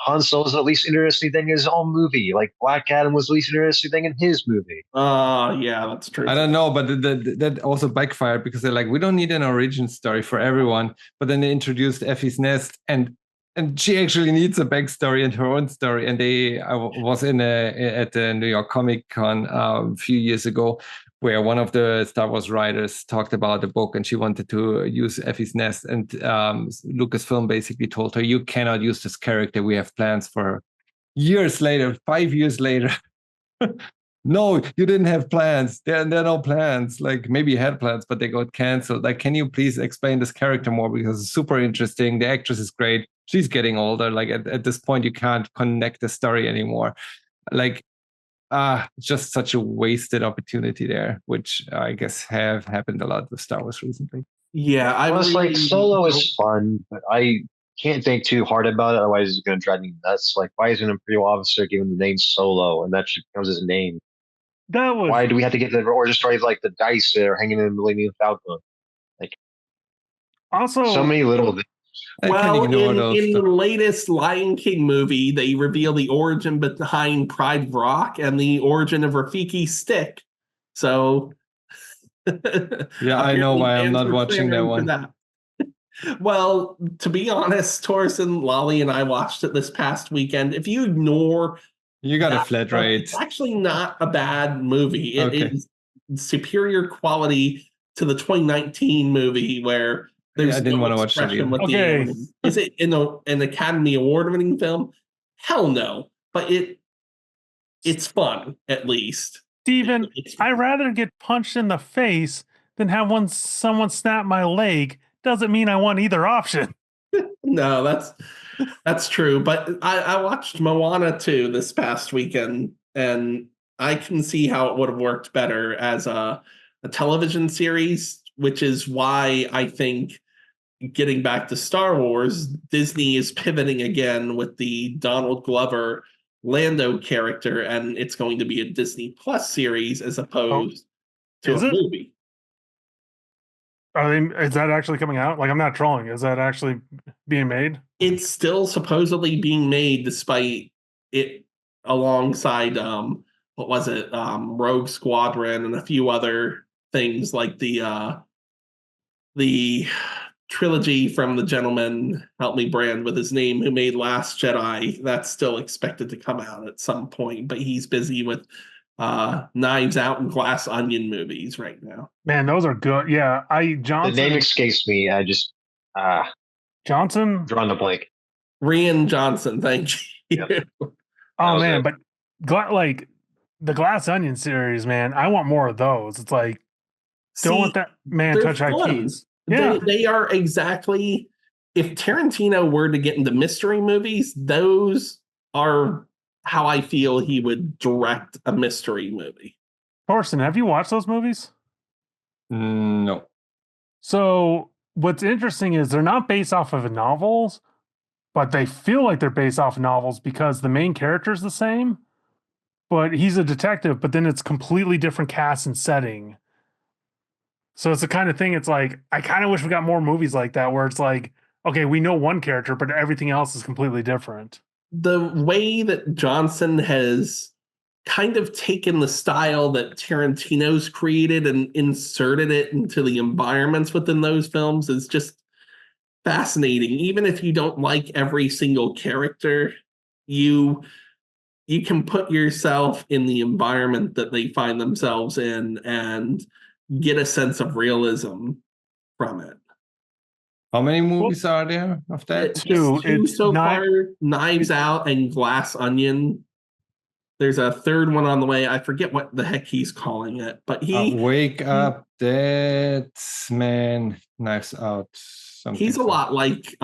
Han Solo's the least interesting thing in his own movie. Like Black Adam was the least interesting thing in his movie. Yeah, that's true. I don't know, but that also backfired because they're like, we don't need an origin story for everyone. But then they introduced Effie's Nest, and she actually needs a backstory and her own story. And I was at the New York Comic Con a few years ago, where one of the Star Wars writers talked about the book and she wanted to use Effie's Nest. And Lucasfilm basically told her, you cannot use this character. We have plans for her. Years later, 5 years later. No, you didn't have plans. There are no plans. Like maybe you had plans, but they got canceled. Like, can you please explain this character more? Because it's super interesting. The actress is great. She's getting older. Like at this point, you can't connect the story anymore. Like, just such a wasted opportunity there, which I guess have happened a lot with Star Wars recently. Yeah, I was like Solo is fun, but I can't think too hard about it. Otherwise, it's going to drive me nuts. Like, why is an Imperial officer given the name Solo, and that becomes his name? Why do we have to get the origin story of like the dice that are hanging in the Millennium Falcon? Like, also so many little things. Well, in the latest Lion King movie, they reveal the origin behind Pride of Rock and the origin of Rafiki's stick. So, yeah, I know why I'm not watching that one. Well, to be honest, Torsten, Lali, and I watched it this past weekend. If you ignore, you got a flat rate. It's actually not a bad movie. It is superior quality to the 2019 movie where. I didn't want to watch it. Okay. Is it an Academy Award-winning film? Hell no. But it's fun, at least. Steven, I'd rather get punched in the face than have someone snap my leg. Doesn't mean I want either option. No, that's true. But I watched Moana 2 this past weekend, and I can see how it would have worked better as a television series, which is why I think, getting back to Star Wars, Disney is pivoting again with the Donald Glover Lando character, and it's going to be a Disney Plus series as opposed to a movie. Is that actually coming out? Like, I'm not trolling. Is that actually being made? It's still supposedly being made, despite it alongside what was it? Rogue Squadron and a few other things like the trilogy from the gentleman, help me brand with his name, who made Last Jedi. That's still expected to come out at some point, but he's busy with Knives Out and Glass Onion movies right now. Man, those are good. Yeah, Johnson. The name escapes me. I just Johnson. Drawing the blank. Rian Johnson, thank you. Yep. Oh man, but like the Glass Onion series, man, I want more of those. It's like, don't let that man touch IPs. Yeah. They are exactly, if Tarantino were to get into mystery movies, those are how I feel he would direct a mystery movie. Thorsten, have you watched those movies? No. So what's interesting is they're not based off of novels, but they feel like they're based off novels because the main character is the same, but he's a detective, but then it's completely different cast and setting. So it's the kind of thing, it's like, I kind of wish we got more movies like that where it's like, okay, we know one character, but everything else is completely different. The way that Johnson has kind of taken the style that Tarantino's created and inserted it into the environments within those films is just fascinating. Even if you don't like every single character, you can put yourself in the environment that they find themselves in and get a sense of realism from it. How many movies are there of that? Two so far, Knives Out and Glass Onion. There's a third one on the way. I forget what the heck he's calling it, but Wake Up Dead Man, Knives Out. He's a lot like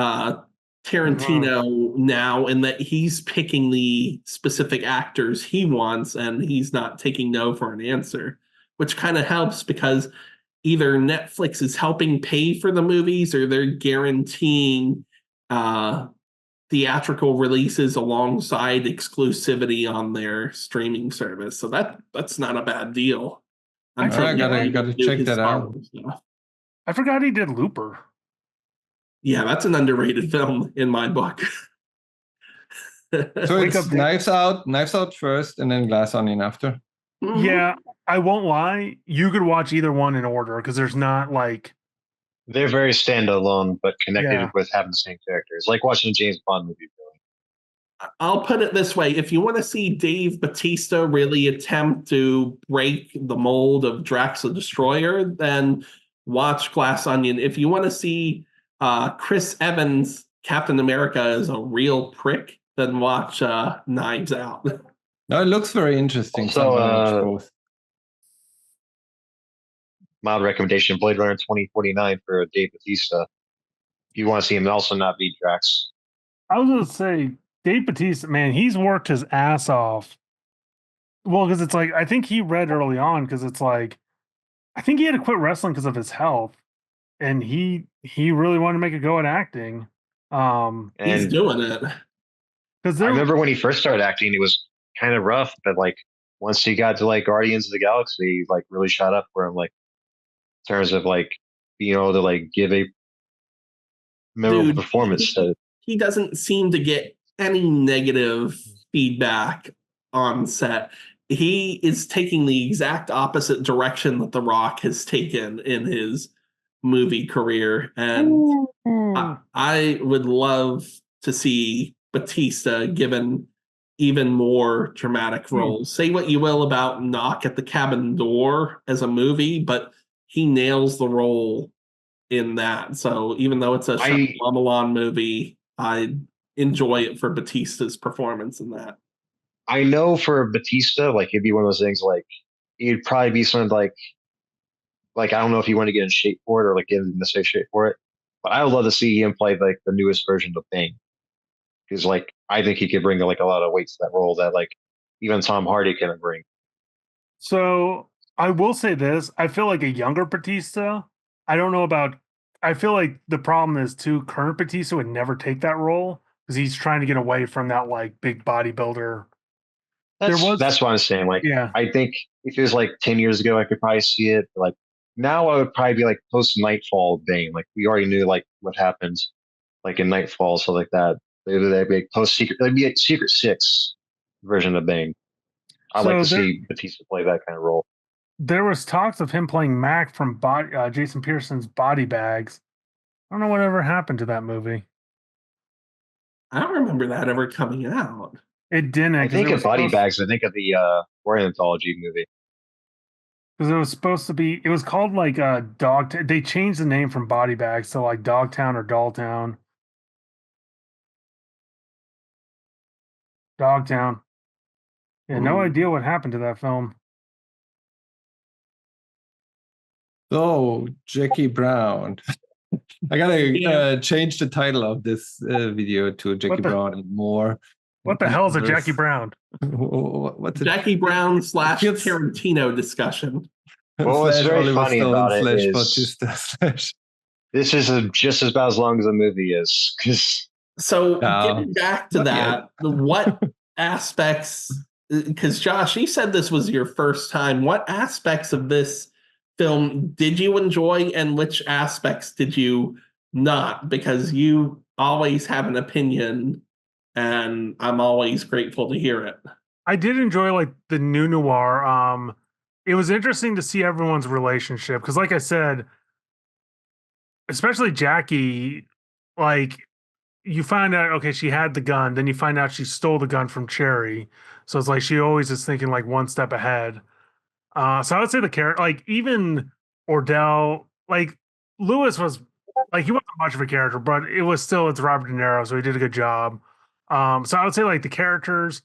Tarantino now in that he's picking the specific actors he wants and he's not taking no for an answer, which kind of helps because either Netflix is helping pay for the movies or they're guaranteeing theatrical releases alongside exclusivity on their streaming service. So that's not a bad deal. I gotta check that out. I forgot he did Looper. Yeah, that's an underrated film in my book. So it's Knives Out first, and then Glass Onion after. Mm-hmm. Yeah, I won't lie. You could watch either one in order because there's not like they're very standalone, but connected with having the same characters, like watching a James Bond movie. Really. I'll put it this way: if you want to see Dave Bautista really attempt to break the mold of Drax the Destroyer, then watch Glass Onion. If you want to see Chris Evans, Captain America, as a real prick, then watch Knives Out. No, it looks very interesting. So, mild recommendation: Blade Runner 2049 for Dave Bautista. If you want to see him also not beat Drax. I was going to say, Dave Bautista, man, he's worked his ass off. Well, because it's like, I think he read early on because it's like, I think he had to quit wrestling because of his health. And he really wanted to make a go at acting. He's doing it. I remember when he first started acting, it was kind of rough, but like once he got to like Guardians of the Galaxy, like really shot up for him, like in terms of like being able to like give a memorable performance. He doesn't seem to get any negative feedback on set. He is taking the exact opposite direction that The Rock has taken in his movie career. And I would love to see Bautista given even more dramatic roles. Say what you will about Knock at the Cabin Door as a movie, but he nails the role in that. So even though it's a Shyamalan movie, I enjoy it for Bautista's performance in that. I know for Bautista, like it'd be one of those things like it'd probably be something like I don't know if you want to get in shape for it or like get in necessary shape for it, but I would love to see him play like the newest version of Bane. Because like I think he could bring like a lot of weight to that role that like even Tom Hardy couldn't bring. So I will say this: I feel like a younger Bautista. I don't know about. I feel like the problem is too. Current Bautista would never take that role because he's trying to get away from that like big bodybuilder. That's what I'm saying. Like, I think if it was like 10 years ago, I could probably see it. But like now, I would probably be like post Nightfall Bane. Like we already knew like what happens, like in Nightfall, so like that. They'd be like post Secret. They'd be like Secret Six version of Bane. I'd like to see Bautista play that kind of role. There was talks of him playing Mac from Jason Pearson's Body Bags. I don't know whatever happened to that movie. I don't remember that ever coming out. It didn't. I think of Body Bags. I think of the War Anthology movie. Because it was supposed to be. It was called like Dog. They changed the name from Body Bags to like Dogtown or Dolltown. Dogtown. Yeah, no idea what happened to that film. So, Jackie Brown. I gotta change the title of this video to Jackie Brown and more. What the hell is a Jackie Brown? What's it? Jackie Brown / Tarantino discussion. Well, what's very funny about it is this is just about as long as the movie is. So getting back to that, what aspects? Because Josh, you said this was your first time. What aspects of this film did you enjoy, and which aspects did you not? Because you always have an opinion, and I'm always grateful to hear it. I did enjoy like the new noir. It was interesting to see everyone's relationship because, like I said, especially Jackie, like you find out, okay, she had the gun, then you find out she stole the gun from Cherry. So it's like she always is thinking like one step ahead. So I would say the character, like even Ordell, like Lewis was like he wasn't much of a character, but it was still it's Robert De Niro, so he did a good job. So I would say like the characters.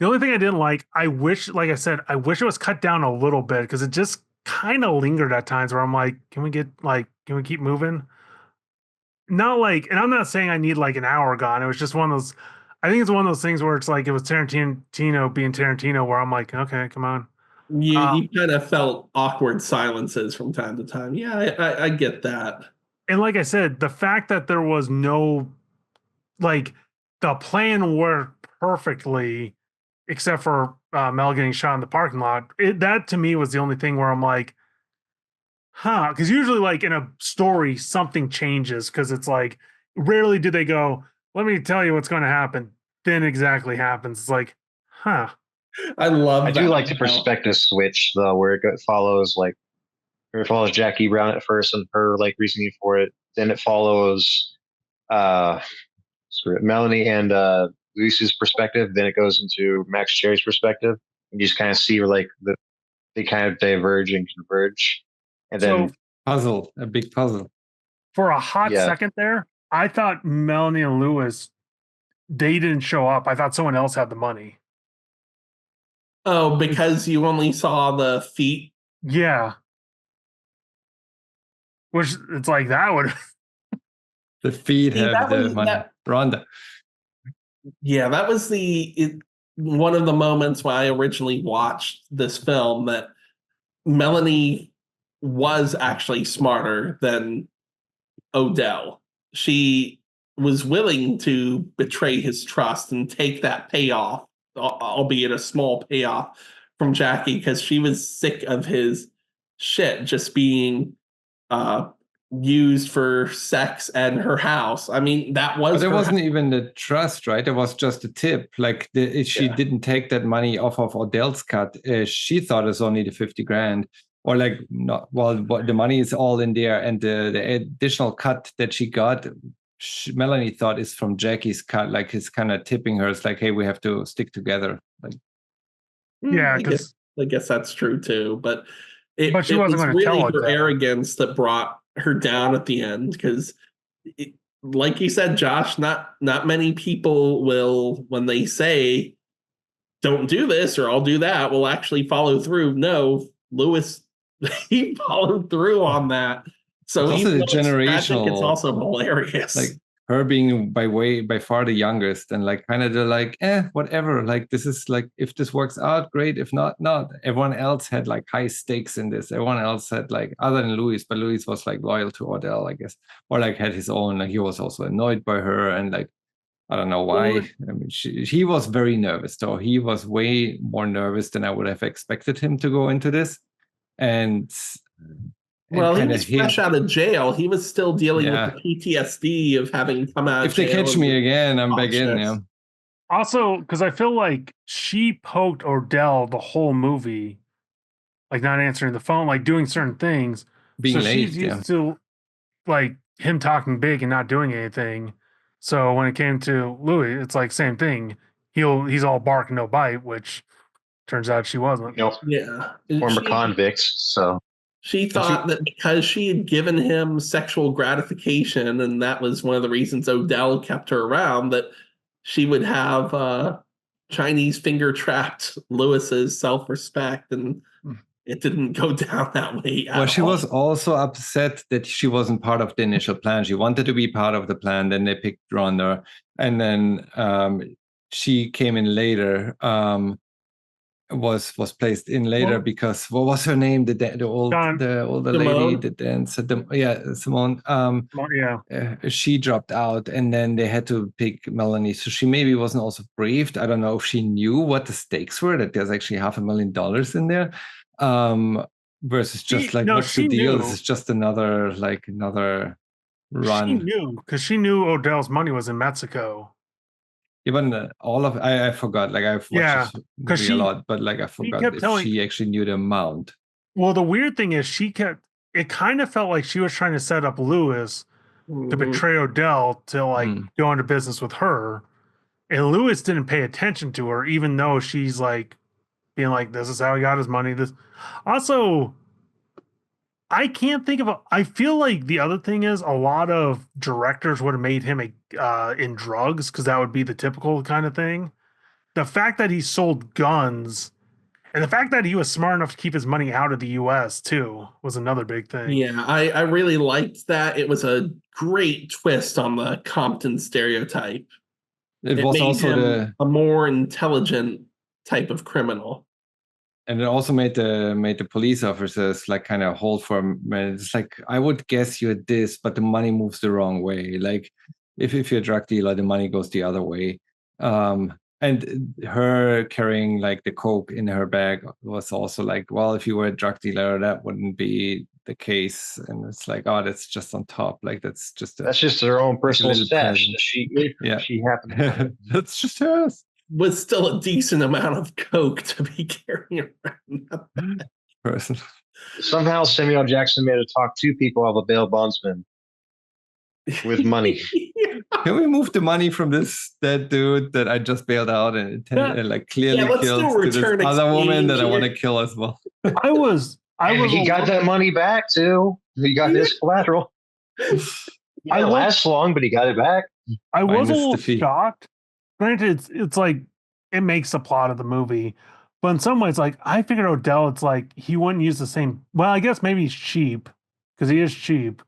The only thing I didn't like, I wish, like I said, I wish it was cut down a little bit because it just kind of lingered at times where I'm like, can we keep moving? Not like, and I'm not saying I need like an hour gone. It was just one of those. I think it's one of those things where it's like it was Tarantino being Tarantino, where I'm like, okay, come on. You kind of felt awkward silences from time to time. Yeah, I get that. And like I said, the fact that there was no, like, the plan worked perfectly, except for Mel getting shot in the parking lot. That to me was the only thing where I'm like, huh? Because usually, like in a story, something changes because it's like rarely do they go, "Let me tell you what's going to happen." Then exactly happens. It's like, huh? I love. I do like the perspective switch though, where it follows Jackie Brown at first and her like reasoning for it. Then it follows Melanie and Lucy's perspective. Then it goes into Max Cherry's perspective, and you just kind of see where like they kind of diverge and converge, and then a big puzzle. For a hot second there, I thought Melanie and Lewis they didn't show up. I thought someone else had the money. Oh, because you only saw the feet? Yeah. Which it's like that would the feet have the money. Rhonda. Yeah, that was one of the moments when I originally watched this film that Melanie was actually smarter than Odell. She was willing to betray his trust and take that payoff, albeit a small payoff, from Jackie because she was sick of his shit just being used for sex and her house. I mean, that was. But there wasn't even the trust, right? It was just a tip. Like she didn't take that money off of Odell's cut. She thought it was only the 50 grand. Or like, not well, the money is all in there, and the additional cut that she got, Melanie thought is from Jackie's cut. Like he's kind of tipping her. It's like, hey, we have to stick together. Like, yeah, I guess that's true too. But but she wasn't going to tell her arrogance that brought her down at the end because, like you said, Josh, not many people will, when they say, "Don't do this" or "I'll do that," will actually follow through. No, Lewis. He followed through on that. So it's also generational. It's also hilarious. Like her being by far the youngest, and like kind of they're like, whatever. Like this is like if this works out, great. If not, not. Everyone else had like high stakes in this. Everyone else had like other than Louis, but Louis was like loyal to Odell, I guess, or like had his own. Like he was also annoyed by her, and like I don't know why. I mean, he was very nervous, though. He was way more nervous than I would have expected him to go into this. And well, he was fresh out of jail. He was still dealing with the PTSD of having come out. If they catch me again, I'm back in. Yeah. Also, because I feel like she poked Odell the whole movie, like not answering the phone, like doing certain things. Being late, she's used to like him talking big and not doing anything. So when it came to Louis, it's like same thing. He's all bark, no bite, which turns out she wasn't. Nope. Yeah. Former convicts. So she thought that because she had given him sexual gratification, and that was one of the reasons Odell kept her around, that she would have Chinese finger trapped Lewis's self-respect, and it didn't go down that way at all. She was also upset that she wasn't part of the initial plan. She wanted to be part of the plan. Then they picked Rhonda, and then she came in later. Was placed in later because what was her name? The older lady, the dancer, Simone. She dropped out, and then they had to pick Melanie. So she maybe wasn't also briefed. I don't know if she knew what the stakes were. That there's actually $500,000 in there, versus just what's the deal? Knew. This is just another run. She knew because she knew Odell's money was in Mexico. Even all of I forgot. Like I've watched this movie a lot, but like I forgot if she actually knew the amount. Well, the weird thing is it kind of felt like she was trying to set up Lewis to betray Odell to go into business with her. And Lewis didn't pay attention to her, even though she's like being like, this is how he got his money. This also, I can't think of I feel like the other thing is a lot of directors would have made him in drugs because that would be the typical kind of thing. The fact that he sold guns and the fact that he was smart enough to keep his money out of the U.S. too was another big thing. Yeah, I really liked that. It was a great twist on the Compton stereotype. It was made also him a more intelligent type of criminal. And it also made the police officers like kind of hold for him. It's like, I would guess you're this, but the money moves the wrong way. Like if you're a drug dealer, the money goes the other way. And her carrying like the coke in her bag was also like, well, if you were a drug dealer, that wouldn't be the case. And it's like, oh, that's just on top. Like that's just her own personal stash. She happened. That's just hers. Was still a decent amount of coke to be carrying around. Person. Somehow Samuel Jackson made to talk two people out of a bail bondsman with money. Can we move the money from that dude that I just bailed out and like clearly kills to this other woman that I want to kill as well? He got that money back too. He got his collateral. It didn't last long, but he got it back. I was a little shocked. Granted, it's like it makes the plot of the movie, but in some ways, like I figured Odell, it's like he wouldn't use the same. Well, I guess maybe he's cheap because he is cheap.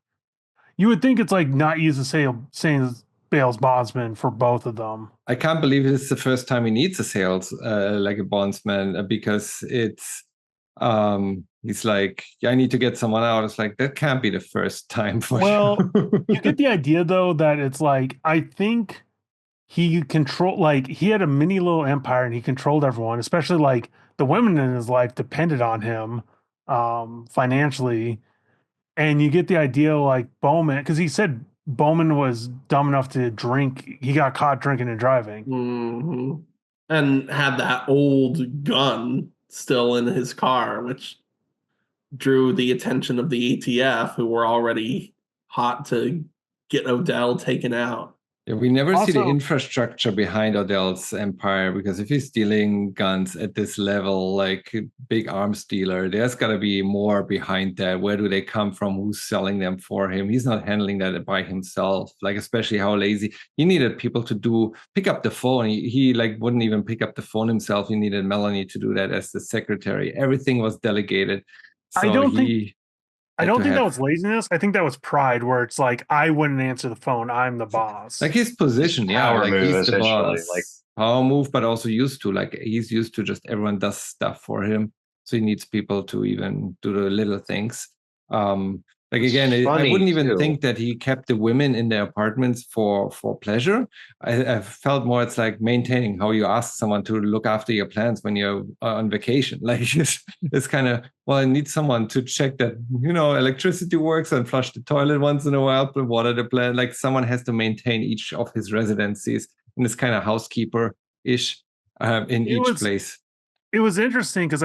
You would think it's like not use the same bail's bondsman for both of them. I can't believe it's the first time he needs a sales like a bondsman because it's he's like, I need to get someone out. It's like that can't be the first time for you. You get the idea though that it's like I think. He had a mini little empire and he controlled everyone, especially like the women in his life depended on him financially. And you get the idea like Bowman, because he said Bowman was dumb enough to drink. He got caught drinking and driving. Mm-hmm. And had that old gun still in his car, which drew the attention of the ATF, who were already hot to get Odell taken out. Yeah, we never see the infrastructure behind Odell's empire because if he's stealing guns at this level, like big arms dealer, there's got to be more behind that. Where do they come from? Who's selling them for him? He's not handling that by himself. Like especially how lazy he needed people to pick up the phone. He like wouldn't even pick up the phone himself. He needed Melanie to do that as the secretary. Everything was delegated. So I don't think that was laziness. I think that was pride, where it's like I wouldn't answer the phone. I'm the boss. Like his position, power like move, he's the boss. Like power move, but also used to he's used to just everyone does stuff for him, so he needs people to even do the little things. Like again, I wouldn't even think that he kept the women in their apartments for pleasure. I felt more it's like maintaining how you ask someone to look after your plants when you're on vacation. Like it's kind of, well, I need someone to check that, electricity works and flush the toilet once in a while, but water the plant. Like someone has to maintain each of his residencies and this kind of housekeeper-ish in each place. It was interesting because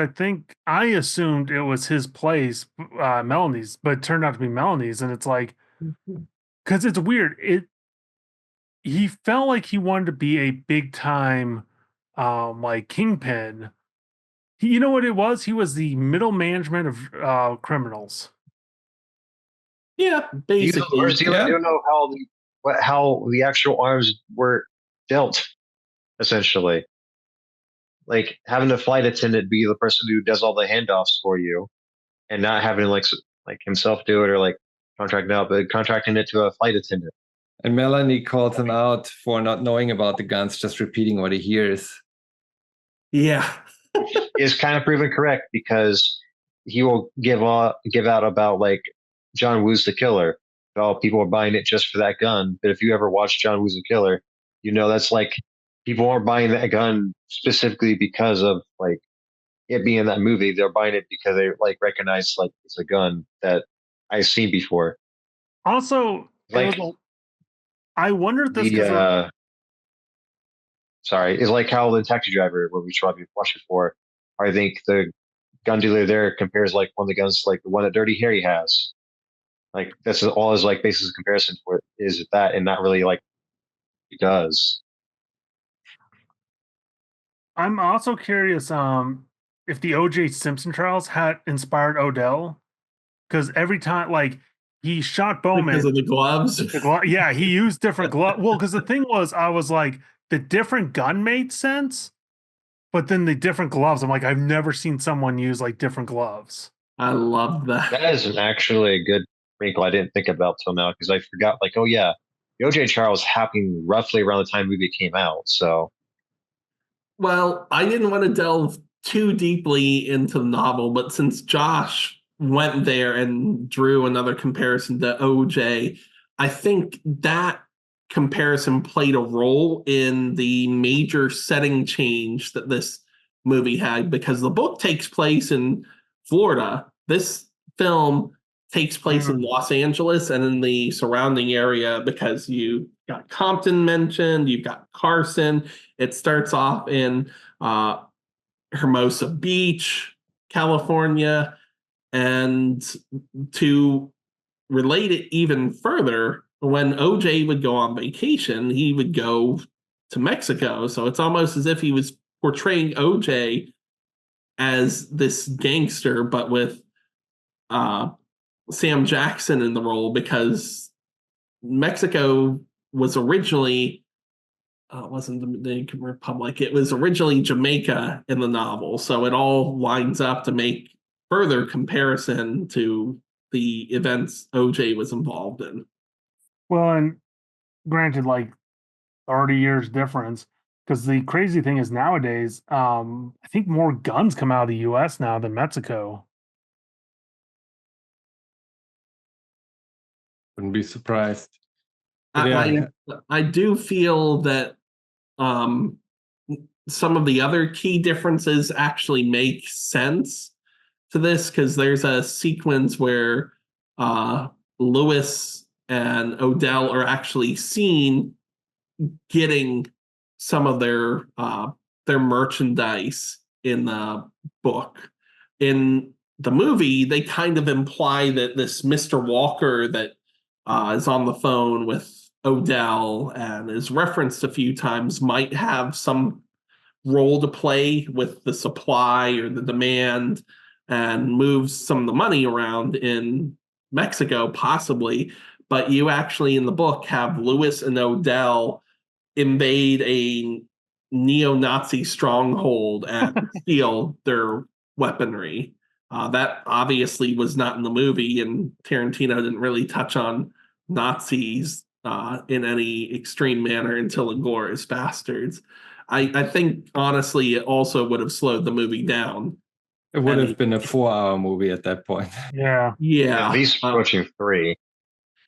I assumed it was his place, Melanie's, but it turned out to be Melanie's, and it's like, because it's weird. He felt like he wanted to be a big time, like kingpin. You know what it was? He was the middle management of criminals. Yeah, basically. I don't know how the actual arms were dealt, essentially. like having a flight attendant be the person who does all the handoffs for you, and not having like himself do it or like contracting out, but contracting it to a flight attendant. And Melanie calls him out for not knowing about the guns, just repeating what he hears. Yeah. Is kind of proven correct because he will give out about like John Woo's The Killer. Oh, people are buying it just for that gun. But if you ever watch John Woo's The Killer, you know that's like people aren't buying that gun specifically because of like it being that movie. They're buying it because they like recognize like it's a gun that I've seen before. Also, like I wonder if this sorry, it's like how the Taxi Driver, what we watched before. I think the gun dealer there compares like one of the guns like the one that Dirty Harry has. Like that's all his like basis of comparison for it is that, and not really like he does. I'm also curious if the O.J. Simpson trials had inspired Odell, because every time like he shot Bowman because of the gloves. Yeah, he used different gloves. Well, because the thing was, I was like, the different gun made sense, but then the different gloves, I'm like, I've never seen someone use like different gloves. I love that. That is actually a good wrinkle I didn't think about till now because I forgot. Like, oh yeah, the O.J. trials happened roughly around the time the movie came out. So, well, I didn't want to delve too deeply into the novel, but since Josh went there and drew another comparison to OJ, I think that comparison played a role in the major setting change that this movie had because the book takes place in Florida. This film takes place in Los Angeles and in the surrounding area because you got Compton mentioned, you've got Carson. It starts off in Hermosa Beach, California, and to relate it even further, when OJ would go on vacation, he would go to Mexico. So it's almost as if he was portraying OJ as this gangster, but with Sam Jackson in the role because Mexico was originally it wasn't the Dominican Republic. It was originally Jamaica in the novel. So it all lines up to make further comparison to the events OJ was involved in. Well, and granted, like 30 years difference, because the crazy thing is nowadays, I think more guns come out of the US now than Mexico. Wouldn't be surprised. I do feel that some of the other key differences actually make sense to this because there's a sequence where Lewis and Odell are actually seen getting some of their merchandise in the book. In the movie, they kind of imply that this Mr. Walker that is on the phone with Odell and is referenced a few times might have some role to play with the supply or the demand and moves some of the money around in Mexico, possibly. But you actually in the book have Lewis and Odell invade a neo-Nazi stronghold and steal their weaponry. That obviously was not in the movie, and Tarantino didn't really touch on Nazis in any extreme manner until Inglourious Bastards. I think, honestly, it also would have slowed the movie down. It would have been a 4-hour movie at that point. Yeah. At least approaching 3.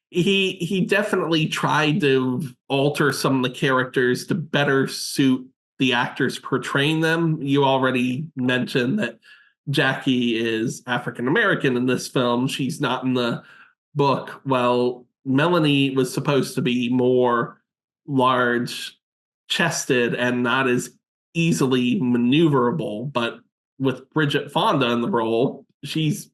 He definitely tried to alter some of the characters to better suit the actors portraying them. You already mentioned that Jackie is African American in this film. She's not in the book. Well, Melanie was supposed to be more large chested and not as easily maneuverable, but with Bridget Fonda in the role, she's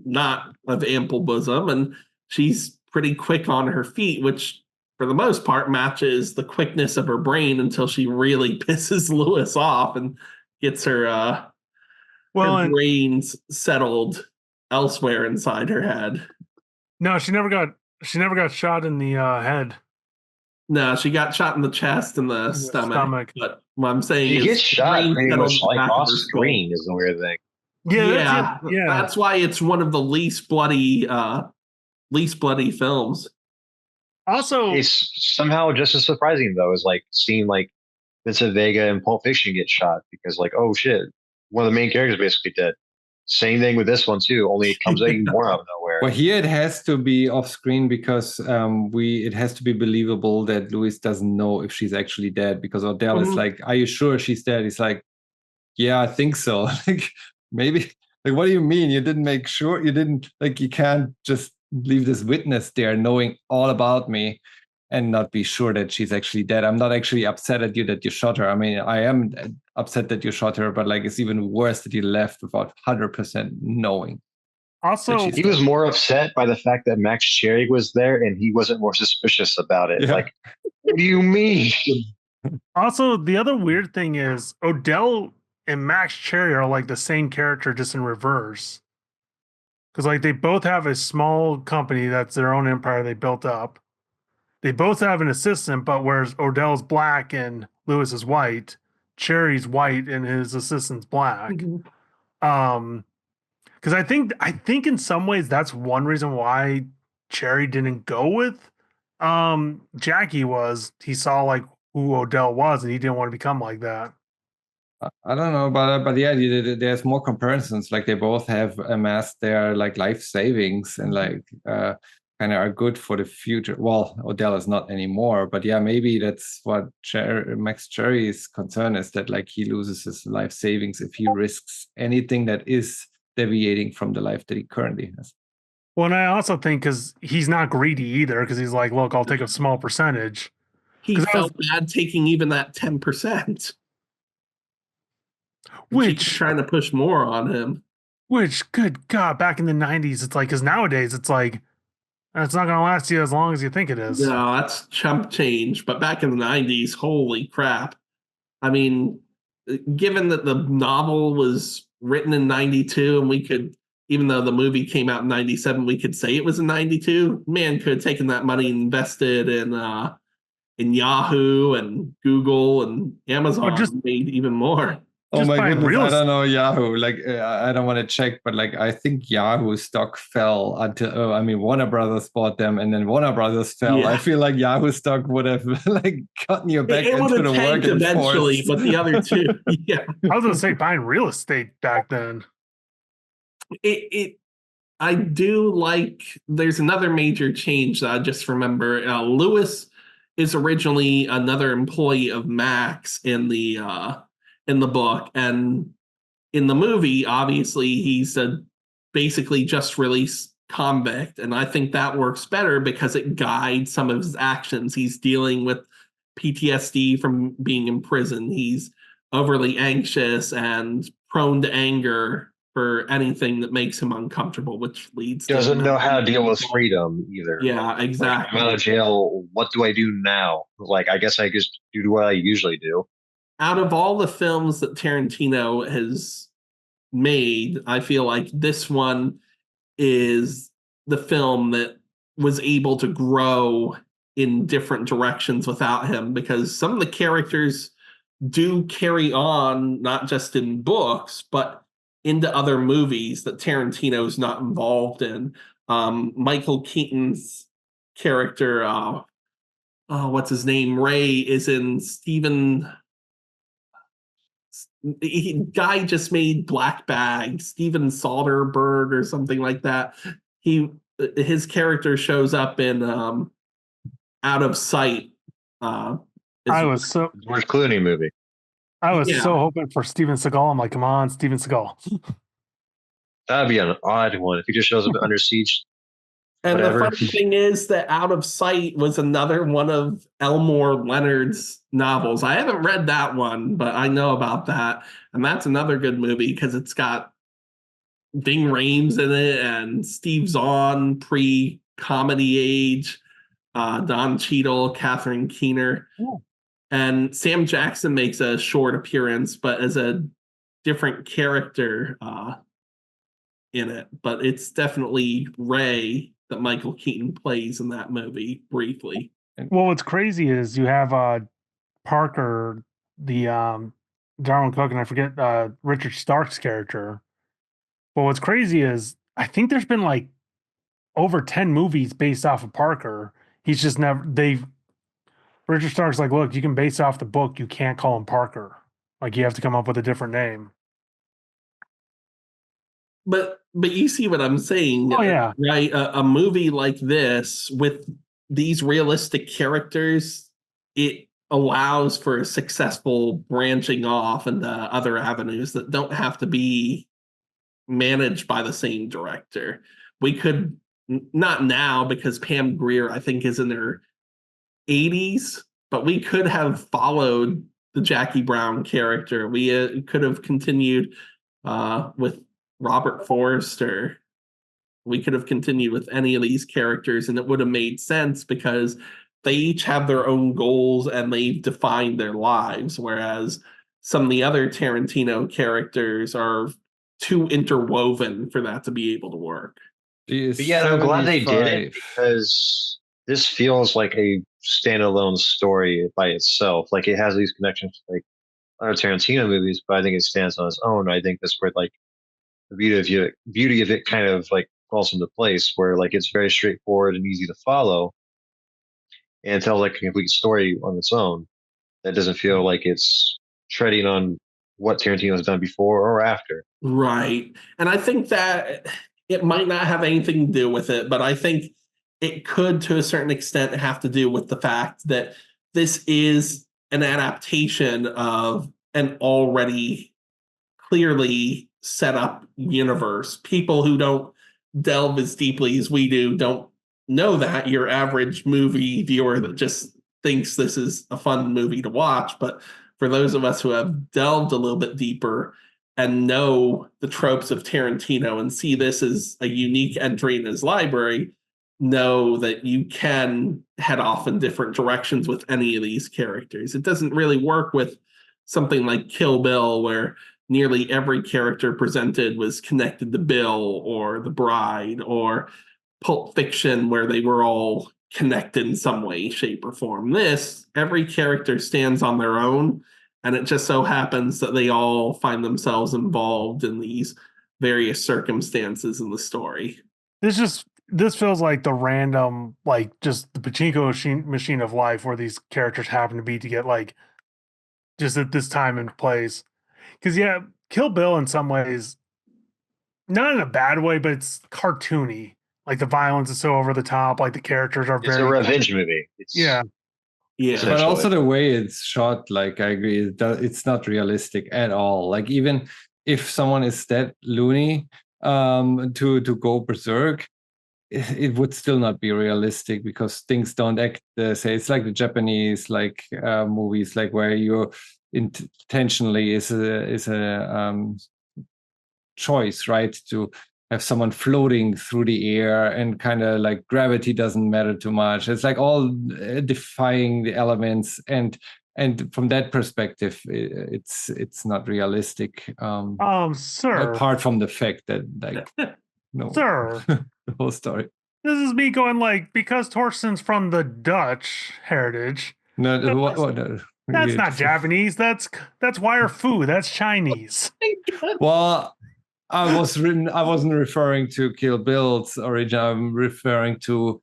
not of ample bosom and she's pretty quick on her feet, which for the most part matches the quickness of her brain until she really pisses Lewis off and gets her brains settled elsewhere inside her head. No, she never got shot in the head. No, she got shot in the chest and the stomach. But what I'm saying is, gets shot pretty much like off screen is the weird thing. Yeah, that's why it's one of the least bloody films. Also, it's somehow just as surprising though as like seeing like Vincent Vega in Pulp Fiction get shot, because like, oh shit, one of the main characters basically dead. Same thing with this one too, only it comes out even more out of nowhere. Well, here it has to be off screen because it has to be believable that Louis doesn't know if she's actually dead, because Odell is like, "Are you sure she's dead?" He's like, "Yeah, I think so." Like, maybe, like, what do you mean you didn't make sure? You didn't, like, you can't just leave this witness there knowing all about me and not be sure that she's actually dead. I'm not actually upset at you that you shot her. I mean, I am upset that you shot her, but like, it's even worse that you left without 100% knowing. Also, he was more upset by the fact that Max Cherry was there and he wasn't more suspicious about it. Yeah. Like, what do you mean? Also, the other weird thing is Odell and Max Cherry are like the same character, just in reverse. Because like they both have a small company that's their own empire they built up. They both have an assistant, but whereas Odell's black and Lewis is white, Cherry's white and his assistant's black. Because I think in some ways that's one reason why Cherry didn't go with Jackie, was he saw like who Odell was and he didn't want to become like that. I don't know, but yeah, there's more comparisons. Like, they both have amassed their like life savings and like kind of are good for the future. Well, Odell is not anymore, but yeah, maybe that's what Max Cherry's concern is, that like he loses his life savings if he risks anything that is deviating from the life that he currently has. Well, and I also think because he's not greedy either, because he's like, look, I'll take a small percentage. He felt bad taking even that 10%. Which she's trying to push more on him. Which, good God, back in the 90s, it's like, because nowadays it's like, it's not going to last you as long as you think it is. No, that's chump change. But back in the 90s, holy crap. I mean, given that the novel was written in 92 and we could, even though the movie came out in 97, we could say it was in 92. Man could have taken that money and invested in Yahoo and Google and Amazon, just made even more. Oh my goodness, I don't know Yahoo. Like, I don't want to check, but like, I think Yahoo stock fell until, Warner Brothers bought them, and then Warner Brothers fell. Yeah. I feel like Yahoo stock would have like gotten you back into the working eventually, but the other two, yeah. I was going to say buying real estate back then. I do like, there's another major change that I just remember. Lewis is originally another employee of Max in the book, and in the movie, obviously he's a basically just released convict, and I think that works better because it guides some of his actions. He's dealing with PTSD from being in prison. He's overly anxious and prone to anger for anything that makes him uncomfortable, which leads doesn't know how to deal with freedom either. Yeah, exactly. Like, I'm out of jail. What do I do now? Like, I guess I just do what I usually do. Out of all the films that Tarantino has made, I feel like this one is the film that was able to grow in different directions without him, because some of the characters do carry on, not just in books, but into other movies that Tarantino's not involved in. Michael Keaton's character, what's his name? Ray, is in guy just made Black Bag, Steven Soderbergh or something like that. His character shows up in Out of Sight. George Clooney movie. I was so hoping for Steven Seagal. I'm like, come on, Steven Seagal. That'd be an odd one if he just shows up Under Siege. And whatever. The funny thing is that Out of Sight was another one of Elmore Leonard's novels. I haven't read that one, but I know about that. And that's another good movie because it's got Ving Rhames in it and Steve Zahn, pre-comedy age, Don Cheadle, Catherine Keener. Oh. And Sam Jackson makes a short appearance, but as a different character in it. But it's definitely Ray that Michael Keaton plays in that movie briefly. Well, what's crazy is you have Parker, the Darwin Cook, and I forget Richard Stark's character. But what's crazy is I think there's been like over 10 movies based off of Parker. He's just never Richard Stark's like, look, you can base off the book, you can't call him Parker. Like you have to come up with a different name. But you see what I'm saying, oh, yeah. Right? A movie like this with these realistic characters, it allows for a successful branching off into other avenues that don't have to be managed by the same director. We could not now because Pam Grier, I think, is in her 80s, but we could have followed the Jackie Brown character. We could have continued with Robert Forster. We could have continued with any of these characters, and it would have made sense because they each have their own goals and they've defined their lives, whereas some of the other Tarantino characters are too interwoven for that to be able to work. But yeah, I'm glad they did it because this feels like a standalone story by itself. Like it has these connections to like other Tarantino movies, but I think it stands on its own. I think that's where like the beauty of it kind of like falls into place, where like it's very straightforward and easy to follow, and tells like a complete story on its own. That doesn't feel like it's treading on what Tarantino has done before or after. Right. And I think that it might not have anything to do with it, but I think it could, to a certain extent, have to do with the fact that this is an adaptation of an already clearly set up universe. People who don't delve as deeply as we do don't know that. Your average movie viewer that just thinks this is a fun movie to watch. But for those of us who have delved a little bit deeper and know the tropes of Tarantino and see this as a unique entry in his library, know that you can head off in different directions with any of these characters. It doesn't really work with something like Kill Bill, where nearly every character presented was connected to Bill or the bride, or Pulp Fiction, where they were all connected in some way, shape, or form. This, every character stands on their own, and it just so happens that they all find themselves involved in these various circumstances in the story. This feels like the random, like just the pachinko machine of life where these characters happen to be to get like just at this time and place. Because yeah, Kill Bill in some ways, not in a bad way, but it's cartoony. Like the violence is so over the top. Like the characters are It's a revenge movie. Yeah. But also the way it's shot, like I agree, it's not realistic at all. Like even if someone is that loony to go berserk, it would still not be realistic because things don't act the same. It's like the Japanese like movies, like where you intentionally is a choice, right? To have someone floating through the air and kind of like gravity doesn't matter too much. It's like all defying the elements, and from that perspective, it's not realistic. Sir. Apart from the fact that like no, sir, the whole story. This is me going like, because Torsten's from the Dutch heritage. No, that's not Japanese. That's wire fu. That's Chinese. Well, I wasn't referring to Kill Bill's origin. I'm referring to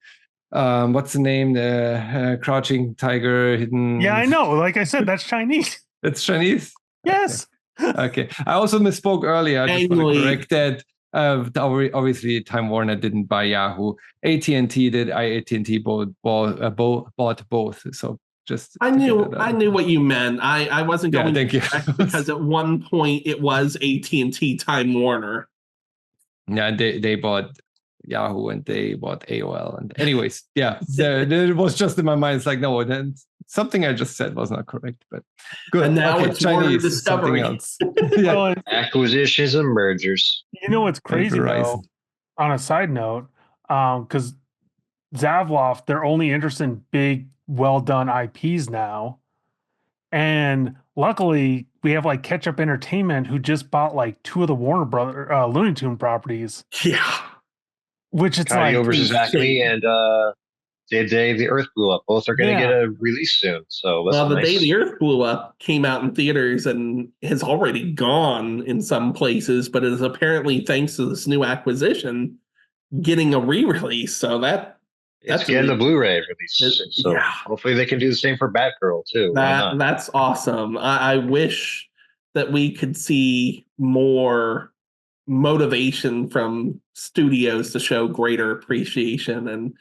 what's the name? The Crouching Tiger, Hidden. Yeah, I know. Like I said, that's Chinese. It's Chinese. Yes. Okay. I also misspoke earlier. I just want to correct that. Obviously, Time Warner didn't buy Yahoo. AT&T did. AT&T bought both. So just I knew what you meant. I wasn't going to correct because at one point it was AT&T Time Warner. Yeah, they bought Yahoo and they bought AOL. And anyways, yeah, it was just in my mind. It's like, no, then something I just said was not correct, but good. And now it's Chinese Discovery. Else. Yeah. Acquisitions and mergers. You know what's crazy though? On a side note, because Zavloff, they're only interested in big, well done IPs now, and luckily we have like Catch Up Entertainment, who just bought like 2 of the Warner Brother Looney Tune properties. Yeah, which it's Coyote like versus Acme and Day the Earth Blew Up. Both are going to get a release soon. So the Day the Earth Blew Up came out in theaters and has already gone in some places, but it is apparently, thanks to this new acquisition, getting a re-release. So that's getting the Blu-ray release. So hopefully they can do the same for Batgirl too. That's awesome. I wish that we could see more motivation from studios to show greater appreciation and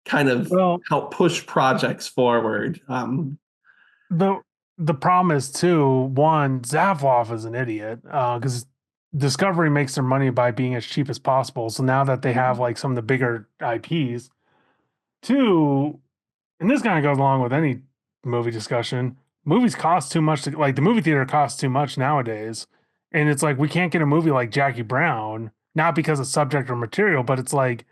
kind of help push projects forward. The problem is too, one, Zaslav is an idiot because Discovery makes their money by being as cheap as possible. So now that they have like some of the bigger IPs, two, and this kind of goes along with any movie discussion, movies cost too much to, like, the movie theater costs too much nowadays. And it's like, we can't get a movie like Jackie Brown, not because of subject or material, but it's like,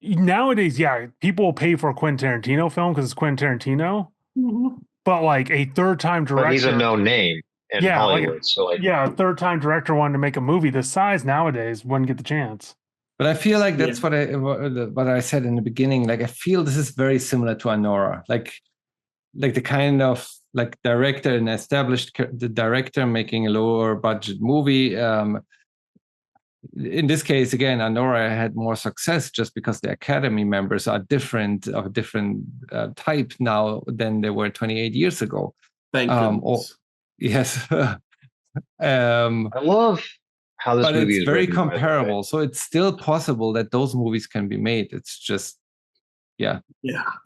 nowadays, people will pay for a Quentin Tarantino film because it's Quentin Tarantino. Mm-hmm. But like a third-time director, but he's a known name in Hollywood. A third-time director wanted to make a movie this size nowadays wouldn't get the chance. But I feel like that's what I said in the beginning. Like, I feel this is very similar to Anora. Like the kind of like director, an established director making a lower budget movie. In this case, again, Anora had more success just because the Academy members are different, of a different type now than they were 28 years ago. Thank goodness. Yes. I love how this movie is it's very comparable. So it's still possible that those movies can be made. It's just, yeah.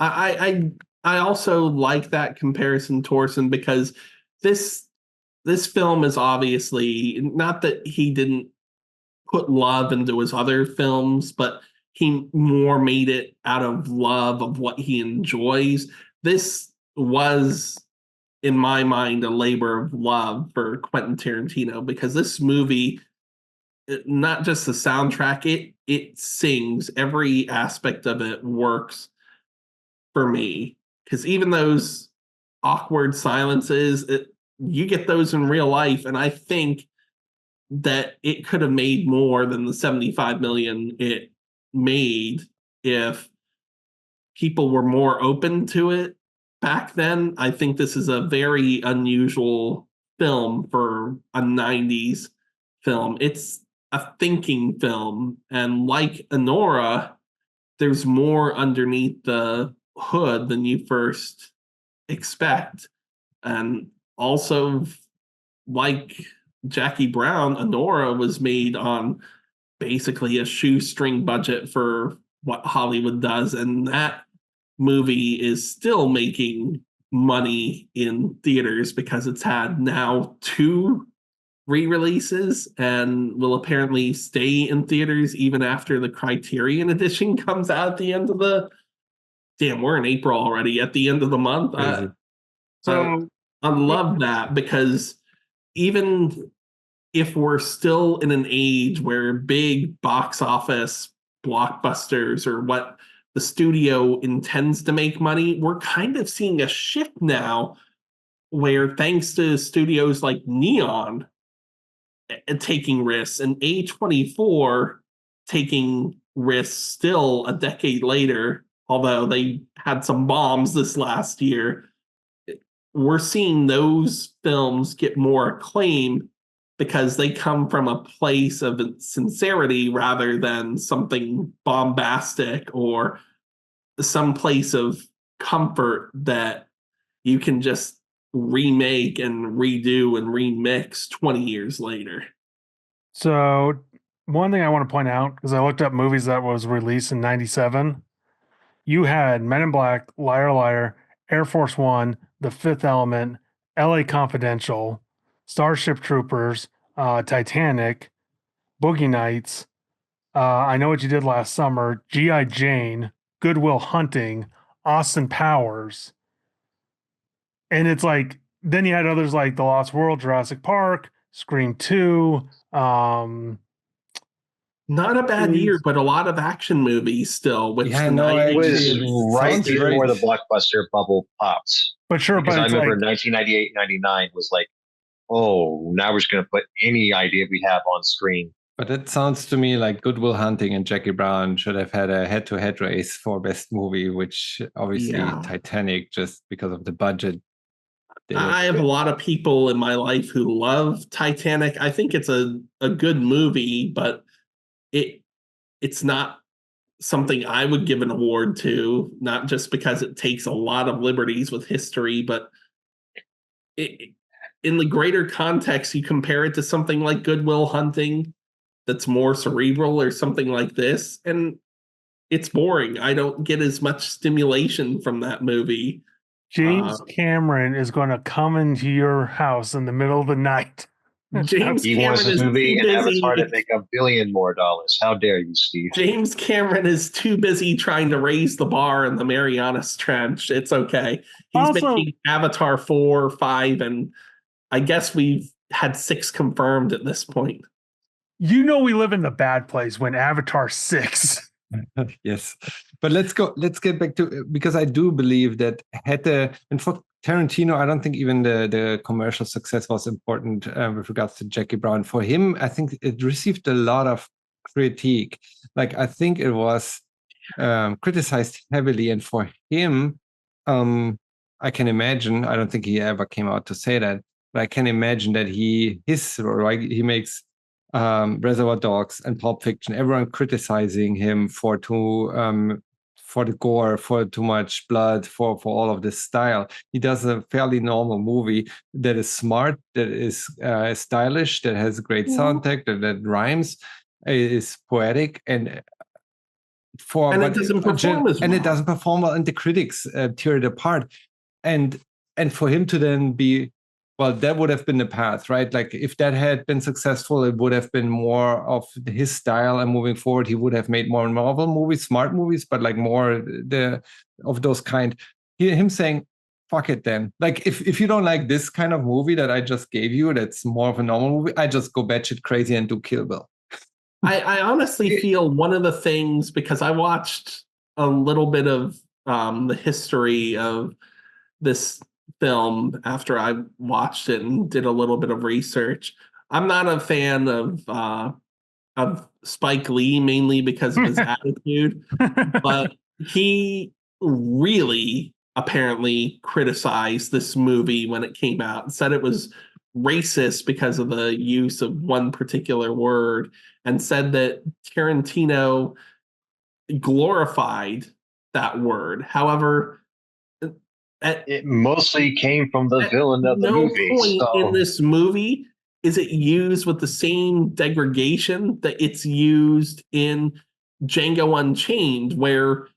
I also like that comparison, Torsten, because this film is obviously not that he didn't put love into his other films, but he more made it out of love of what he enjoys. This was, in my mind, a labor of love for Quentin Tarantino, because this movie, not just the soundtrack, it sings. Every aspect of it works for me, because even those awkward silences, you get those in real life, and I think that it could have made more than the $75 million it made if people were more open to it back then. I think this is a very unusual film for a 90s film. It's a thinking film, and like Anora, there's more underneath the hood than you first expect. And also, like Jackie Brown, Anora was made on basically a shoestring budget for what Hollywood does, and that movie is still making money in theaters because it's had now 2 re-releases and will apparently stay in theaters even after the Criterion edition comes out at the end of we're in April already, at the end of the month. So I love that, because even if we're still in an age where big box office blockbusters or what the studio intends to make money, we're kind of seeing a shift now where, thanks to studios like Neon taking risks and A24 taking risks still a decade later, although they had some bombs this last year, we're seeing those films get more acclaim because they come from a place of sincerity rather than something bombastic or some place of comfort that you can just remake and redo and remix 20 years later. So one thing I want to point out, because I looked up movies that was released in 97, you had Men in Black, Liar Liar, Air Force One, The Fifth Element, LA Confidential, Starship Troopers, Titanic, Boogie Nights, I Know What You Did Last Summer, G.I. Jane, Good Will Hunting, Austin Powers. And it's like, then you had others like The Lost World, Jurassic Park, Scream 2. Not a bad year, but a lot of action movies still. Which it was right before the blockbuster bubble pops. But sure, because I remember 1998, 99 was like, oh, now we're just going to put any idea we have on screen. But it sounds to me like Good Will Hunting and Jackie Brown should have had a head-to-head race for best movie, which obviously Titanic, just because of the budget. I have a lot of people in my life who love Titanic. I think it's a good movie, but it's not something I would give an award to, not just because it takes a lot of liberties with history, but in the greater context, you compare it to something like Good Will Hunting that's more cerebral or something like this, and it's boring. I don't get as much stimulation from that movie. James Cameron is going to come into your house in the middle of the night. James he Cameron wants this is movie too and busy. Avatar to make $1 billion more. How dare you, Steve? James Cameron is too busy trying to raise the bar in the Marianas Trench. It's okay. He's Also, making Avatar 4, 5, and I guess we've had 6 confirmed at this point. You know we live in the bad place when Avatar 6. Yes, but let's get back to, because I do believe that and for Tarantino, I don't think even the commercial success was important with regards to Jackie Brown. For him, I think it received a lot of critique. Like, I think it was criticized heavily, and for him, I can imagine, I don't think he ever came out to say that, but I can imagine that he makes Reservoir Dogs and Pulp Fiction, everyone criticizing him for the gore, for too much blood, for all of this style. He does a fairly normal movie that is smart, that is stylish, that has great soundtrack, that rhymes, is poetic, and it doesn't perform as well. And it doesn't perform well, and the critics tear it apart. And for him to then be, well, that would have been the path, right? Like, if that had been successful, it would have been more of his style, and moving forward, he would have made more novel movies, smart movies, but like more of those kind. Him saying, fuck it then. Like, if you don't like this kind of movie that I just gave you, that's more of a normal movie, I just go batshit crazy and do Kill Bill. I honestly feel one of the things, because I watched a little bit of the history of this film after I watched it and did a little bit of research. I'm not a fan of Spike Lee, mainly because of his attitude, but he really apparently criticized this movie when it came out and said it was racist because of the use of one particular word, and said that Tarantino glorified that word. However, it mostly came from the villain of the movie. No point in this movie is it used with the same degradation that it's used in Django Unchained, where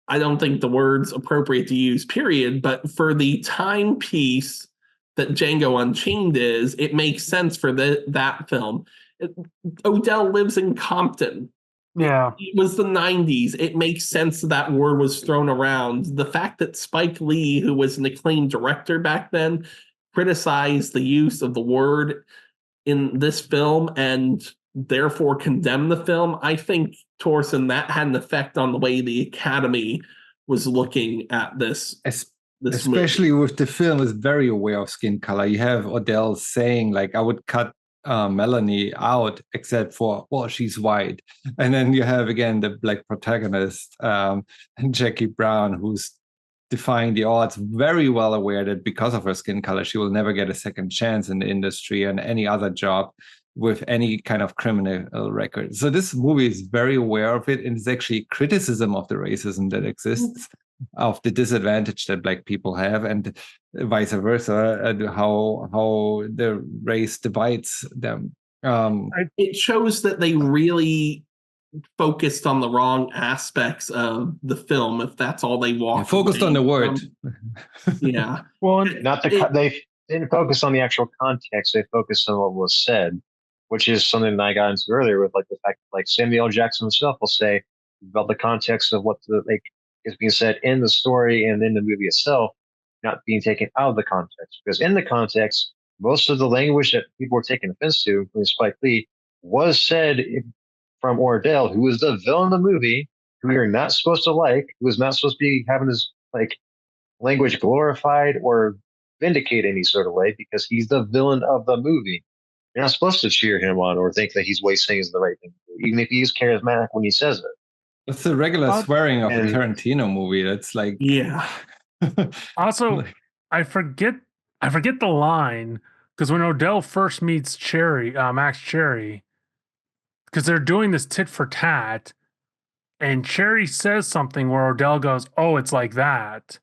I don't think the word's appropriate to use, period. But for the timepiece that Django Unchained is, it makes sense for that film. Odell lives in Compton. Yeah. It was the 90s. It makes sense that word was thrown around. The fact that Spike Lee, who was an acclaimed director back then, criticized the use of the word in this film and therefore condemned the film, I think, Torsten, that had an effect on the way the Academy was looking at this. Especially movie. With the film is very aware of skin color. You have Odell saying, like, I would cut Melanie out except for, well, she's white. And then you have again the black protagonist, Jackie Brown, who's defying the odds, very well aware that because of her skin color she will never get a second chance in the industry and any other job with any kind of criminal record. So this movie is very aware of it, and it's actually criticism of the racism that exists, of the disadvantage that black people have, and vice versa, and how the race divides them. It shows that they really focused on the wrong aspects of the film, if that's all they walked. Focused on the word. Yeah. Well, they didn't focus on the actual context. They focused on what was said, which is something that I got into earlier with, like, the fact that, like, Samuel L. Jackson himself will say about the context of what is being said in the story and in the movie itself, not being taken out of the context. Because in the context, most of the language that people were taking offense to, including Spike Lee, was said from Ordell, who was the villain of the movie, who you're not supposed to like, who is not supposed to be having his, like, language glorified or vindicate any sort of way, because he's the villain of the movie. You're not supposed to cheer him on or think that he's what he's saying is the right thing to do, even if he's charismatic when he says it. It's the regular swearing of a Tarantino movie. It's like, yeah. Also, I forget the line because when Odell first meets Max Cherry, because they're doing this tit for tat, and Cherry says something where Odell goes, "Oh, it's like that,"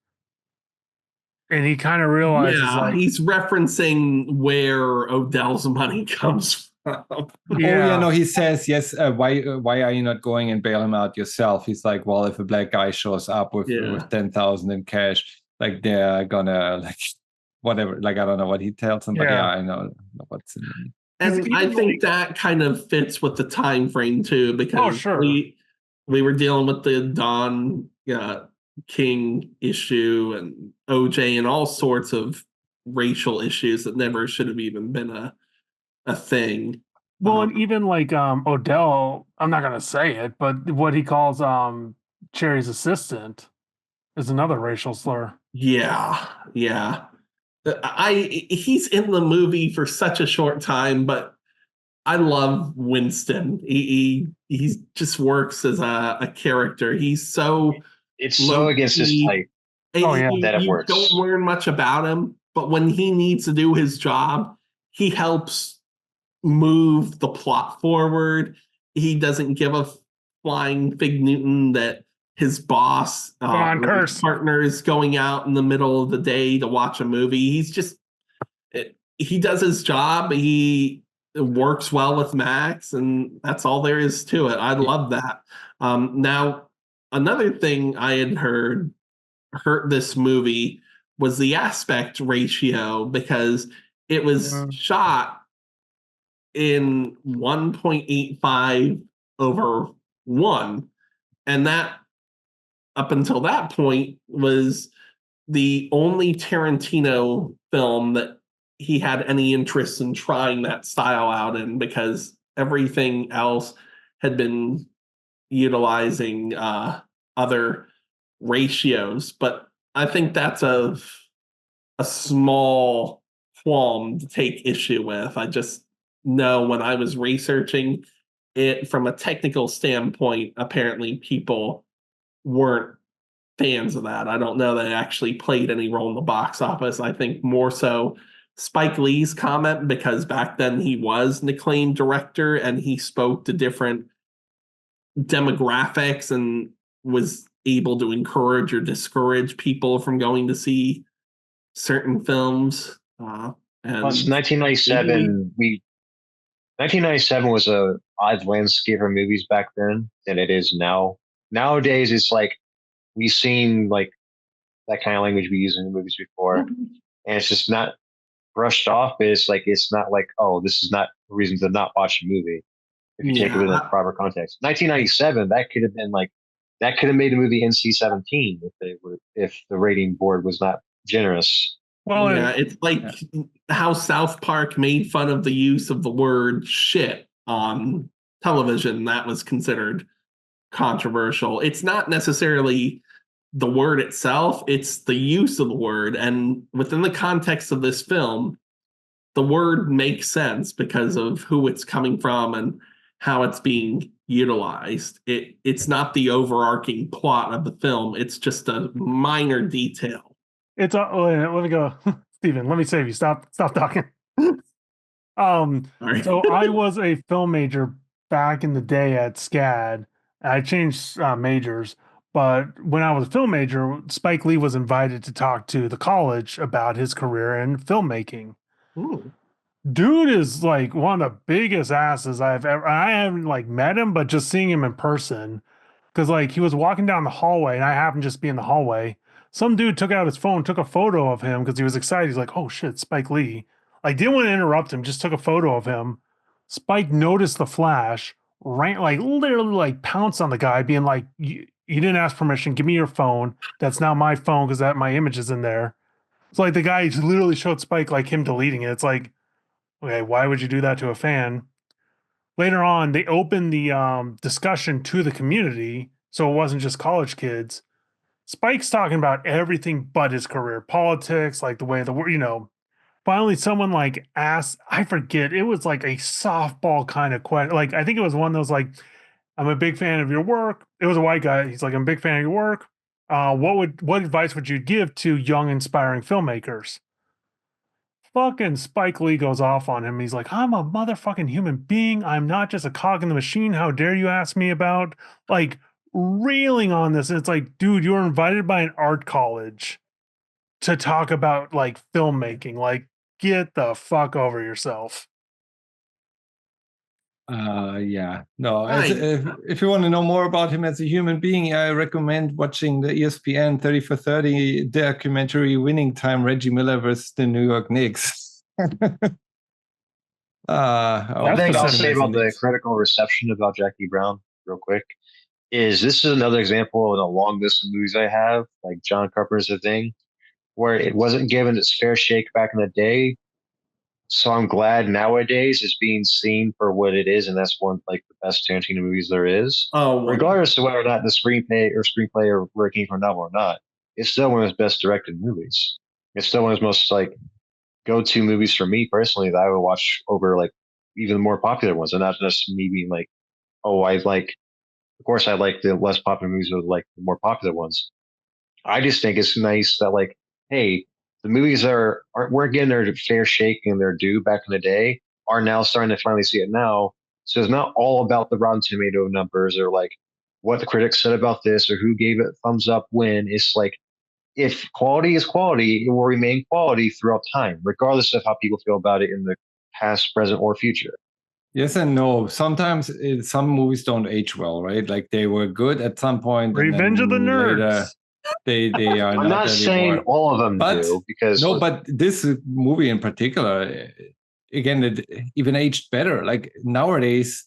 and he kind of realizes, like, he's referencing where Odell's money comes from. No, he says, yes, why are you not going and bail him out yourself? He's like, well, if a black guy shows up with 10,000 in cash, like they're gonna like whatever, like I don't know what he tells him, but I know what's in it. And I think that kind of fits with the time frame too, because we were dealing with the Don King issue and OJ and all sorts of racial issues that never should have even been a thing. Well, and even like Odell, I'm not gonna say it, but what he calls Cherry's assistant is another racial slur. Yeah. He's in the movie for such a short time, but I love Winston. He just works as a character. He's so so against his type. That it works. You don't learn much about him, but when he needs to do his job, he helps move the plot forward. He doesn't give a flying fig Newton that his boss his partner is going out in the middle of the day to watch a movie. He's just he does his job. He works well with Max, and that's all there is to it. I love that. Now, another thing I had heard hurt this movie was the aspect ratio, because it was shot in 1.85 over 1. And that, up until that point, was the only Tarantino film that he had any interest in trying that style out in, because everything else had been utilizing other ratios. But I think that's a small qualm to take issue with. I just know when I was researching it from a technical standpoint, apparently people weren't fans of that. I don't know that it actually played any role in the box office. I think more so Spike Lee's comment, because back then he was an acclaimed director and he spoke to different demographics and was able to encourage or discourage people from going to see certain films. And plus 1997, 1997 was a odd landscape for movies back then than it is now. Nowadays, it's like we've seen like that kind of language we use in the movies before, and it's just not brushed off. It's not like, oh, this is not a reason to not watch a movie if you take it within the proper context. 1997, that could have made the movie NC-17 if the rating board was not generous. Well, yeah, it's like how South Park made fun of the use of the word shit on television. That was considered controversial. It's not necessarily the word itself, it's the use of the word. And within the context of this film, the word makes sense because of who it's coming from and how it's being utilized. It's not the overarching plot of the film. It's just a minor detail. It's let me go, Steven, let me save you. Stop talking. So I was a film major back in the day at SCAD. I changed majors, but when I was a film major, Spike Lee was invited to talk to the college about his career in filmmaking. Ooh. Dude is like one of the biggest asses I haven't like met him, but just seeing him in person. Cause like he was walking down the hallway and I happened to just be in the hallway. Some dude took out his phone, took a photo of him because he was excited. He's like, oh shit, Spike Lee. Like, didn't want to interrupt him, just took a photo of him. Spike noticed the flash, ran, like literally like pounced on the guy, being like, you didn't ask permission, give me your phone. That's now my phone because that my image is in there. So like the guy literally showed Spike like him deleting it. It's like, okay, why would you do that to a fan? Later on, they opened the discussion to the community, so it wasn't just college kids. Spike's talking about everything but his career, politics, like the way finally someone like asked, I forget, it was like a softball kind of question. Like, I think it was one that was like, I'm a big fan of your work. It was a white guy. He's like, I'm a big fan of your work. What advice would you give to young, inspiring filmmakers? Fucking Spike Lee goes off on him. He's like, I'm a motherfucking human being. I'm not just a cog in the machine. How dare you ask me about, like, railing on this? And it's like, dude, you were invited by an art college to talk about like filmmaking. Like, get the fuck over yourself. Yeah, no. If you want to know more about him as a human being, I recommend watching the ESPN 30 for 30 documentary Winning Time, Reggie Miller versus the New York Knicks. One thing I'll say about the critical reception about Jackie Brown, real quick, is this is another example in a long list of movies I have, like John Carpenter's The Thing, where it wasn't given its fair shake back in the day. So I'm glad nowadays it's being seen for what it is, and that's one like the best Tarantino movies there is. Oh, regardless of whether or not the screenplay or where it came from novel or not, it's still one of his best directed movies. It's still one of his most like go-to movies for me personally that I would watch over like even more popular ones, and not just me being like, oh, I like. Of course, I like the less popular movies or like the more popular ones. I just think it's nice that like, hey, the movies weren't getting their fair shake and their due back in the day are now starting to finally see it now. So it's not all about the Rotten Tomato numbers or like what the critics said about this or who gave it thumbs up when. It's like if quality is quality, it will remain quality throughout time, regardless of how people feel about it in the past, present, or future. Yes and no. Sometimes some movies don't age well, right? Like they were good at some point. Revenge of the Nerds. Later, they are. I'm not saying all of them do, because but this movie in particular, again, it even aged better. Like nowadays,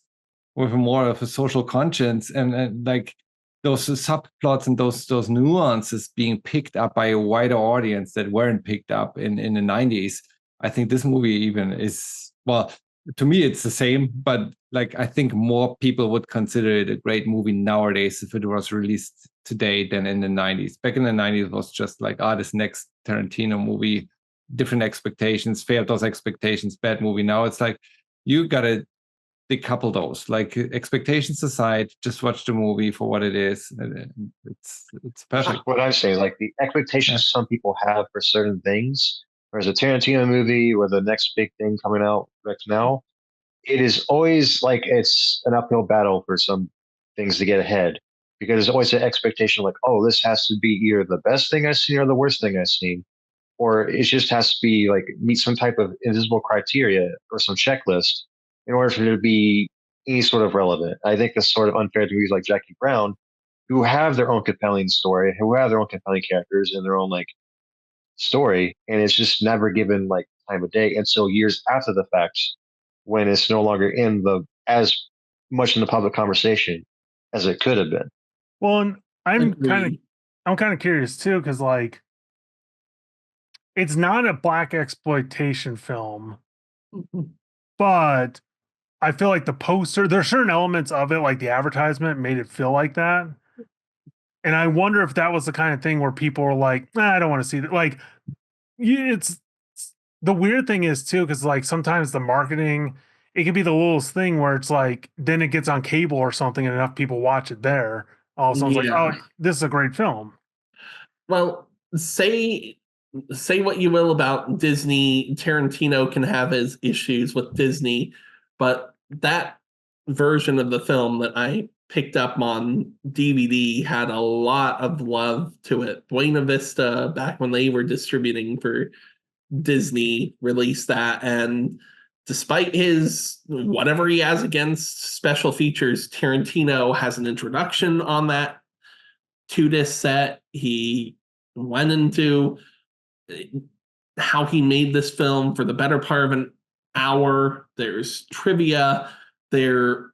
with more of a social conscience and like those subplots and those nuances being picked up by a wider audience that weren't picked up in the 90s. I think this movie even is, well, to me it's the same, but like I think more people would consider it a great movie nowadays if it was released today than in the 90s. Back in the 90s it was just like, this next Tarantino movie, different expectations, failed those expectations, bad movie. Now it's like you gotta decouple those, like expectations aside, just watch the movie for what it is. It's perfect. What I'm saying, like the expectations some people have for certain things, whereas a Tarantino movie or the next big thing coming out right now, it is always like it's an uphill battle for some things to get ahead, because there's always an expectation like, oh, this has to be either the best thing I've seen or the worst thing I've seen, or it just has to be like meet some type of invisible criteria or some checklist in order for it to be any sort of relevant. I think that's sort of unfair to movies like Jackie Brown, who have their own compelling story, who have their own compelling characters and their own like story, and it's just never given like time of day until years after the fact, when it's no longer in the as much in the public conversation as it could have been. Well, and I'm kind of curious too, because like it's not a black exploitation film, but I feel like the poster, there's certain elements of it, like the advertisement made it feel like that. And I wonder if that was the kind of thing where people were like, I don't want to see that. Like, it's the weird thing is too, because like sometimes the marketing, it could be the littlest thing where it's like, then it gets on cable or something and enough people watch it there. All of a sudden it's like, oh, this is a great film. Well, say what you will about Disney. Tarantino can have his issues with Disney, but that version of the film that I picked up on DVD had a lot of love to it. Buena Vista, back when they were distributing for Disney, released that, and despite his whatever he has against special features, Tarantino has an introduction on that 2-disc set. He went into how he made this film for the better part of an hour. There's trivia. There's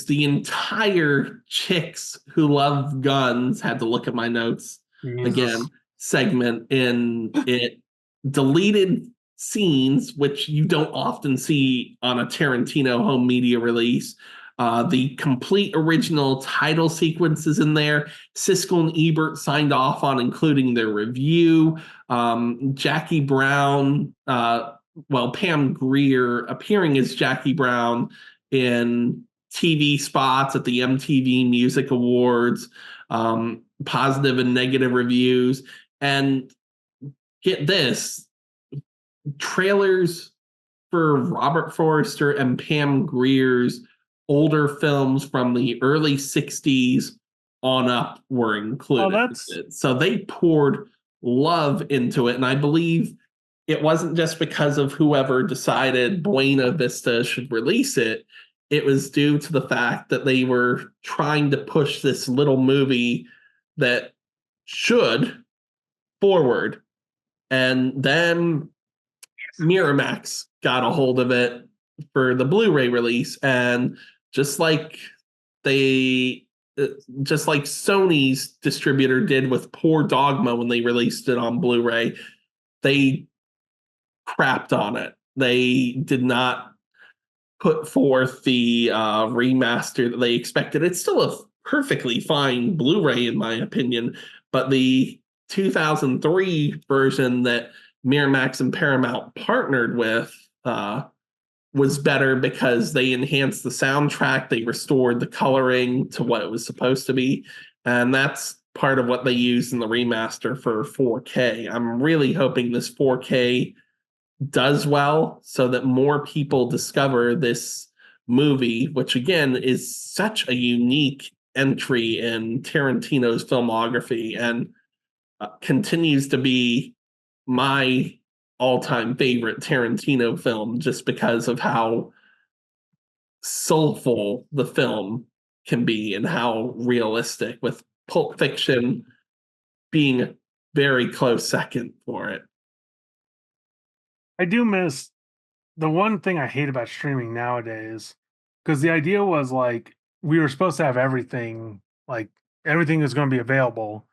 the entire Chicks Who Love Guns, had to look at my notes again, segment in it. Deleted scenes, which you don't often see on a Tarantino home media release. The complete original title sequence is in there. Siskel and Ebert signed off on including their review. Jackie Brown, Pam Grier appearing as Jackie Brown in TV spots at the MTV Music Awards, positive and negative reviews. And get this, trailers for Robert Forster and Pam Grier's older films from the early 60s on up were included. So they poured love into it. And I believe it wasn't just because of whoever decided Buena Vista should release it. It was due to the fact that they were trying to push this little movie that should forward. And then Miramax got a hold of it for the Blu-ray release, and just like Sony's distributor did with Poor Dogma when they released it on Blu-ray, they crapped on it. They did not put forth the remaster that they expected. It's still a perfectly fine Blu-ray in my opinion, but the 2003 version that Miramax and Paramount partnered with was better because they enhanced the soundtrack, they restored the coloring to what it was supposed to be, and that's part of what they used in the remaster for 4K. I'm really hoping this 4K does well so that more people discover this movie, which again is such a unique entry in Tarantino's filmography and continues to be my all-time favorite Tarantino film just because of how soulful the film can be and how realistic, with Pulp Fiction being a very close second for it. I do miss the one thing I hate about streaming nowadays, because the idea was like we were supposed to have everything, like everything is going to be available.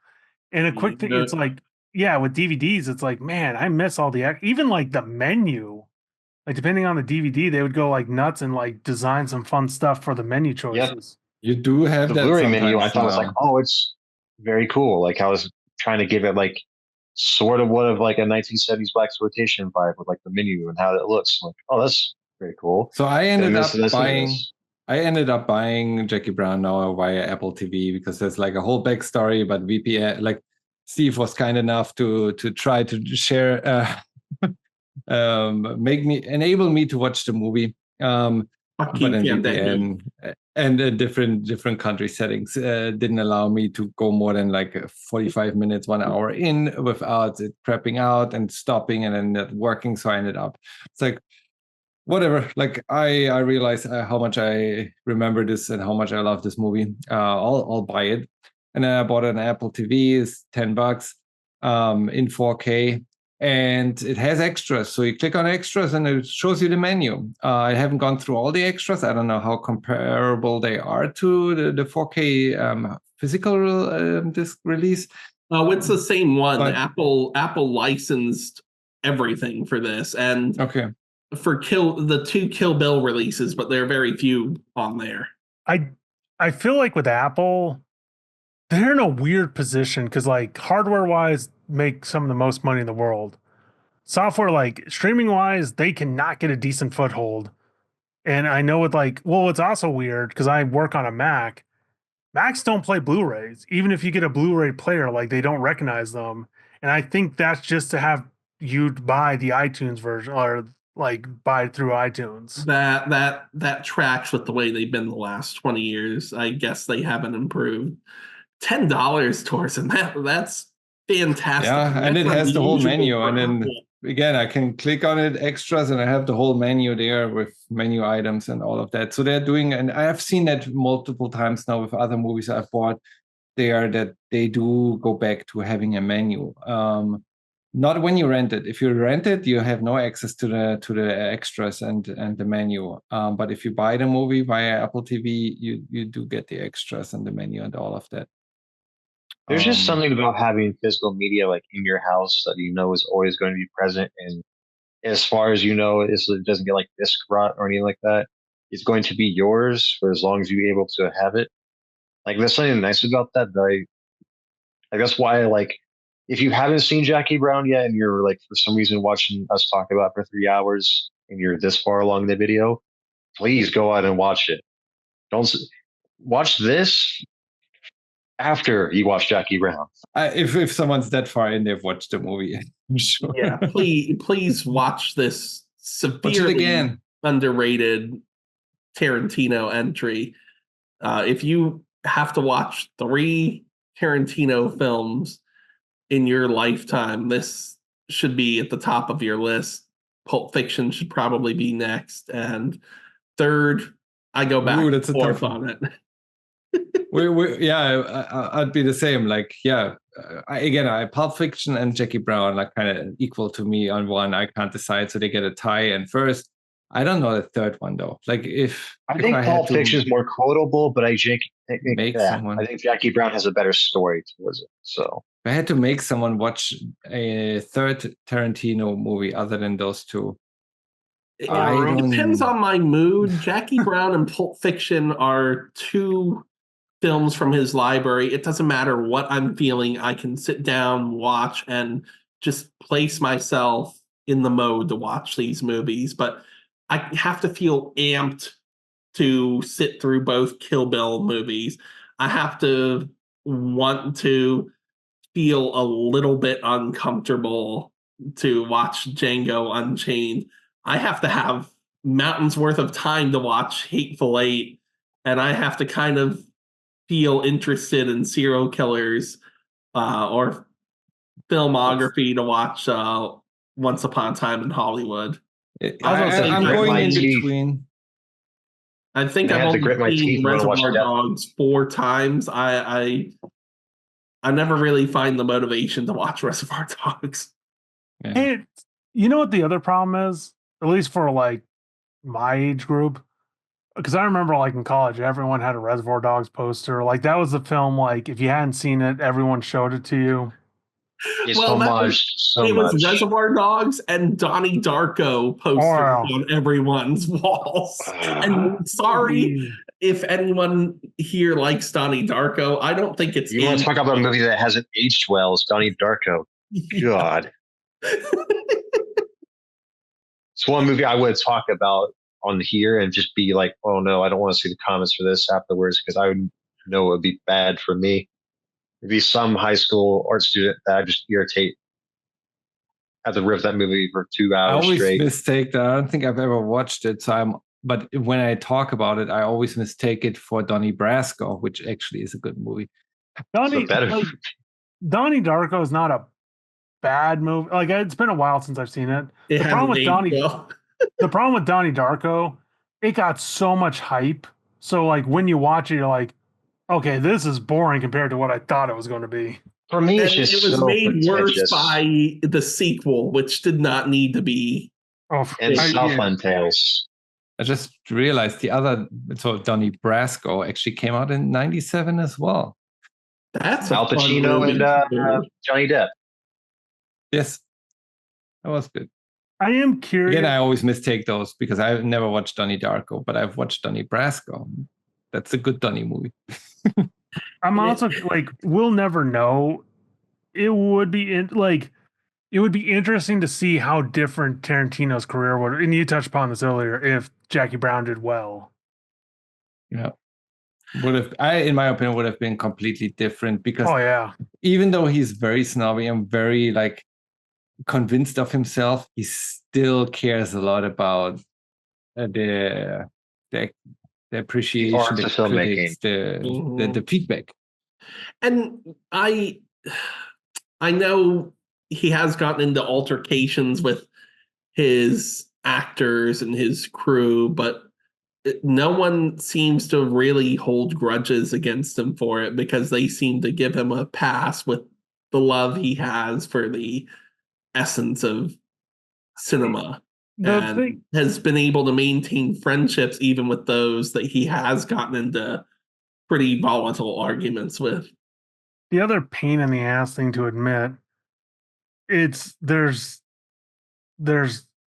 And a quick thing, it's like, yeah, with DVDs, it's like, man, I miss all the even like the menu. Like depending on the DVD, they would go like nuts and like design some fun stuff for the menu choices. You do have the that Blu-ray menu. I thought now. was like, oh, it's very cool. Like I was trying to give it like sort of what of like a 1970s blaxploitation vibe with like the menu and how it looks. Like, oh, that's very cool. So I ended up buying Jackie Brown now via Apple TV because there's like a whole backstory, but VPN, like Steve was kind enough to try to share, enable me to watch the movie. But in VPN and different country settings didn't allow me to go more than like 45 minutes, 1 hour in without it crapping out and stopping and then not working. So I ended up, it's like, whatever. Like I realized how much I remember this and how much I love this movie. I'll buy it. And then I bought an Apple TV, it's $10 in 4K. And it has extras. So you click on extras and it shows you the menu. I haven't gone through all the extras. I don't know how comparable they are to the 4K physical disc release. Oh, it's the same one. But Apple licensed everything for this. And for the 2 Kill Bill releases, but there are very few on there. I feel like with Apple, they're in a weird position because like hardware wise make some of the most money in the world. Software, like streaming wise, they cannot get a decent foothold. And I know with like, well, it's also weird because I work on a Mac. Macs don't play Blu-rays. Even if you get a Blu-ray player, like they don't recognize them. And I think that's just to have you buy the iTunes version or like buy it through iTunes. That tracks with the way they've been the last 20 years. I guess they haven't improved. $10 towards and that's fantastic. Yeah, and it has the whole menu. And then again, I can click on it, extras, and I have the whole menu there with menu items and all of that. So they're doing, and I have seen that multiple times now with other movies I've bought there, that they do go back to having a menu. Not when you rent it. If you rent it, you have no access to the extras and the menu. But if you buy the movie via Apple TV, you do get the extras and the menu and all of that. There's just something about having physical media like in your house that you know is always going to be present, and as far as you know, it doesn't get like disc rot or anything like that. is going to be yours for as long as you're able to have it. Like there's something nice about that. Like that's why like if you haven't seen Jackie Brown yet and you're like for some reason watching us talk about it for 3 hours and you're this far along in the video, please go out and watch it. Don't watch this after you watch Jackie Brown. If someone's that far in, they've watched the movie. I'm sure. Yeah, please watch this Watch it again. underrated Tarantino entry. If you have to watch 3 Tarantino films in your lifetime, this should be at the top of your list. Pulp Fiction should probably be next, and third, I go back and forth on it. I'd be the same. Like, Pulp Fiction and Jackie Brown are kind of equal to me on one. I can't decide, so they get a tie. And first, I don't know the third one though. Like, I think Pulp Fiction is more quotable, but I think Jackie Brown has a better story towards it. So if I had to make someone watch a third Tarantino movie other than those two, it depends on my mood. Jackie Brown and Pulp Fiction are 2 films from his library. It doesn't matter what I'm feeling. I can sit down, watch, and just place myself in the mode to watch these movies. But I have to feel amped to sit through both Kill Bill movies. I have to want to feel a little bit uncomfortable to watch Django Unchained. I have to have mountains worth of time to watch Hateful Eight, and I have to kind of feel interested in serial killers or filmography to watch Once Upon a Time in Hollywood. I'm going in between. I think I've only seen Reservoir Dogs 4 times. I never really find the motivation to watch Reservoir Dogs. Yeah. And you know what the other problem is? At least for like my age group, because I remember like in college, everyone had a Reservoir Dogs poster. Like that was the film. Like if you hadn't seen it, everyone showed it to you. It's homaged so much. It was Reservoir Dogs and Donnie Darko posters on everyone's walls. And sorry if anyone here likes Donnie Darko. I don't think it's. You want to talk about a movie that hasn't aged well? It's Donnie Darko. God. It's one movie I would talk about on here and just be like, oh no, I don't want to see the comments for this afterwards because I would know it would be bad for me. It'd be some high school art student that I just irritate at the rip that movie for 2 hours straight. I always mistake that. I don't think I've ever watched it. But when I talk about it, I always mistake it for Donnie Brasco, which actually is a good movie. Donnie Darko is not a bad movie. Like it's been a while since I've seen it. The problem with Donnie Darko, it got so much hype. So like when you watch it, you're like, okay, this is boring compared to what I thought it was going to be. For me, it was made worse by the sequel, which did not need to be. And Southland Tales. I just realized Donnie Brasco actually came out in '97 as well. That's Al Pacino and Johnny Depp. Yes, that was good. I am curious. Again, I always mistake those because I've never watched Donnie Darko, but I've watched Donnie Brasco. That's a good Donnie movie. I'm also like, we'll never know. It would be interesting to see how different Tarantino's career would. And you touched upon this earlier. If Jackie Brown did well, yeah, in my opinion, would have been completely different because even though he's very snobby and very like convinced of himself, he still cares a lot about the appreciation, the critics, the feedback. And I know he has gotten into altercations with his actors and his crew, but no one seems to really hold grudges against him for it because they seem to give him a pass with the love he has for the essence of cinema. And has been able to maintain friendships even with those that he has gotten into pretty volatile arguments with. The other pain in the ass thing to admit, there's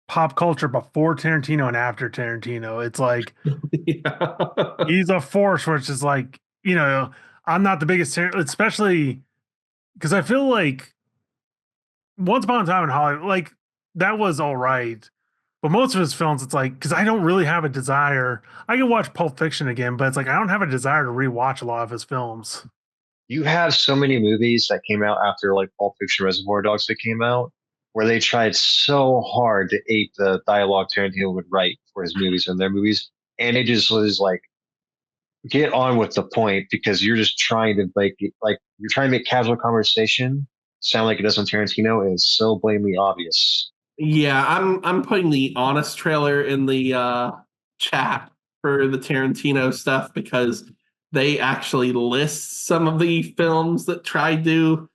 pop culture before Tarantino and after Tarantino. It's like he's a force, which is like, I'm not the biggest, especially because I feel like Once Upon a Time in Hollywood, like that was all right. But most of his films, it's like, because I don't really have a desire. I can watch Pulp Fiction again, but it's like I don't have a desire to rewatch a lot of his films. You have so many movies that came out after like Pulp Fiction, Reservoir Dogs that came out, where they tried so hard to ape the dialogue Tarantino would write for his movies and their movies, and it just was like, get on with the point because you're just trying to like you're trying to make casual conversation sound like it does on Tarantino, and it's so blatantly obvious. Yeah, I'm putting the honest trailer in the chat for the Tarantino stuff because they actually list some of the films that tried to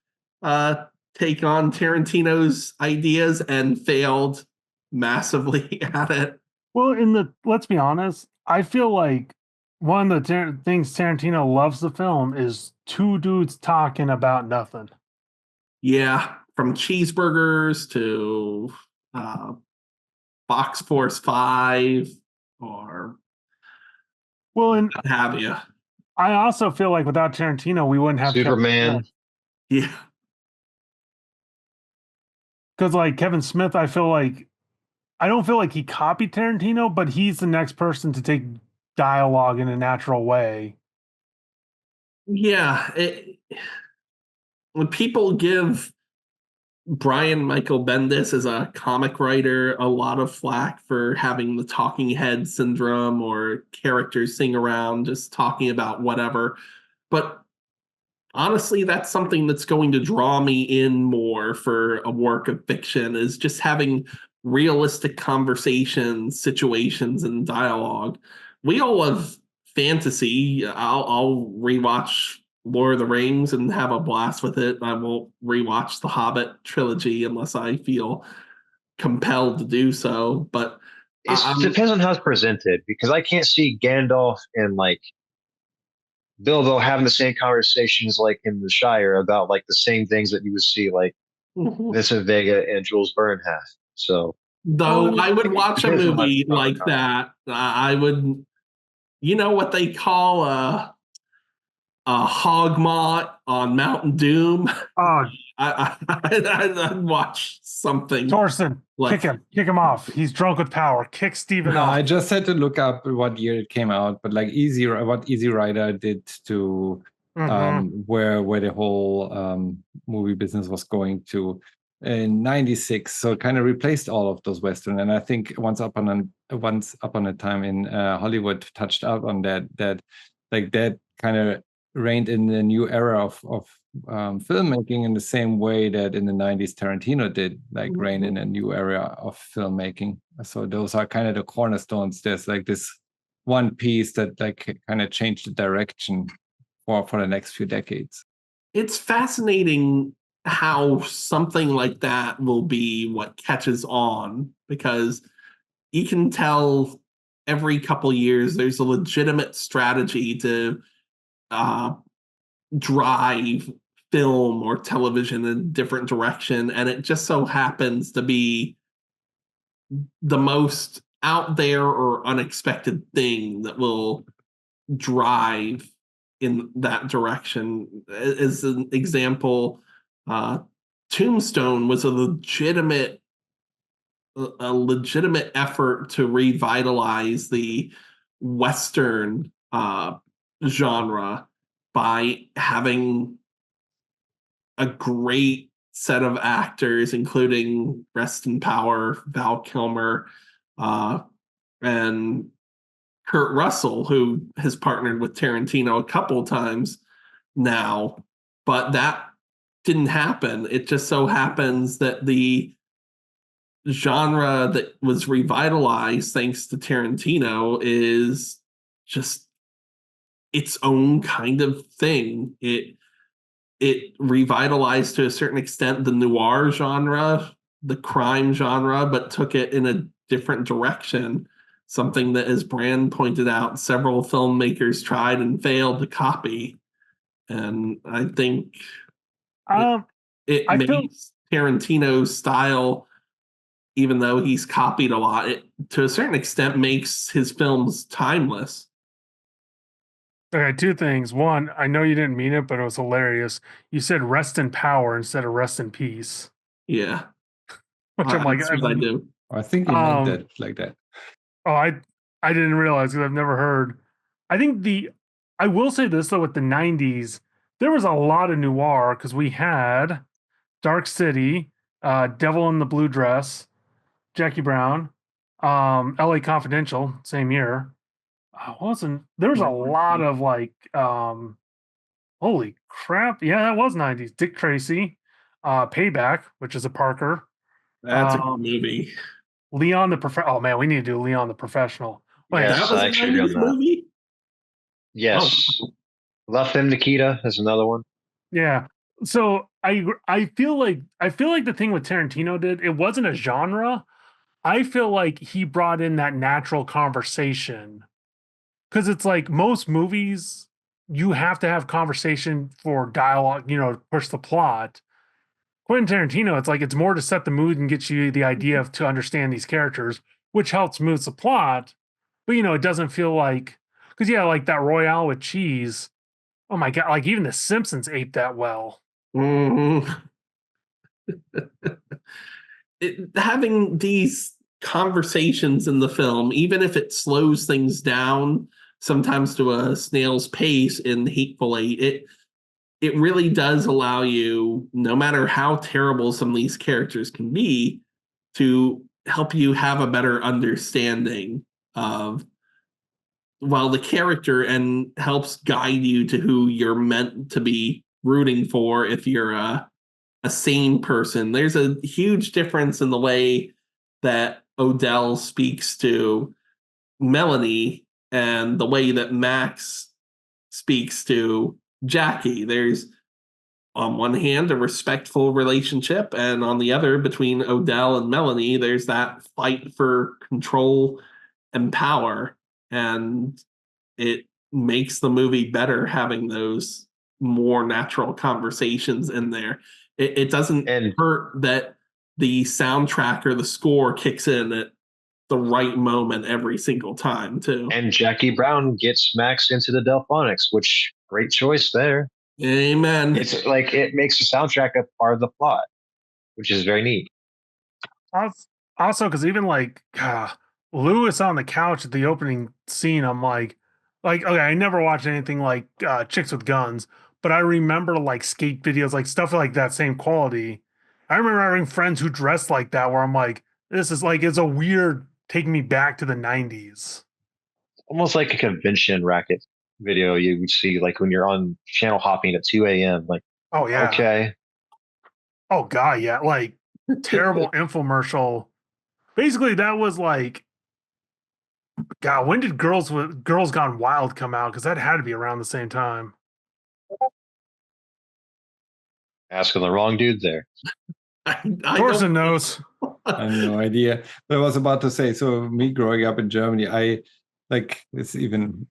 take on Tarantino's ideas and failed massively at it. Well, let's be honest, I feel like one of the things Tarantino loves the film is two dudes talking about nothing. Yeah, from cheeseburgers to Fox Force 5 or and what have you. I also feel like without Tarantino, we wouldn't have Superman. Yeah. Because like Kevin Smith, I don't feel like he copied Tarantino, but he's the next person to take dialogue in a natural way. Yeah. When people give Brian Michael Bendis as a comic writer a lot of flack for having the talking head syndrome or characters sing around just talking about whatever. But honestly, that's something that's going to draw me in more for a work of fiction is just having realistic conversations, situations, and dialogue. We all love fantasy. I'll rewatch Lord of the Rings and have a blast with it. I won't rewatch the Hobbit trilogy unless I feel compelled to do so. But it depends on how it's presented because I can't see Gandalf and like Bilbo having the same conversations like in the Shire about like the same things that you would see like Vincent Vega and Jules Verne have. So, though I would watch a movie like that. I would, you know what they call a hogmot on Mountain Doom. Oh, I'd watch something. Thorsten, like, kick him off. He's drunk with power. Kick Steven off. I just had to look up what year it came out, but like what Easy Rider did to where the whole movie business was going to in '96. So it kind of replaced all of those Western. And I think Once Upon a Time in Hollywood touched out on that kind of reigned in the new era of filmmaking in the same way that in the 90s Tarantino did, like reign in a new era of filmmaking. So those are kind of the cornerstones. There's like this one piece that like kind of changed the direction for the next few decades. It's fascinating how something like that will be what catches on, because you can tell every couple years there's a legitimate strategy to drive film or television in a different direction, and it just so happens to be the most out there or unexpected thing that will drive in that direction. As an example, Tombstone was a legitimate effort to revitalize the Western genre by having a great set of actors, including rest in power Val Kilmer and Kurt Russell, who has partnered with Tarantino a couple of times now, but that didn't happen. It just so happens that the genre that was revitalized thanks to Tarantino is just its own kind of thing. It revitalized to a certain extent the noir genre, the crime genre, but took it in a different direction. Something that, as Brand pointed out, several filmmakers tried and failed to copy. And I think it makes Tarantino's style even though he's copied a lot, it, to a certain extent, makes his films timeless. Okay, two things. One, I know you didn't mean it, but it was hilarious. You said "rest in power" instead of "rest in peace." Yeah, Which I'm like, that's what I do. I think he meant that like that. Oh, I didn't realize because I've never heard. I think I will say this though, with the '90s, there was a lot of noir because we had Dark City, Devil in the Blue Dress, Jackie Brown, L.A. Confidential, same year. Wasn't there was a lot of like holy crap, yeah, that was '90s. Dick Tracy, Payback, which is a Parker. That's a good movie. Leon the Oh man, we need to do Leon the Professional. Like, yes, that was I a '90s movie. Yes, Love Him, Nikita is another one. Yeah. So I feel like the thing with Tarantino did, it wasn't a genre. I feel like he brought in that natural conversation. Because it's like most movies, you have to have conversation for dialogue, push the plot. Quentin Tarantino, it's like it's more to set the mood and get you the idea of to understand these characters, which helps move the plot. But it doesn't feel like because like that Royale with cheese. Oh my god! Like even The Simpsons ate that well. Mm-hmm. Having these conversations in the film, even if it slows things down, sometimes to a snail's pace in Hateful Eight, it really does allow you, no matter how terrible some of these characters can be, to help you have a better understanding of the character and helps guide you to who you're meant to be rooting for if you're a sane person. There's a huge difference in the way that Odell speaks to Melanie and the way that Max speaks to Jackie. There's, on one hand, a respectful relationship, and on the other, between Odell and Melanie, there's that fight for control and power. And it makes the movie better having those more natural conversations in there. It doesn't hurt that the soundtrack or the score kicks in at the right moment every single time, too. And Jackie Brown gets Max into the Delphonics, which great choice there. Amen. It's like it makes the soundtrack a part of the plot, which is very neat. Also, because even like Lewis on the couch at the opening scene, I'm like, okay, I never watched anything like Chicks with Guns, but I remember like skate videos, like stuff like that same quality. I remember having friends who dressed like that, where I'm like, this is like, it's a weird taking me back to the '90s. Almost like a convention racket video you would see, like when you're on channel hopping at 2 a.m. Like, oh yeah, okay, oh god, yeah, like terrible infomercial. Basically, that was like, God, when did Girls Gone Wild come out? Because that had to be around the same time. asking the wrong dude there. Thorsten knows. I have no idea. But I was about to say, so me growing up in Germany, I like it's even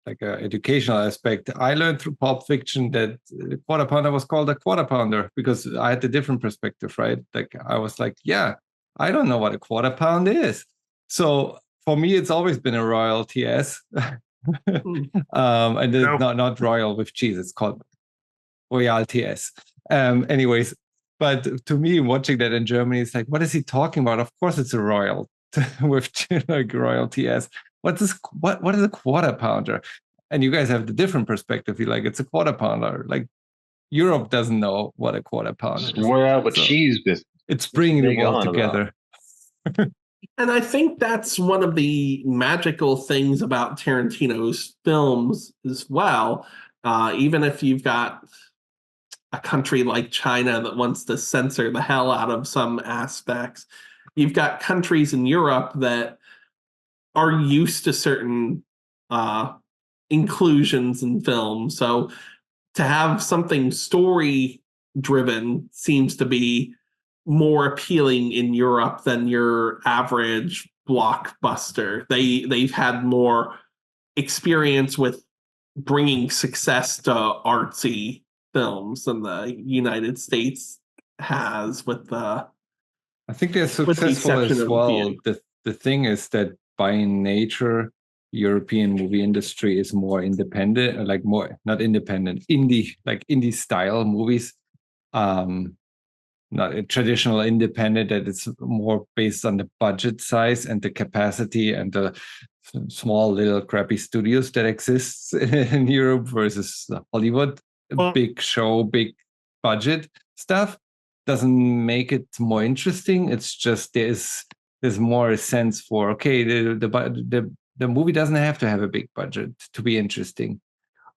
like an educational aspect. I learned through Pulp Fiction that the quarter pounder was called a quarter pounder because I had a different perspective, right? Like I was like, yeah, I don't know what a quarter pound is. So for me, it's always been a Royal TS. And it's not Royal with cheese. It's called Royal TS. Anyways, but to me, watching that in Germany, it's like, what is he talking about? Of course, it's a Royal with like Royal TS. What is a quarter pounder? And you guys have the different perspective. You're like, it's a quarter pounder. Like Europe doesn't know what a quarter pounder is. We're out with cheese business. It's bringing the world together. And I think that's one of the magical things about Tarantino's films as well. Even if you've got a country like China that wants to censor the hell out of some aspects, you've got countries in Europe that are used to certain inclusions in film. So to have something story driven seems to be more appealing in Europe than your average blockbuster. They've had more experience with bringing success to artsy films than the United States has with the I think they're successful as well. The thing is that by nature, European movie industry is more independent, like more not independent, indie style movies. Not a traditional independent, that it's more based on the budget size and the capacity and the small little crappy studios that exists in Europe versus Hollywood. Big show, big budget stuff doesn't make it more interesting. It's just there's more a sense for, okay, the movie doesn't have to have a big budget to be interesting.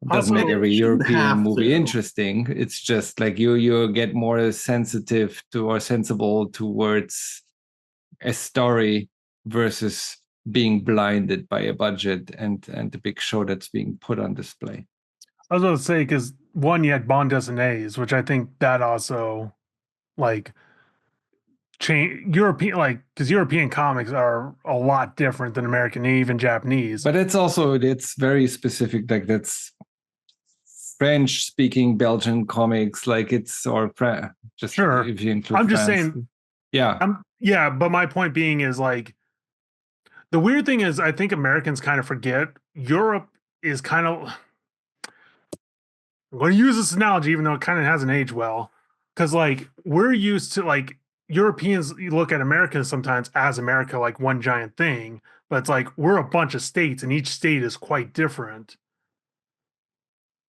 It doesn't make every European movie interesting. It's just like you get more sensitive to or sensible towards a story versus being blinded by a budget and the big show that's being put on display. I was going to say, because one, you had Bond A's, which I think that also like change European, like, because European comics are a lot different than American, even Japanese. But it's very specific. Like that's French speaking Belgian comics, like it's or just sure. If you include I'm France. just saying, yeah, but my point being is like the weird thing is I think Americans kind of forget Europe is kind of. I'm going to use this analogy, even though it kind of hasn't aged well, because like we're used to like Europeans look at Americans sometimes as America, like one giant thing, but it's like we're a bunch of states and each state is quite different.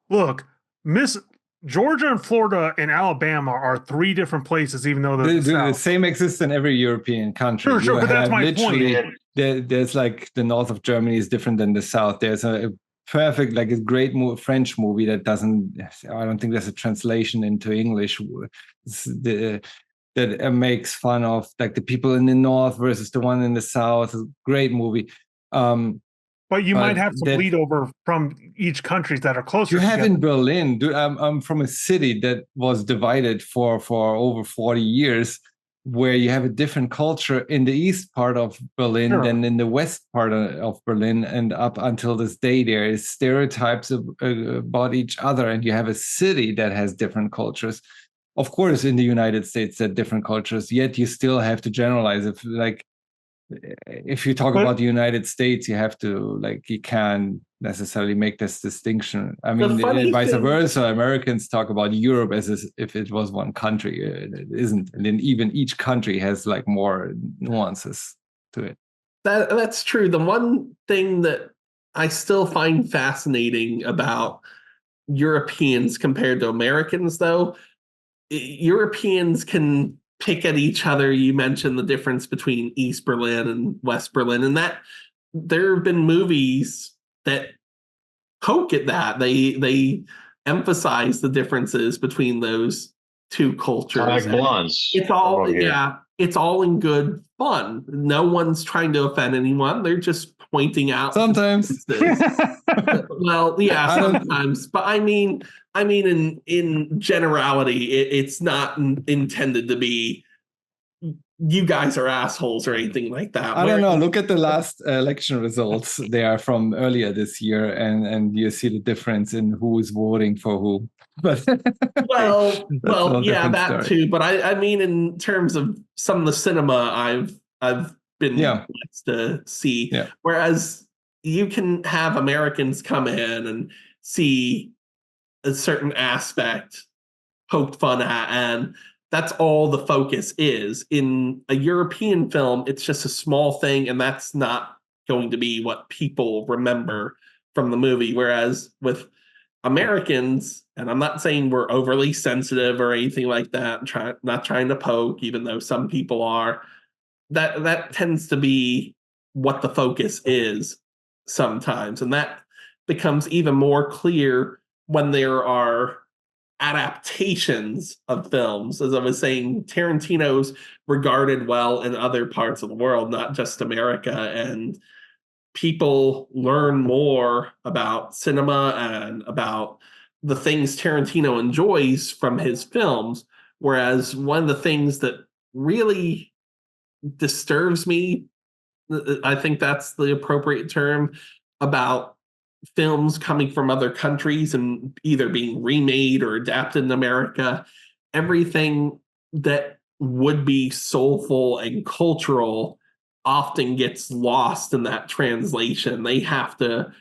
Look, Georgia and Florida and Alabama are three different places, even though they're the same exists in every European country. Sure, but that's my point. There's like the north of Germany is different than the south. There's a perfect, like a great French movie that I don't think there's a translation into English that makes fun of like the people in the north versus the one in the south. Great movie. But you might have some bleed over from each countries that are closer. You have in Berlin. Dude, I'm from a city that was divided for over 40 years, where you have a different culture in the east part of Berlin than in the west part of Berlin. And up until this day, there is stereotypes about each other. And you have a city that has different cultures. Of course, in the United States, there are different cultures, yet you still have to generalize. If you talk about the United States, you have to, like, you can't necessarily make this distinction. I mean, vice versa, Americans talk about Europe as if it was one country. It isn't. And then even each country has like more nuances to it. That's true. The one thing that I still find fascinating about Europeans compared to Americans, though, Europeans can pick at each other. You mentioned the difference between East Berlin and West Berlin, and that there have been movies that poke at that. They emphasize the differences between those two cultures. Like Blondes. It's all it's all in good fun. No one's trying to offend anyone. They're just pointing out sometimes. Well, yeah, sometimes. But I mean in generality, it's not intended to be you guys are assholes or anything like that. I don't know. Look at the last election results. They are from earlier this year, and you see the difference in who is voting for who. But well, yeah, that story too. But I mean, in terms of some of the cinema I've been blessed to see, whereas you can have Americans come in and see a certain aspect poked fun at, and that's all the focus is. In a European film, it's just a small thing, and that's not going to be what people remember from the movie. Whereas with Americans, and I'm not saying we're overly sensitive or anything like that, not trying to poke, even though some people are, that tends to be what the focus is sometimes. And that becomes even more clear when there are adaptations of films. As I was saying, Tarantino's regarded well in other parts of the world, not just America, and people learn more about cinema and about the things Tarantino enjoys from his films. Whereas one of the things that really disturbs me, I think that's the appropriate term, about films coming from other countries and either being remade or adapted in America, everything that would be soulful and cultural often gets lost in that translation. They have to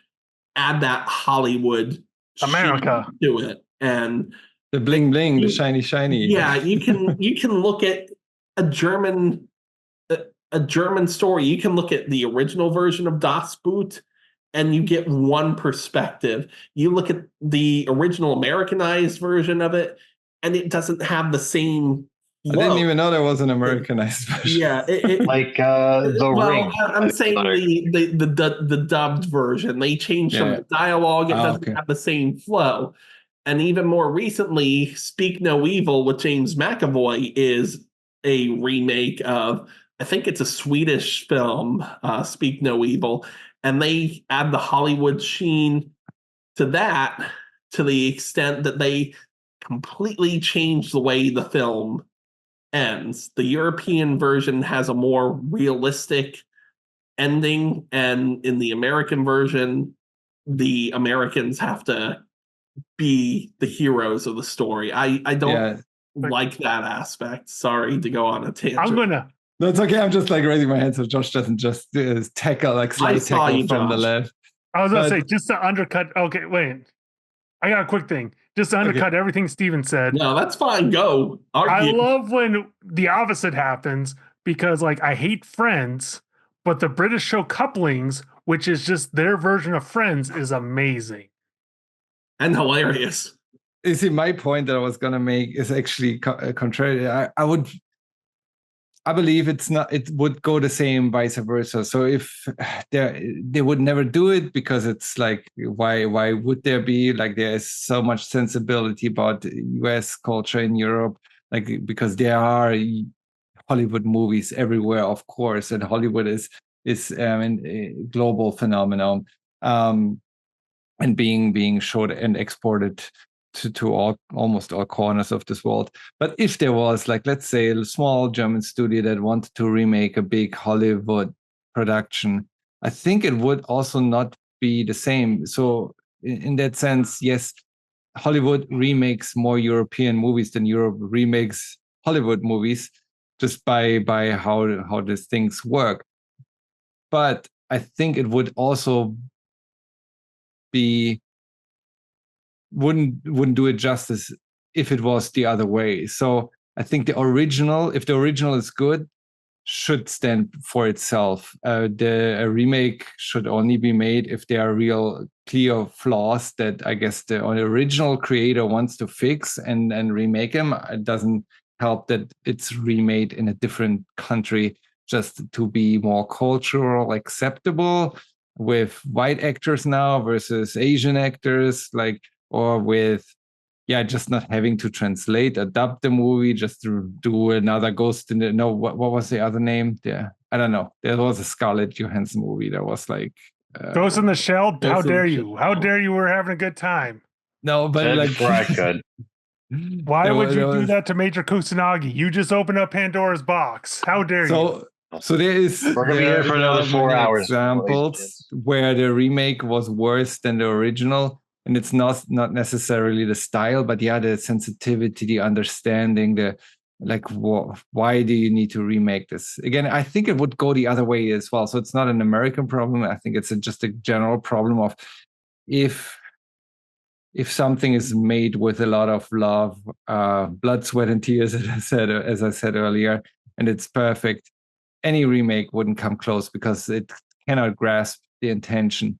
add that Hollywood America to it, and the bling bling, the shiny shiny. Yeah, you can look at a German story. You can look at the original version of Das Boot, and you get one perspective. You look at the original Americanized version of it, and it doesn't have the same I didn't even know there was an Americanized version. Yeah, like the Ring. I'm saying the dubbed version. They changed some of the dialogue. It doesn't have the same flow. And even more recently, Speak No Evil with James McAvoy is a remake of, I think it's a Swedish film, Speak No Evil, and they add the Hollywood sheen to that to the extent that they completely change the way the film ends. The European version has a more realistic ending, and in the American version, the Americans have to be the heroes of the story. I don't like that aspect. Sorry to go on a tangent. No, it's okay. I'm just like raising my hand so Josh doesn't just tackle like slide tackle from the left. I was gonna say just to undercut. Okay, wait. I got a quick thing. Just to undercut everything Steven said. No, that's fine. Go. Argue. I love when the opposite happens because, like, I hate Friends, but the British show Couplings, which is just their version of Friends, is amazing and hilarious. You see, my point that I was gonna make is actually contrary. I believe it's not. It would go the same vice versa. So if they would never do it because it's like, why would there be, like, there is so much sensibility about US culture in Europe, like, because there are Hollywood movies everywhere, of course, and Hollywood is a global phenomenon, and being showed and exported to almost all corners of this world. But if there was, like, let's say, a small German studio that wanted to remake a big Hollywood production, I think it would also not be the same. So in that sense, yes, Hollywood remakes more European movies than Europe remakes Hollywood movies, just by how these things work. But I think it would also wouldn't do it justice if it was the other way. So I think if the original is good, should stand for itself. The remake should only be made if there are real clear flaws that I guess the original creator wants to fix and remake them. It doesn't help that it's remade in a different country just to be more cultural acceptable, with white actors now versus Asian actors, like, or with just not having to translate, adapt the movie, just to do another Ghost in the, no, what was the other name? Yeah, I don't know. There was a Scarlett Johansson movie that was like Ghost in the Shell. How dare you? How dare you? We're having a good time. No, but like, before I could. Why would you do that to Major Kusanagi? You just opened up Pandora's box. How dare you? So we're gonna be here for another 4 hours. Examples where the remake was worse than the original. And it's not necessarily the style, but the sensitivity, the understanding, the like, why do you need to remake this? Again, I think it would go the other way as well. So it's not an American problem. I think it's just a general problem of if something is made with a lot of love, blood, sweat, and tears, as I said earlier, and it's perfect, any remake wouldn't come close because it cannot grasp the intention.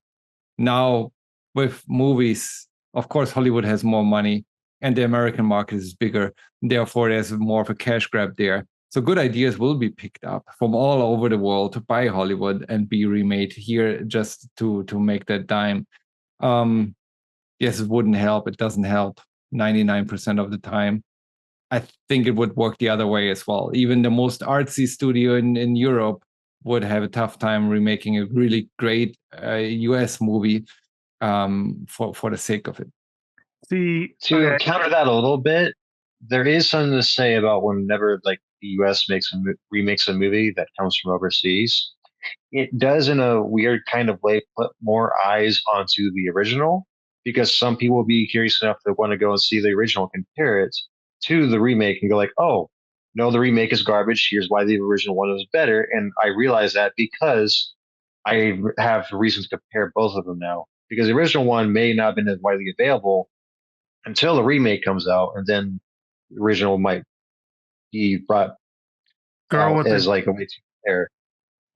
Now, with movies, of course, Hollywood has more money and the American market is bigger. Therefore, there's more of a cash grab there. So good ideas will be picked up from all over the world by Hollywood and be remade here just to make that dime. Yes, it wouldn't help. It doesn't help 99% of the time. I think it would work the other way as well. Even the most artsy studio in Europe would have a tough time remaking a really great US movie for the sake of it. See, to counter that a little bit, there is something to say about whenever, like, the US remakes a movie that comes from overseas. It does, in a weird kind of way, put more eyes onto the original, because some people will be curious enough to want to go and see the original, compare it to the remake, and go like, oh, no, the remake is garbage. Here's why the original one was better. And I realize that because I have reasons to compare both of them now. Because the original one may not have been as widely available until the remake comes out, and then the original might be brought out as like a way to compare.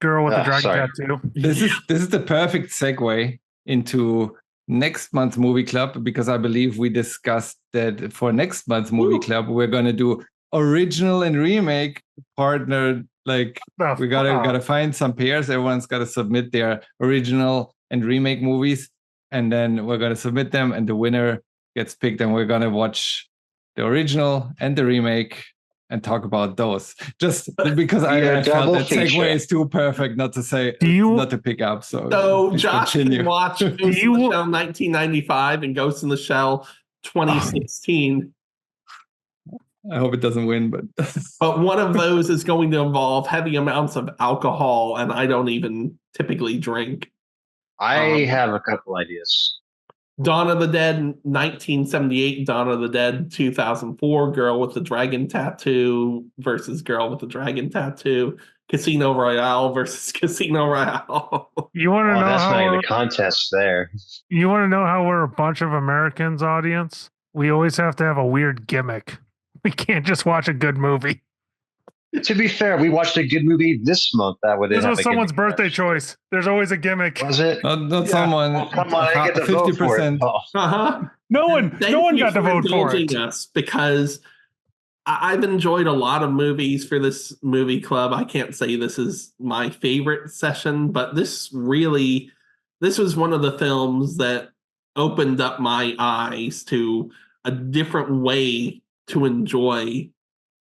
Girl with the dragon tattoo. This is the perfect segue into next month's movie club, because I believe we discussed that for next month's movie club we're going to do original and remake partnered. Like we gotta find some pairs. Everyone's got to submit their original and remake movies, and then we're gonna submit them, and the winner gets picked, and we're gonna watch the original and the remake and talk about those. Just because I felt that segue is too perfect not to say, not to pick up. So Josh can watch Ghost in the Shell 1995 and Ghost in the Shell 2016. I hope it doesn't win, but one of those is going to involve heavy amounts of alcohol, and I don't even typically drink. I have a couple ideas. Dawn of the Dead 1978, Dawn of the Dead 2004, Girl with the Dragon Tattoo versus Girl with the Dragon Tattoo, Casino Royale versus Casino Royale. You want to know that's how not even a contest there. You want to know how we're a bunch of Americans, audience? We always have to have a weird gimmick. We can't just watch a good movie. To be fair, we watched a good movie this month. This was someone's birthday choice. There's always a gimmick. Was it? Not someone. Oh, come on, I get to 50%. Vote for it. No one got to vote for it. Us because I've enjoyed a lot of movies for this movie club. I can't say this is my favorite session, but this was one of the films that opened up my eyes to a different way to enjoy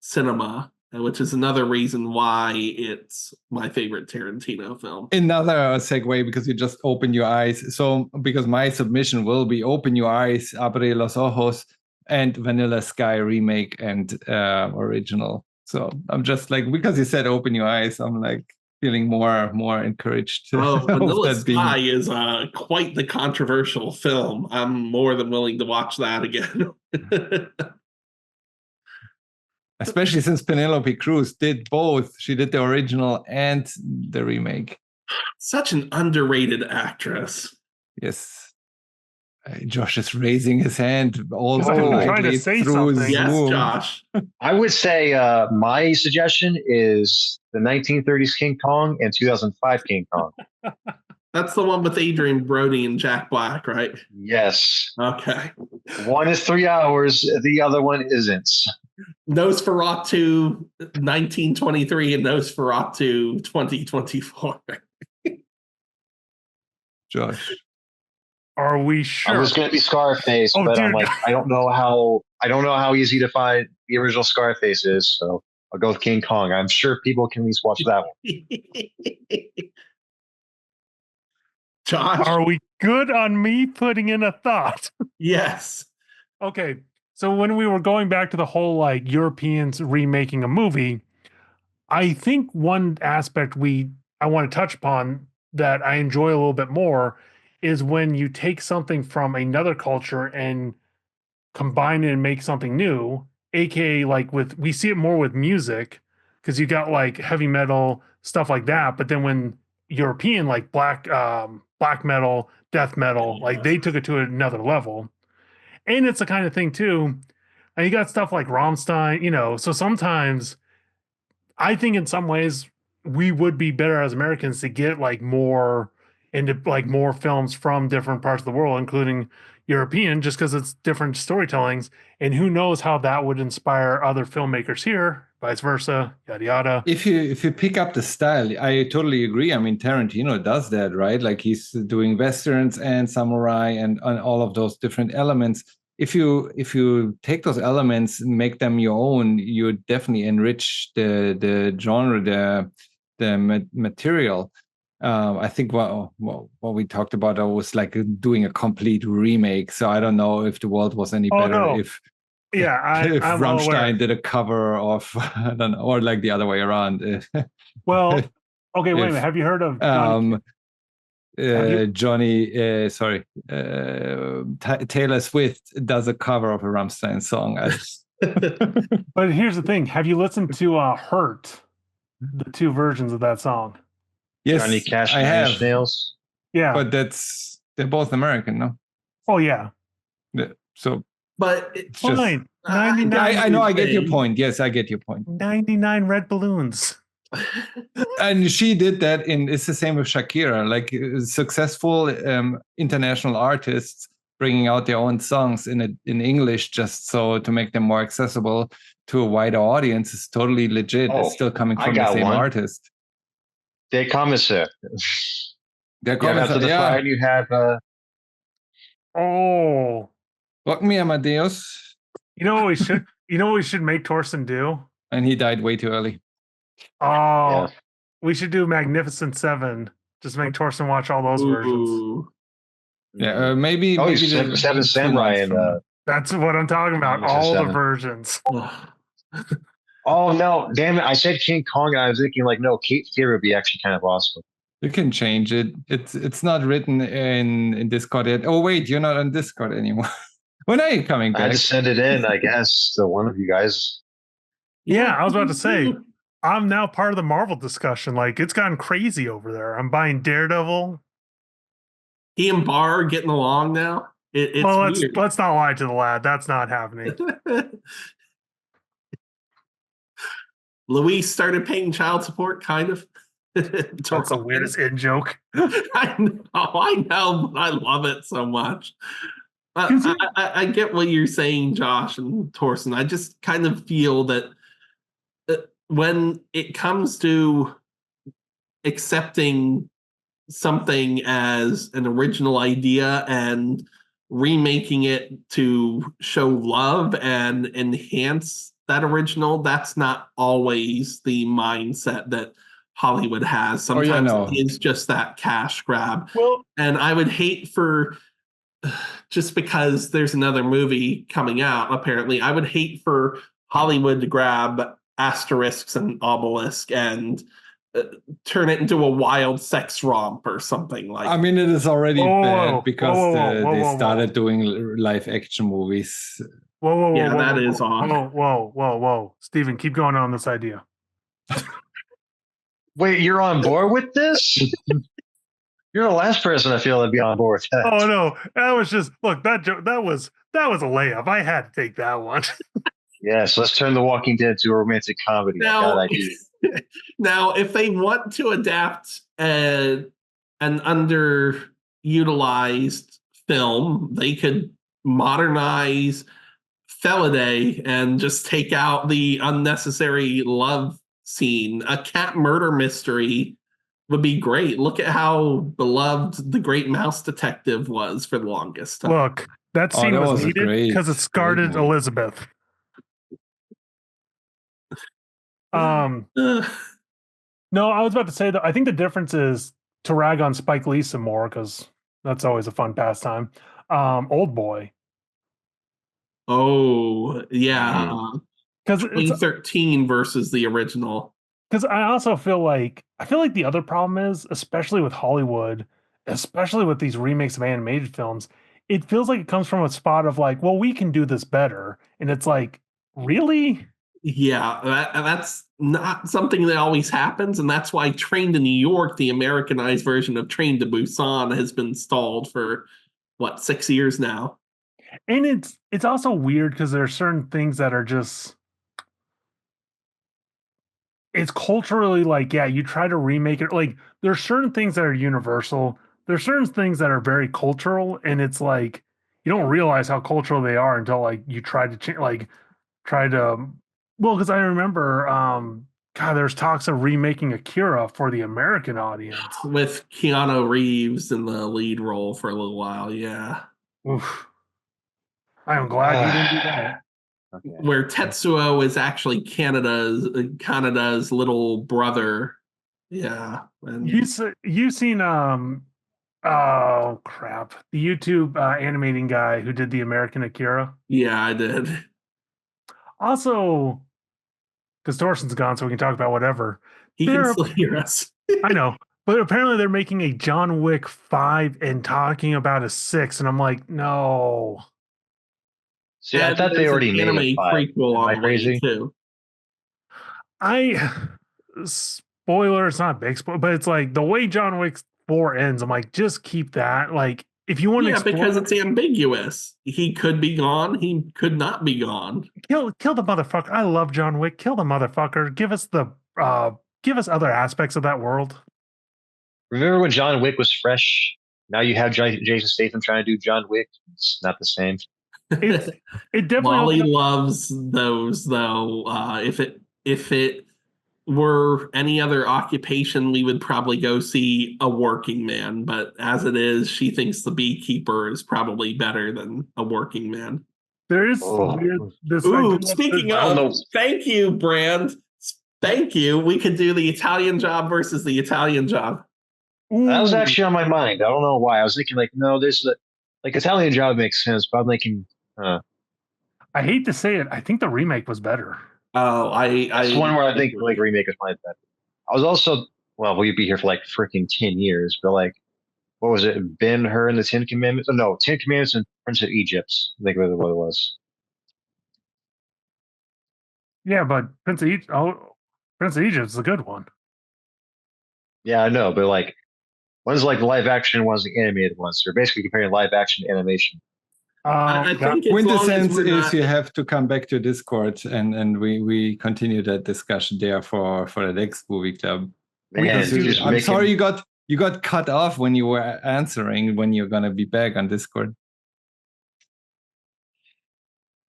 cinema, which is another reason why it's my favorite Tarantino film. Another segue, because you just open your eyes. So, because my submission will be Open Your Eyes, Abre los Ojos, and Vanilla Sky remake and original. So I'm just like, because you said Open Your Eyes, I'm like feeling more encouraged. Vanilla Sky is quite the controversial film. I'm more than willing to watch that again. Especially since Penelope Cruz did both. She did the original and the remake. Such an underrated actress. Yes. Josh is raising his hand also trying to say something. Yes, Josh. I would say my suggestion is the 1930s King Kong and 2005 King Kong. That's the one with Adrian Brody and Jack Black, right? Yes. Okay. One is 3 hours. The other one isn't. Nosferatu 1923 and Nosferatu 2024. Josh. Are we sure? I was going to be Scarface, but I'm like, I don't know how easy to find the original Scarface is, so I'll go with King Kong. I'm sure people can at least watch that one. Josh, are we good on me putting in a thought? Yes. Okay. So when we were going back to the whole like Europeans remaking a movie, I think one aspect I want to touch upon that I enjoy a little bit more is when you take something from another culture and combine it and make something new, aka like we see it more with music, because you got like heavy metal stuff like that, but then when European like black metal, death metal, like they took it to another level. And it's the kind of thing too, and you got stuff like Rammstein, so sometimes I think in some ways we would be better as Americans to get like more into like more films from different parts of the world, including European, just because it's different storytellings. And who knows how that would inspire other filmmakers here, vice versa, yada yada. If you pick up the style, I totally agree. I mean, Tarantino does that, right? Like he's doing westerns and samurai and all of those different elements. If you take those elements and make them your own, you definitely enrich the genre, the material. I think what we talked about was like doing a complete remake. So I don't know if the world was any better if I'm Rammstein did a cover of I don't know, or like the other way around. Well, okay, wait a minute. Have you heard of Taylor Swift does a cover of a Rammstein song. But here's the thing: have you listened to "Hurt"? The two versions of that song. Yes, Johnny Cash, I Nine have. Inch Nails. Yeah, But they're both American, no? oh yeah. So, but it's just Fine. 99. I know. I get your point. Yes, I get your point. 99 red balloons. And she did that it's the same with Shakira, like successful international artists bringing out their own songs in English just so to make them more accessible to a wider audience is totally legit. It's still coming from the same artist. Des Commissaires. After the fire, you have Rock Me Amadeus. You know what we should make Torsten do? And he died way too early. Oh, we should do Magnificent Seven. Just make Torsten watch all those versions. Yeah, maybe Seven Samurai and that's what I'm talking about. All the versions. Oh no, damn it. I said King Kong and I was thinking like, no, Cape Fear would be actually kind of awesome. You can change it. It's not written in Discord yet. Oh wait, you're not on Discord anymore. When are you coming back? I just send it in, I guess, to one of you guys. Yeah, I was about to say, I'm now part of the Marvel discussion. Like, it's gotten crazy over there. I'm buying Daredevil. He and Barr getting along now. Let's not lie to the lad. That's not happening. Luis started paying child support, kind of. That's the weirdest in joke. I know, but I love it so much. I get what you're saying, Josh and Torsten. I just kind of feel that when it comes to accepting something as an original idea and remaking it to show love and enhance that original, that's not always the mindset that Hollywood has. Sometimes it is just that cash grab. Well, and I would hate for, just because there's another movie coming out, apparently, I would hate for Hollywood to grab asterisks and obelisk and turn it into a wild sex romp or something like. I mean, it is already bad because they started doing live action movies. That is odd. Whoa. Steven, keep going on this idea. Wait, you're on board with this? You're the last person I feel to be on board with that. Oh no, that was just that was a layup. I had to take that one. Yes, let's turn The Walking Dead to a romantic comedy. Now, if they want to adapt an underutilized film, they could modernize Felidae and just take out the unnecessary love scene. A cat murder mystery would be great. Look at how beloved The Great Mouse Detective was for the longest time. Look, that scene was needed because it scarred Elizabeth. No, I was about to say that I think the difference is to rag on Spike Lee some more because that's always a fun pastime. Old Boy. Oh yeah, because 2013 versus the original. Because I also feel like the other problem is, especially with Hollywood, especially with these remakes of animated films, it feels like it comes from a spot of like, well, we can do this better, and it's like, really? Yeah, that's not something that always happens, and that's why Train to New York, the Americanized version of Train to Busan, has been stalled for 6 years now. And it's also weird because there are certain things that are just, it's culturally like, yeah, you try to remake it. Like there's certain things that are universal. There's certain things that are very cultural, and it's like you don't realize how cultural they are until like you try to because I remember there's talks of remaking Akira for the American audience with Keanu Reeves in the lead role for a little while. Yeah. Oof. I'm glad you didn't do that. Okay. Where Tetsuo is actually Kanada's little brother. Yeah. And you've seen oh crap, the YouTube animating guy who did the American Akira? Yeah, I did. Also, because Torsten's gone, so we can talk about whatever. He can still hear us. I know. But apparently they're making a John Wick 5 and talking about a 6, and I'm like, no. See, I thought they already made a 5. prequel Am I on the way crazy? too. Spoiler, it's not a big spoiler, but it's like the way John Wick 4 ends, I'm like, just keep that. Like, if you want to explore, because it's ambiguous. He could be gone. He could not be gone. Kill the motherfucker. I love John Wick. Kill the motherfucker. Give us other aspects of that world. Remember when John Wick was fresh? Now you have Jason Statham trying to do John Wick. It's not the same. It definitely. Lali loves those though. If it were any other occupation, we would probably go see a working man. But as it is, she thinks the beekeeper is probably better than a working man. There is speaking of, thank you, Brand. Thank you. We could do the Italian Job versus the Italian Job. That was actually on my mind. I don't know why. I was thinking like, no, there's Italian Job makes sense, but I'm thinking, I hate to say it, I think the remake was better. Oh, that's one where I think like remake is my better. I was also we'd be here for like freaking 10 years, but like, what was it? Ben Hur and the 10 Commandments? Oh, no, 10 Commandments and Prince of Egypt. I think that's what it was. Yeah, but Prince of Egypt is a good one. Yeah, I know, but like, one's like live action, one's the animated ones. They're basically comparing live action to animation. I think quintessence is you have to come back to Discord and we continue that discussion there for the next movie club. I'm sorry you got cut off when you were answering when you're gonna be back on Discord.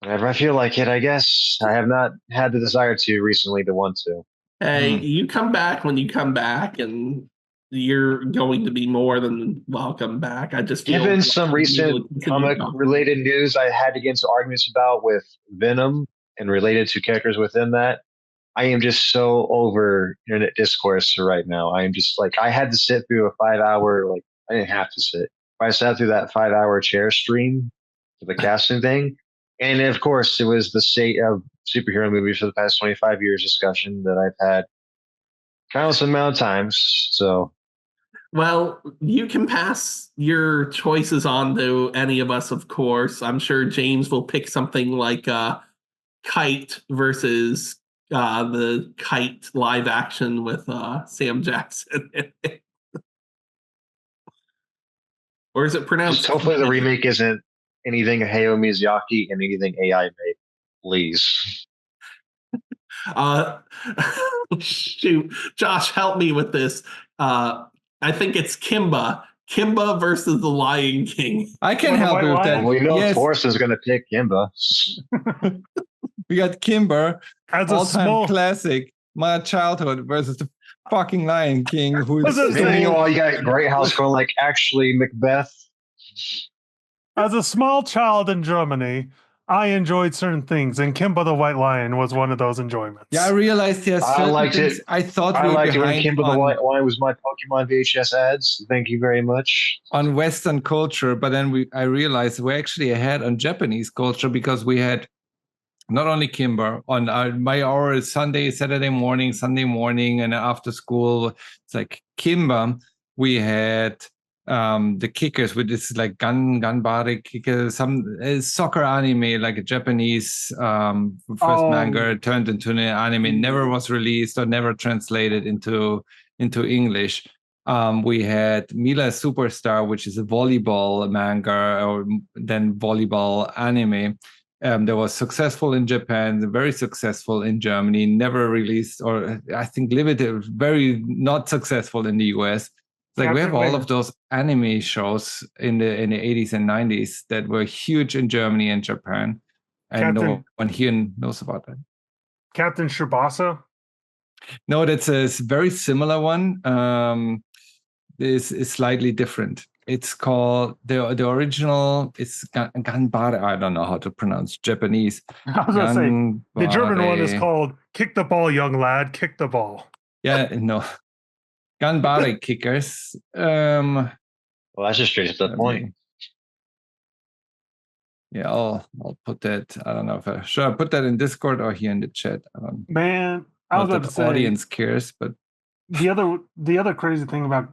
Whenever I feel like it, I guess. I have not had the desire to recently to want to. Hey, you come back when you come back, and you're going to be more than welcome back. I just feel given some recent comic-related news I had to get into arguments about with Venom and related to characters within that, I am just so over internet discourse right now. I am just like, I had to sit through a 5-hour, like, I didn't have to sit. I sat through that 5-hour chair stream for the casting thing. And of course, it was the state of superhero movies for the past 25 years discussion that I've had countless amount of times. So, well, you can pass your choices on to any of us, of course. I'm sure James will pick something like Kite versus the Kite live action with Sam Jackson. Or is it pronounced? Just hopefully the remake isn't anything Hayao Miyazaki and anything AI made, please. Shoot, Josh, help me with this. I think it's Kimba versus the Lion King. I can help you with that. Well, we know Forrest is going to pick Kimba. We got Kimba, as a small classic, my childhood versus the fucking Lion King. Who's you got Great House going like actually Macbeth. As a small child in Germany, I enjoyed certain things, and Kimba the White Lion was one of those enjoyments. Yeah, I realized there's certain I liked things it. I thought I we liked it when Kimba the White Lion was my Pokemon VHS ads. Thank you very much. On Western culture, but then I realized we're actually ahead on Japanese culture because we had not only Kimba on my hour Sunday, Saturday morning, Sunday morning, and after school, it's like Kimba. We had the kickers with this like ganbare kicker, some soccer anime, like a Japanese first manga turned into an anime, never was released or never translated into English. We had Mila Superstar, which is a volleyball manga or then volleyball anime. That was successful in Japan, very successful in Germany, never released, or I think limited, very not successful in the US. Like we have all of those anime shows in the 80s and 90s that were huge in Germany and Japan, and no one here knows about that. Captain Tsubasa? No, that's a very similar one. This is slightly different. It's called the original. It's Ganbare. I don't know how to pronounce Japanese. I was gonna say the German one is called "Kick the Ball, Young Lad, Kick the Ball." Yeah, no. Ganbare kickers. Well, that's just straight to the point. Yeah, I'll put that. I don't know if should I put that in Discord or here in the chat. Man, I was about to say the audience cares, but the other crazy thing about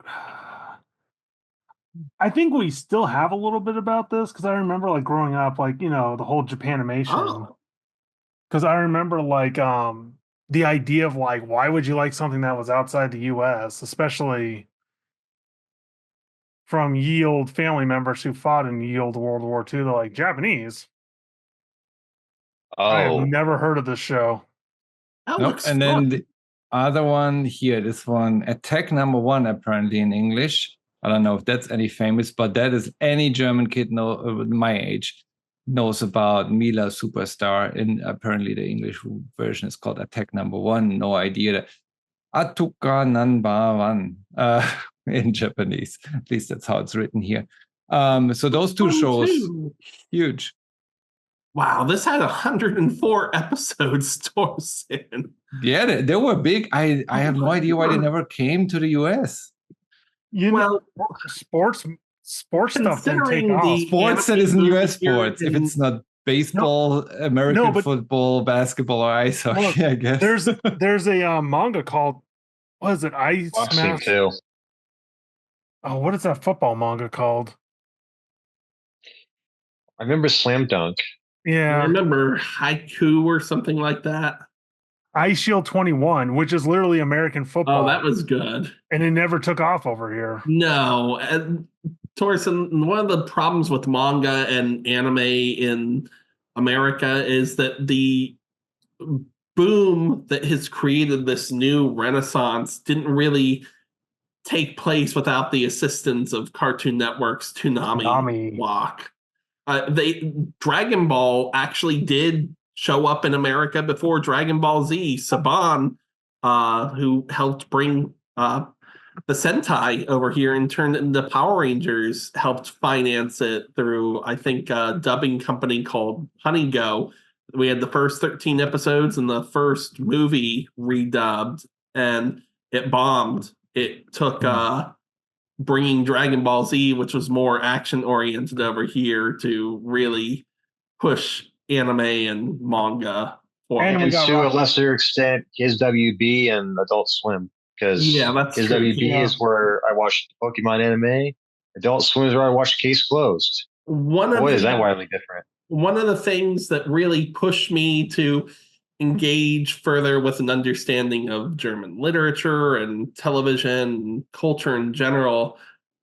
I think we still have a little bit about this because I remember like growing up, like, you know, the whole Japanimation. Because I remember like the idea of like, why would you like something that was outside the US, especially from ye old family members who fought in ye old World War II? They're like, Japanese. I have never heard of this show. Nope. And then the other one here, this one, Attack Number One, apparently in English. I don't know if that's any famous, but that is any German kid my age knows about Mila Superstar. And apparently the English version is called Attack Number One. No idea that Atuka Nanba Wan in Japanese. At least that's how it's written here. So those two shows, huge. Wow, this had 104 episodes, Torsten. Yeah, they were big. I have no idea why they never came to the US. You know, sports stuff didn't take off. Sports that isn't US sports. If it's not baseball, American football, basketball, or ice hockey, I guess. There's a manga called, what is it? Ice Master. Oh, what is that football manga called? I remember Slam Dunk. Yeah. I remember Haiku or something like that. Ice Shield 21, which is literally American football. Oh, that was good. And it never took off over here. No. And Torsten, one of the problems with manga and anime in America is that the boom that has created this new renaissance didn't really take place without the assistance of Cartoon Network's Toonami block. Dragon Ball actually did show up in America before Dragon Ball Z. Saban, who helped bring the Sentai over here and turned it into Power Rangers, helped finance it through, I think, a dubbing company called Honey Go. We had the first 13 episodes and the first movie redubbed, and it bombed. It took bringing Dragon Ball Z, which was more action-oriented over here, to really push anime and manga forward. And to a lesser extent, his WB and Adult Swim. Because his WB is where I watched Pokemon anime. Adult Swim is where I watched Case Closed. Is that widely different? One of the things that really pushed me to engage further with an understanding of German literature and television and culture in general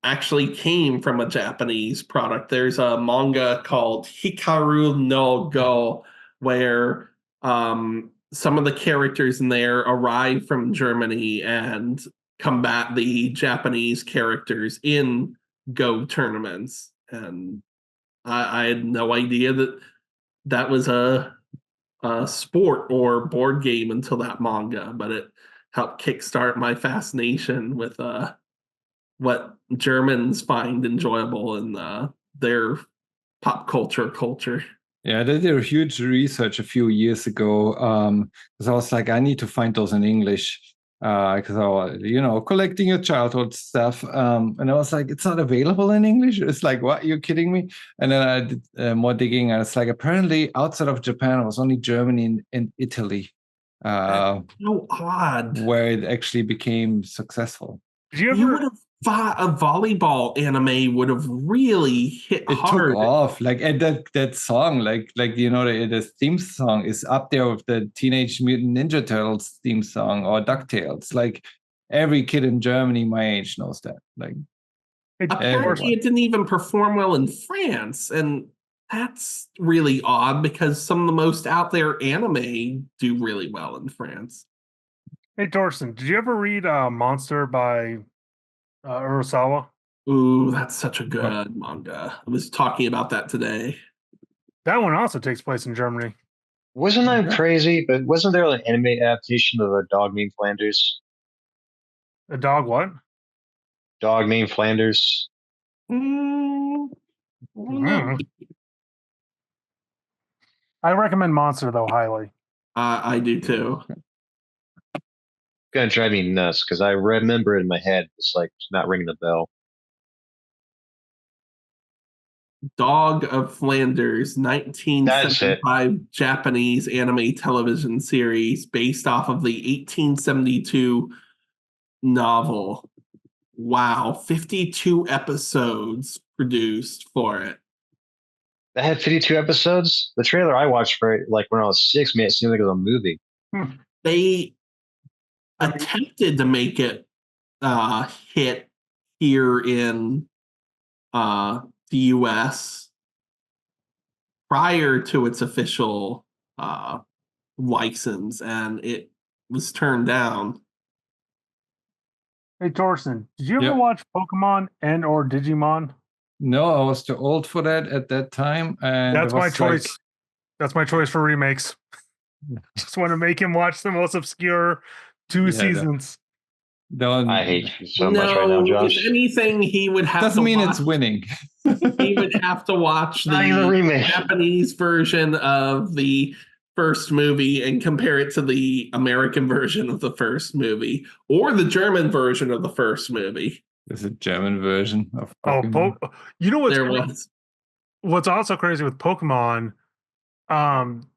actually came from a Japanese product. There's a manga called Hikaru no Go, where some of the characters in there arrive from Germany and combat the Japanese characters in Go tournaments. And I had no idea that was a sport or board game until that manga, but it helped kickstart my fascination with what Germans find enjoyable in their pop culture. Yeah, they did a huge research a few years ago because I was like, I need to find those in English because I was, collecting your childhood stuff. And I was like, it's not available in English. It's like, what? You're kidding me? And then I did more digging, and it's like, apparently outside of Japan, it was only Germany and Italy. So odd. Where it actually became successcul. You would have thought a volleyball anime would have really hit hard. It took off, and that song, the theme song is up there with the Teenage Mutant Ninja Turtles theme song or DuckTales. Like every kid in Germany my age knows that. Apparently, it didn't even perform well in France, and that's really odd because some of the most out there anime do really well in France. Hey, Torsten, did you ever read Monster by Urasawa? Ooh, that's such a good manga. I was talking about that today. That one also takes place in Germany. Wasn't that crazy? But wasn't there an anime adaptation of A Dog Named Flanders? A dog what? Dog Named Flanders. I recommend Monster, though, highly. I do, too. Gonna drive me nuts because I remember it in my head. It's not ringing the bell. Dog of Flanders, 1975 Japanese anime television series based off of the 1872 novel. Wow, 52 episodes produced for it. That had 52 episodes. The trailer I watched for it, like when I was 6, made it seem like it was a movie. They attempted to make it hit here in the US prior to its official license, and it was turned down. Hey Torsten, did you ever watch Pokemon and or Digimon? No, I was too old for that at that time, and that's my choice. That's my choice for remakes. Just want to make him watch the most obscure 2 seasons. Don't. I hate you so much right now, Josh. If anything, he would have doesn't mean it's winning. He would have to watch the Japanese version of the first movie and compare it to the American version of the first movie, or the German version of the first movie. There's a German version of Pokemon. You know what's also crazy with Pokemon?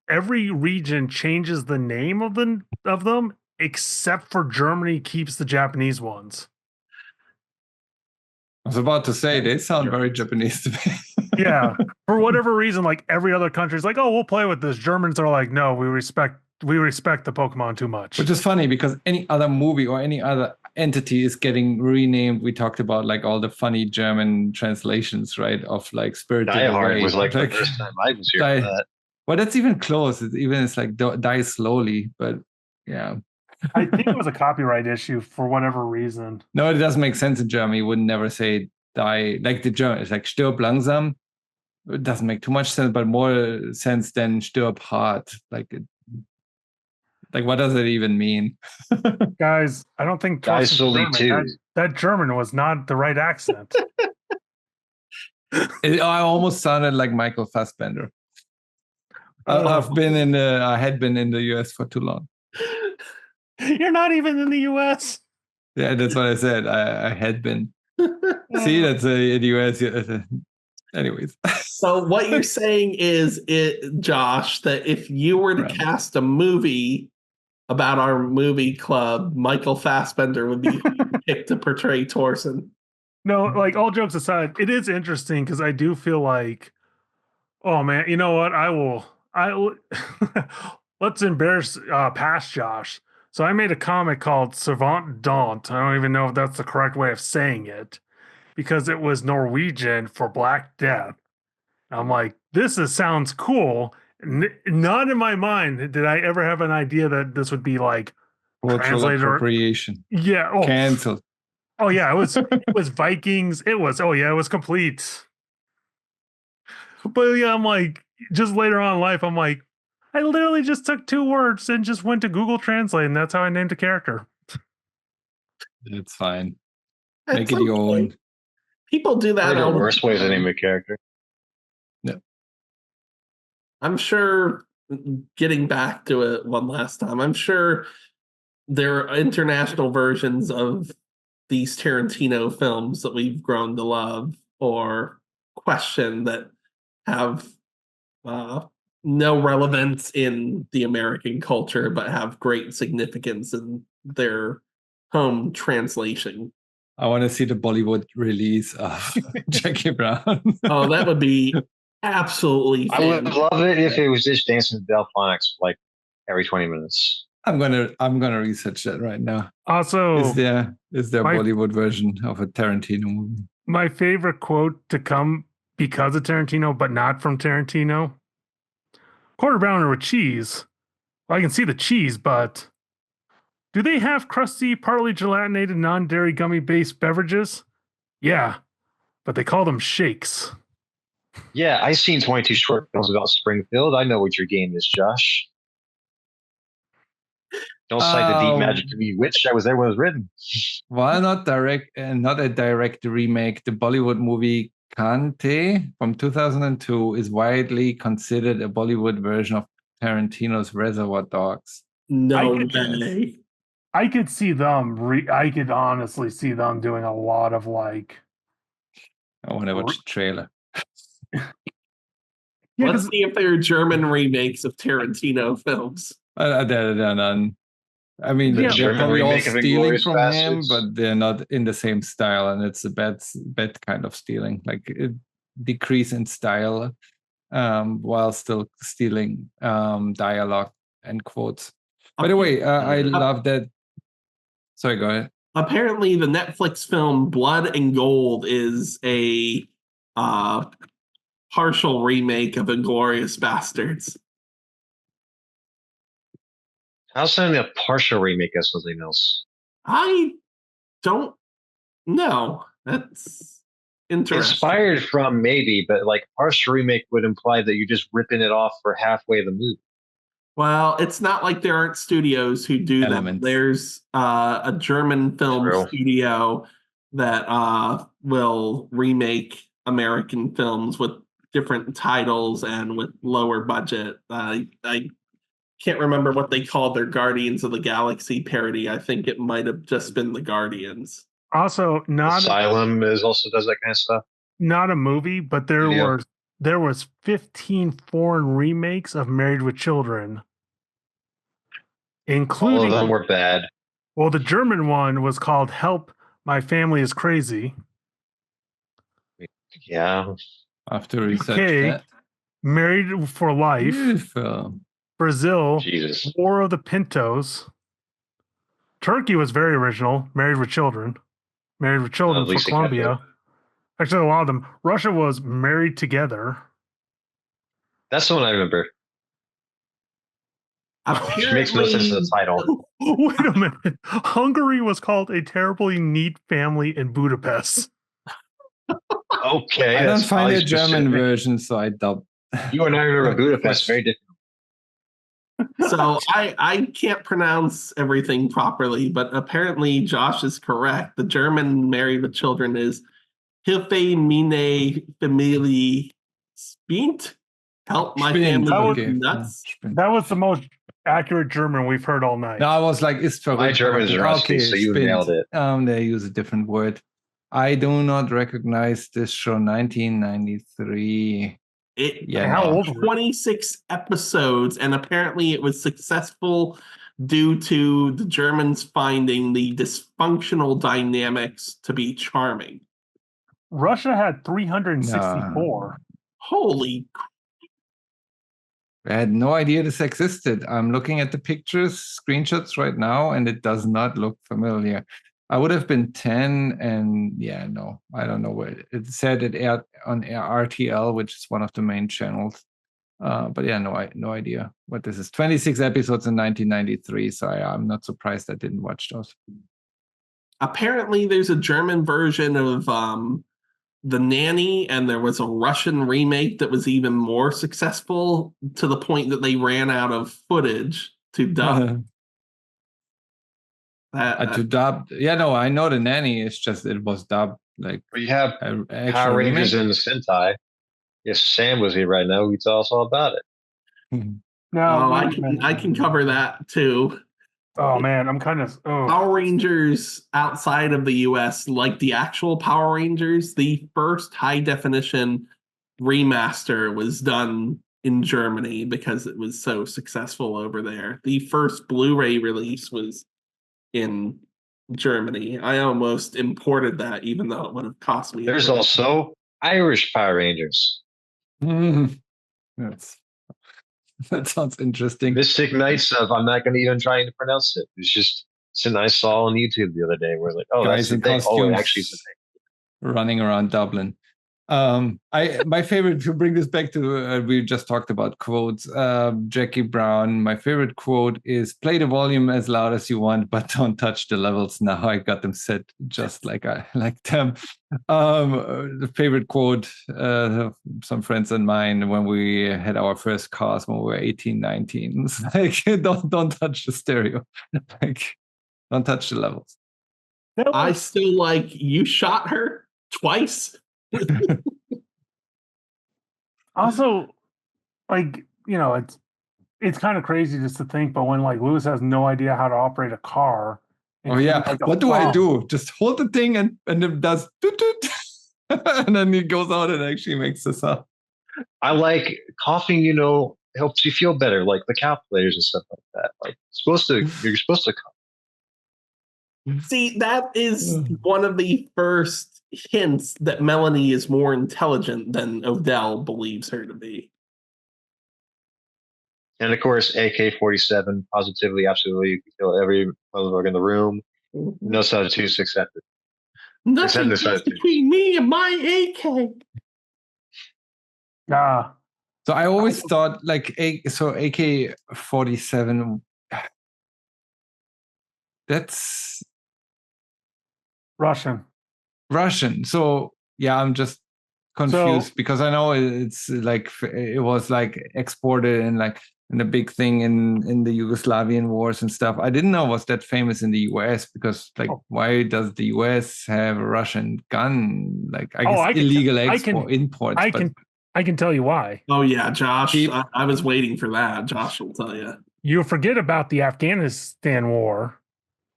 Every region changes the name of them, except for Germany keeps the Japanese ones. I was about to say they sound very Japanese to me. Yeah, for whatever reason, like every other country is like, oh, we'll play with this. Germans are like, no, we respect the Pokemon too much. Which is funny because any other movie or any other entity is getting renamed. We talked about like all the funny German translations, right? Of like Spirited Die Away. Hard was like the first time I was here for that. Well, that's even close. It's like Die Slowly, but yeah. I think it was a copyright issue for whatever reason. No, it doesn't make sense in Germany. You would never say die like the German. It's like stirb langsam. It doesn't make too much sense, but more sense than stirb hart. Like what does it even mean? Guys, I don't think Die Slowly too. That German was not the right accent. I almost sounded like Michael Fassbender. I had been in the US for too long. You're not even in the US. Yeah, that's what I said. I had been. See, that's in the US. Anyways. So what you're saying is, Josh, that if you were to cast a movie about our movie club, Michael Fassbender would be picked to portray Torsten. No, like all jokes aside, it is interesting because I do feel like, oh man, you know what? I will let's embarrass past Josh. So I made a comic called Savant Daunt. I don't even know if that's the correct way of saying it, because it was Norwegian for Black Death. I'm like, sounds cool. Not in my mind did I ever have an idea that this would be like cultural appropriation. Yeah. Oh, canceled. Oh yeah, it was Vikings. It was complete. But yeah, I'm like, just later on in life, I'm like, I literally just took 2 words and just went to Google Translate, and that's how I named a character. It's fine. Make it your own. People do that. There are worse ways to name a character. No. I'm sure, getting back to it one last time, I'm sure there are international versions of these Tarantino films that we've grown to love or question that have no relevance in the American culture, but have great significance in their home translation. I want to see the Bollywood release of Jackie Brown. Oh, that would be absolutely fantastic. I would love it if it was just Dancing with Delphonics like every 20 minutes. I'm gonna research that right now. Also, is there a Bollywood version of a Tarantino movie? My favorite quote to come because of Tarantino, but not from Tarantino: quarter pounder with cheese. Well, I can see the cheese, but do they have crusty, partly gelatinated, non-dairy gummy-based beverages? Yeah, but they call them shakes. Yeah, I've seen 22 short films about Springfield. I know what your game is, Josh. Don't cite the deep magic to be witch. I was there when it was written. While not a direct remake, the Bollywood movie Kante from 2002 is widely considered a Bollywood version of Tarantino's Reservoir Dogs. No way. I could see them. I could honestly see them doing a lot of like. I want to watch the trailer. Yeah, let's see if there are German remakes of Tarantino films. There are none. I mean, they're probably all stealing from Bastards. him, but they're not in the same style, and it's a bad kind of stealing. Like it decrease in style, while still stealing dialogue and quotes. By the way, I love that. Sorry, go ahead. Apparently, the Netflix film Blood and Gold is a partial remake of Inglourious Bastards. How's something a partial remake of something else? I don't know. That's interesting. Inspired from, maybe, but like partial remake would imply that you're just ripping it off for halfway the movie. Well, it's not like there aren't studios who do that. There's a German film studio that will remake American films with different titles and with lower budget. I can't remember what they called their Guardians of the Galaxy parody. I think it might have just been the Guardians. Also, Asylum also does that kind of stuff. Not a movie, but there was 15 foreign remakes of Married with Children, including all of them were bad. Well, the German one was called "Help, My Family Is Crazy." Yeah, after research that. Married for Life. Beautiful. Brazil, Jesus. War of the Pintos. Turkey was very original. Married with Children. Married with Children for Colombia. Actually, a lot of them. Russia was Married Together. That's the one I remember. Which makes no sense in the title. Wait a minute. Hungary was called A Terribly Neat Family in Budapest. Okay. I don't find a German version, so I dub. You and I remember Budapest, very different. So I can't pronounce everything properly, but apparently Josh is correct. The German Married with Children is Hilfe meine Familie Spint. Help my family nuts. That was the most accurate German we've heard all night. No, I was like, it's my German is rusty, so you nailed it. They use a different word. I do not recognize this show. 1993. How old? 26 episodes, and apparently it was successful due to the Germans finding the dysfunctional dynamics to be charming. Russia had 364. Holy crap. I had no idea this existed. I'm looking at the pictures, screenshots right now, and it does not look familiar. I would have been 10, and no, I don't know where it said it aired on RTL, which is one of the main channels. But no idea what this is. 26 episodes in 1993, so I'm not surprised I didn't watch those. Apparently, there's a German version of The Nanny, and there was a Russian remake that was even more successful to the point that they ran out of footage to dub. To dub, I know The Nanny. It's just it was dubbed like. You have Power Rangers and Sentai. If Sam was here right now, he'd tell us all about it. No, I can cover that too. Oh man, I'm kind of Power Rangers outside of the US, like the actual Power Rangers, the first high definition remaster was done in Germany because it was so successful over there. The first Blu-ray release was in Germany. I almost imported that, even though it would have cost me. There's also Irish Power Rangers. That sounds interesting. Mystic Knights of, I'm not going to even try to pronounce it. It's something I saw on YouTube the other day. We're like, guys in costumes, oh, it actually is a thing. Running around Dublin. My favorite, to bring this back to we just talked about quotes. Jackie Brown, my favorite quote is, "Play the volume as loud as you want, but don't touch the levels." Now I got them set just like I like them. The favorite quote, some friends of mine, when we had our first cars when we were 18, 19, it's like, don't touch the stereo. Like, don't touch the levels. I still like, you shot her twice. Also, like, it's kind of crazy just to think, but when like Lewis has no idea how to operate a car. Oh yeah, like what do I do? Just hold the thing and it does toot toot, and then he goes out and actually makes this up. I like coughing, helps you feel better, like the calculators and stuff like that. Like you're supposed to. See, that is one of the first hints that Melanie is more intelligent than Odell believes her to be. And of course, AK-47, positively, absolutely, you can kill every motherfucker in the room. Mm-hmm. No substitutes accepted. Nothing between me and my AK. Yeah. So I always thought like AK-47. That's Russian. So yeah, I'm just confused because I know it's like it was like exported and like in a big thing in the Yugoslavian wars and stuff. I didn't know it was that famous in the US because like why does the US have a Russian gun? Like I guess illegal imports. I can tell you why. Oh yeah, Josh. I was waiting for that. Josh will tell you. You forget about the Afghanistan war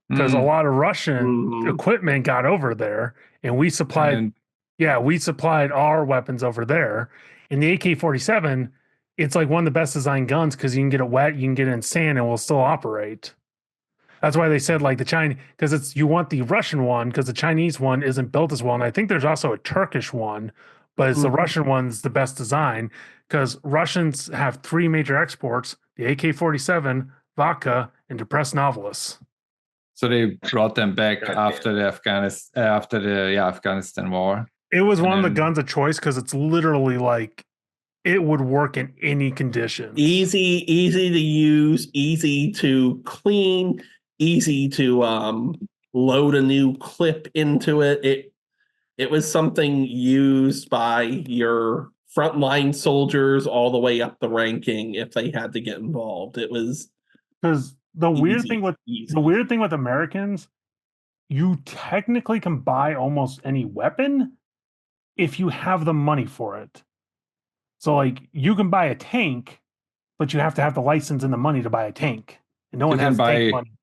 because a lot of Russian equipment got over there, and we supplied. We supplied our weapons over there. And the AK-47, it's like one of the best designed guns because you can get it wet, you can get it in sand, and it will still operate. That's why they said like the Chinese, because you want the Russian one because the Chinese one isn't built as well. And I think there's also a Turkish one, but it's the Russian one's the best design because Russians have 3 major exports: the AK-47, vodka, and depressed novelists. So they brought them back after the Afghanistan war. It was one of the guns of choice because it's literally like it would work in any conditions. Easy to use, easy to clean, easy to load a new clip into it. It was something used by your frontline soldiers all the way up the ranking if they had to get involved. It was because the weird thing with Americans, you technically can buy almost any weapon if you have the money for it. So like you can buy a tank, but you have to have the license and the money to buy a tank. And no one has tank money.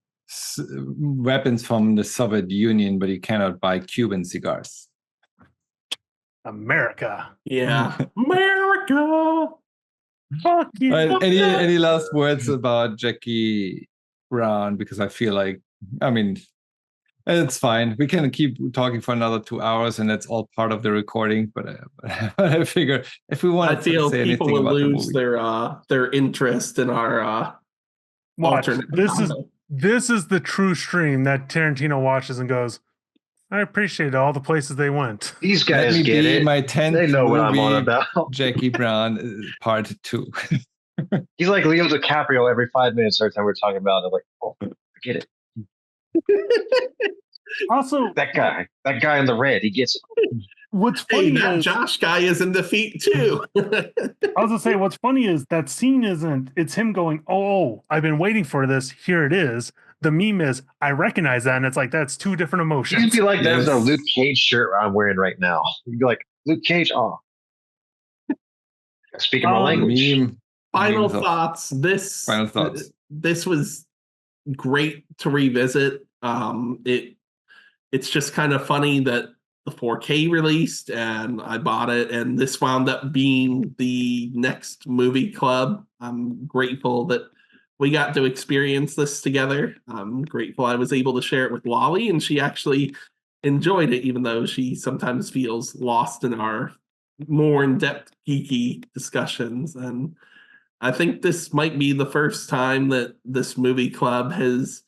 Weapons from the Soviet Union, but you cannot buy Cuban cigars. America. Yeah. America. Fuck you. Any last words about Jackie Brown? Because I feel like, I mean, it's fine. We can keep talking for another 2 hours, and that's all part of the recording. But I figure if we want to say people anything will about lose the movie, their interest in our alternate. This is the true stream that Tarantino watches and goes, I appreciate all the places they went. These guys get it. My 10th they know movie, what I'm on about. Jackie Brown Part 2. He's like Leo DiCaprio every 5 minutes every time we're talking about it. Like, oh, I get it. Also, that guy in the red, he gets it. What's funny that Josh guy is in defeat too. I was gonna say, what's funny is that scene it's him going, oh, I've been waiting for this. Here it is. The meme is, I recognize that, and it's like that's 2 different emotions. You'd be like, there's a Luke Cage shirt I'm wearing right now. You'd be like, Luke Cage, speaking my language. Final thoughts. This was great to revisit. It's just kind of funny that the 4K released and I bought it, and this wound up being the next movie club. I'm grateful that we got to experience this together. I'm grateful I was able to share it with Lali, and she actually enjoyed it, even though she sometimes feels lost in our more in-depth geeky discussions. And I think this might be the first time that this movie club has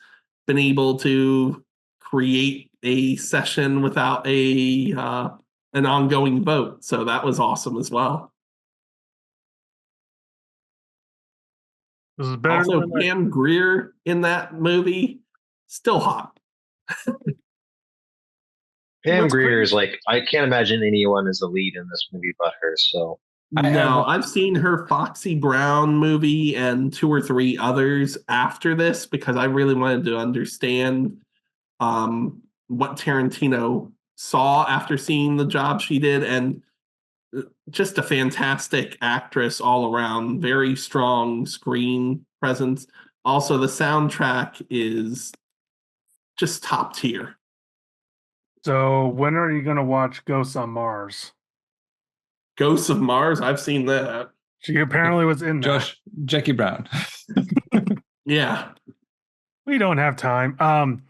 been able to create a session without an ongoing vote. So that was awesome as well. This is better. Also, Pam Grier in that movie, still hot. Pam Grier is like, I can't imagine anyone is the lead in this movie but her. So I've seen her Foxy Brown movie and 2 or 3 others after this because I really wanted to understand what Tarantino saw after seeing the job she did, and just a fantastic actress all around, very strong screen presence. Also, the soundtrack is just top tier. So when are you going to watch Ghosts on Mars? Ghosts of Mars? I've seen that. She apparently was in Josh, Jackie Brown. Yeah. We don't have time.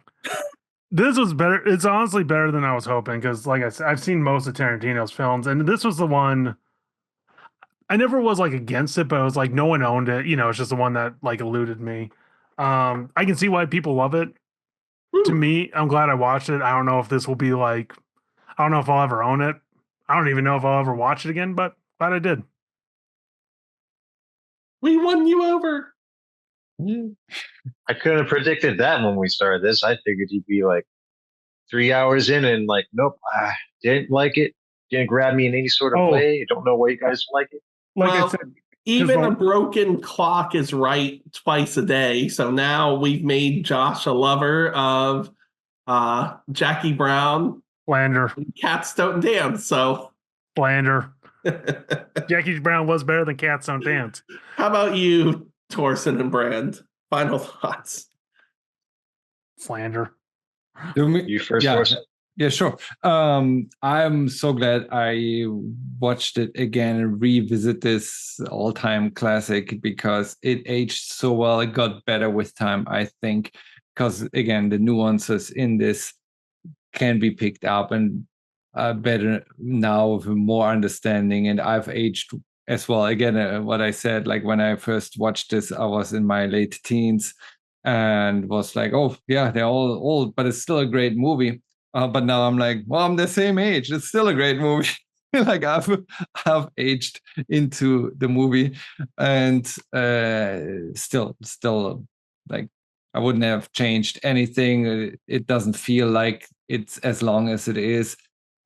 This was better. It's honestly better than I was hoping because, like I said, I've seen most of Tarantino's films, and this was the one. I never was like against it, but it was like no one owned it. It's just the one that like eluded me. I can see why people love it. To me, I'm glad I watched it. I don't know if this will be like, I don't know if I'll ever own it. I don't even know if I'll ever watch it again, but glad I did. We won you over. I couldn't have predicted that when we started this. I figured you'd be like 3 hours in and like, nope, I didn't like it. Didn't grab me in any sort of way. I don't know why you guys like it. Like well, I said, even a broken clock is right twice a day. So now we've made Josh a lover of Jackie Brown. Slander. Cats Don't Dance. So slander. Jackie Brown was better than Cats Don't Dance. How about you, Torsen and Brand? Final thoughts. Slander. You first, Torsen. Yeah, sure. I'm so glad I watched it again and revisit this all-time classic because it aged so well. It got better with time, I think, because again, the nuances in this can be picked up and better now with more understanding. And I've aged as well. Again, what I said, like when I first watched this, I was in my late teens and was like, oh yeah, they're all old, but it's still a great movie. But now I'm like, well, I'm the same age. It's still a great movie. Like I've aged into the movie, and still like I wouldn't have changed anything. It doesn't feel like it's as long as it is.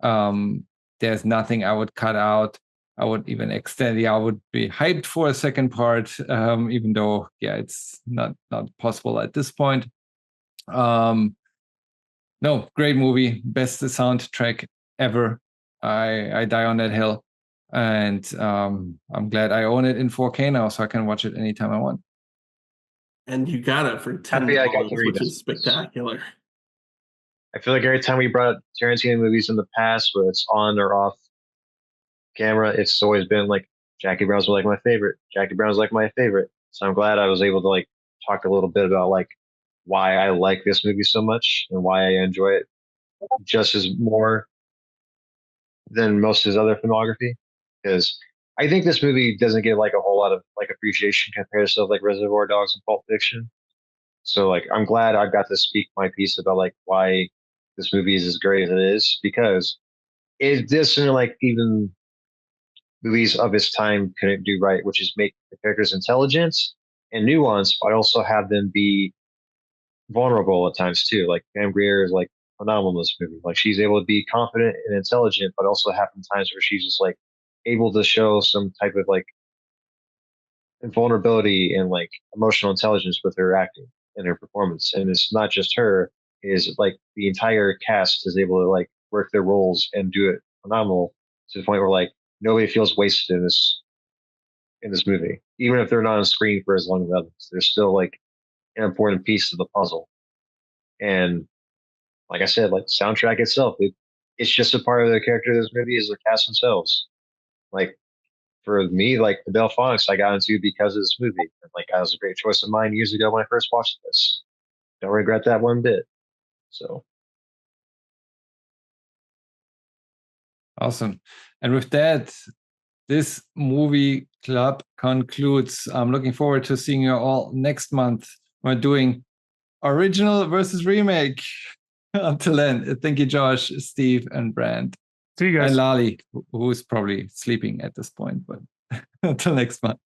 There's nothing I would cut out. I would even extend. Yeah, I would be hyped for a second part, even though it's not possible at this point. No, great movie, best soundtrack ever. I die on that hill, and I'm glad I own it in 4K now, so I can watch it anytime I want. And you got it for $10, which is spectacular. I feel like every time we brought up Tarantino movies in the past, whether it's on or off camera, it's always been like Jackie Brown's like my favorite. Jackie Brown's like my favorite. So I'm glad I was able to like talk a little bit about like why I like this movie so much and why I enjoy it just as more than most of his other filmography. Because I think this movie doesn't get like a whole lot of like appreciation compared to stuff like Reservoir Dogs and Pulp Fiction. So like I'm glad I got to speak my piece about like why this movie is as great as it is, because it doesn't like even movies of its time couldn't do right, which is make the characters intelligent and nuanced, but also have them be vulnerable at times too. Like Pam Grier is like phenomenal in this movie. Like she's able to be confident and intelligent, but also have times where she's just like able to show some type of like vulnerability and like emotional intelligence with her acting and her performance. And it's not just her; is like the entire cast is able to like work their roles and do it phenomenal to the point where like nobody feels wasted in this movie, even if they're not on screen for as long as others. They're still like an important piece of the puzzle. And like I said, like soundtrack itself, it's just a part of the character of this movie is the cast themselves. Like for me, like the Delphonics I got into because of this movie. Like that was a great choice of mine years ago when I first watched this. Don't regret that one bit. So awesome. And with that, this movie club concludes. I'm looking forward to seeing you all next month. We're doing original versus remake. Until then, thank you, Josh, Steve, and Brand. See you guys. And Lali, who's probably sleeping at this point, but until next month.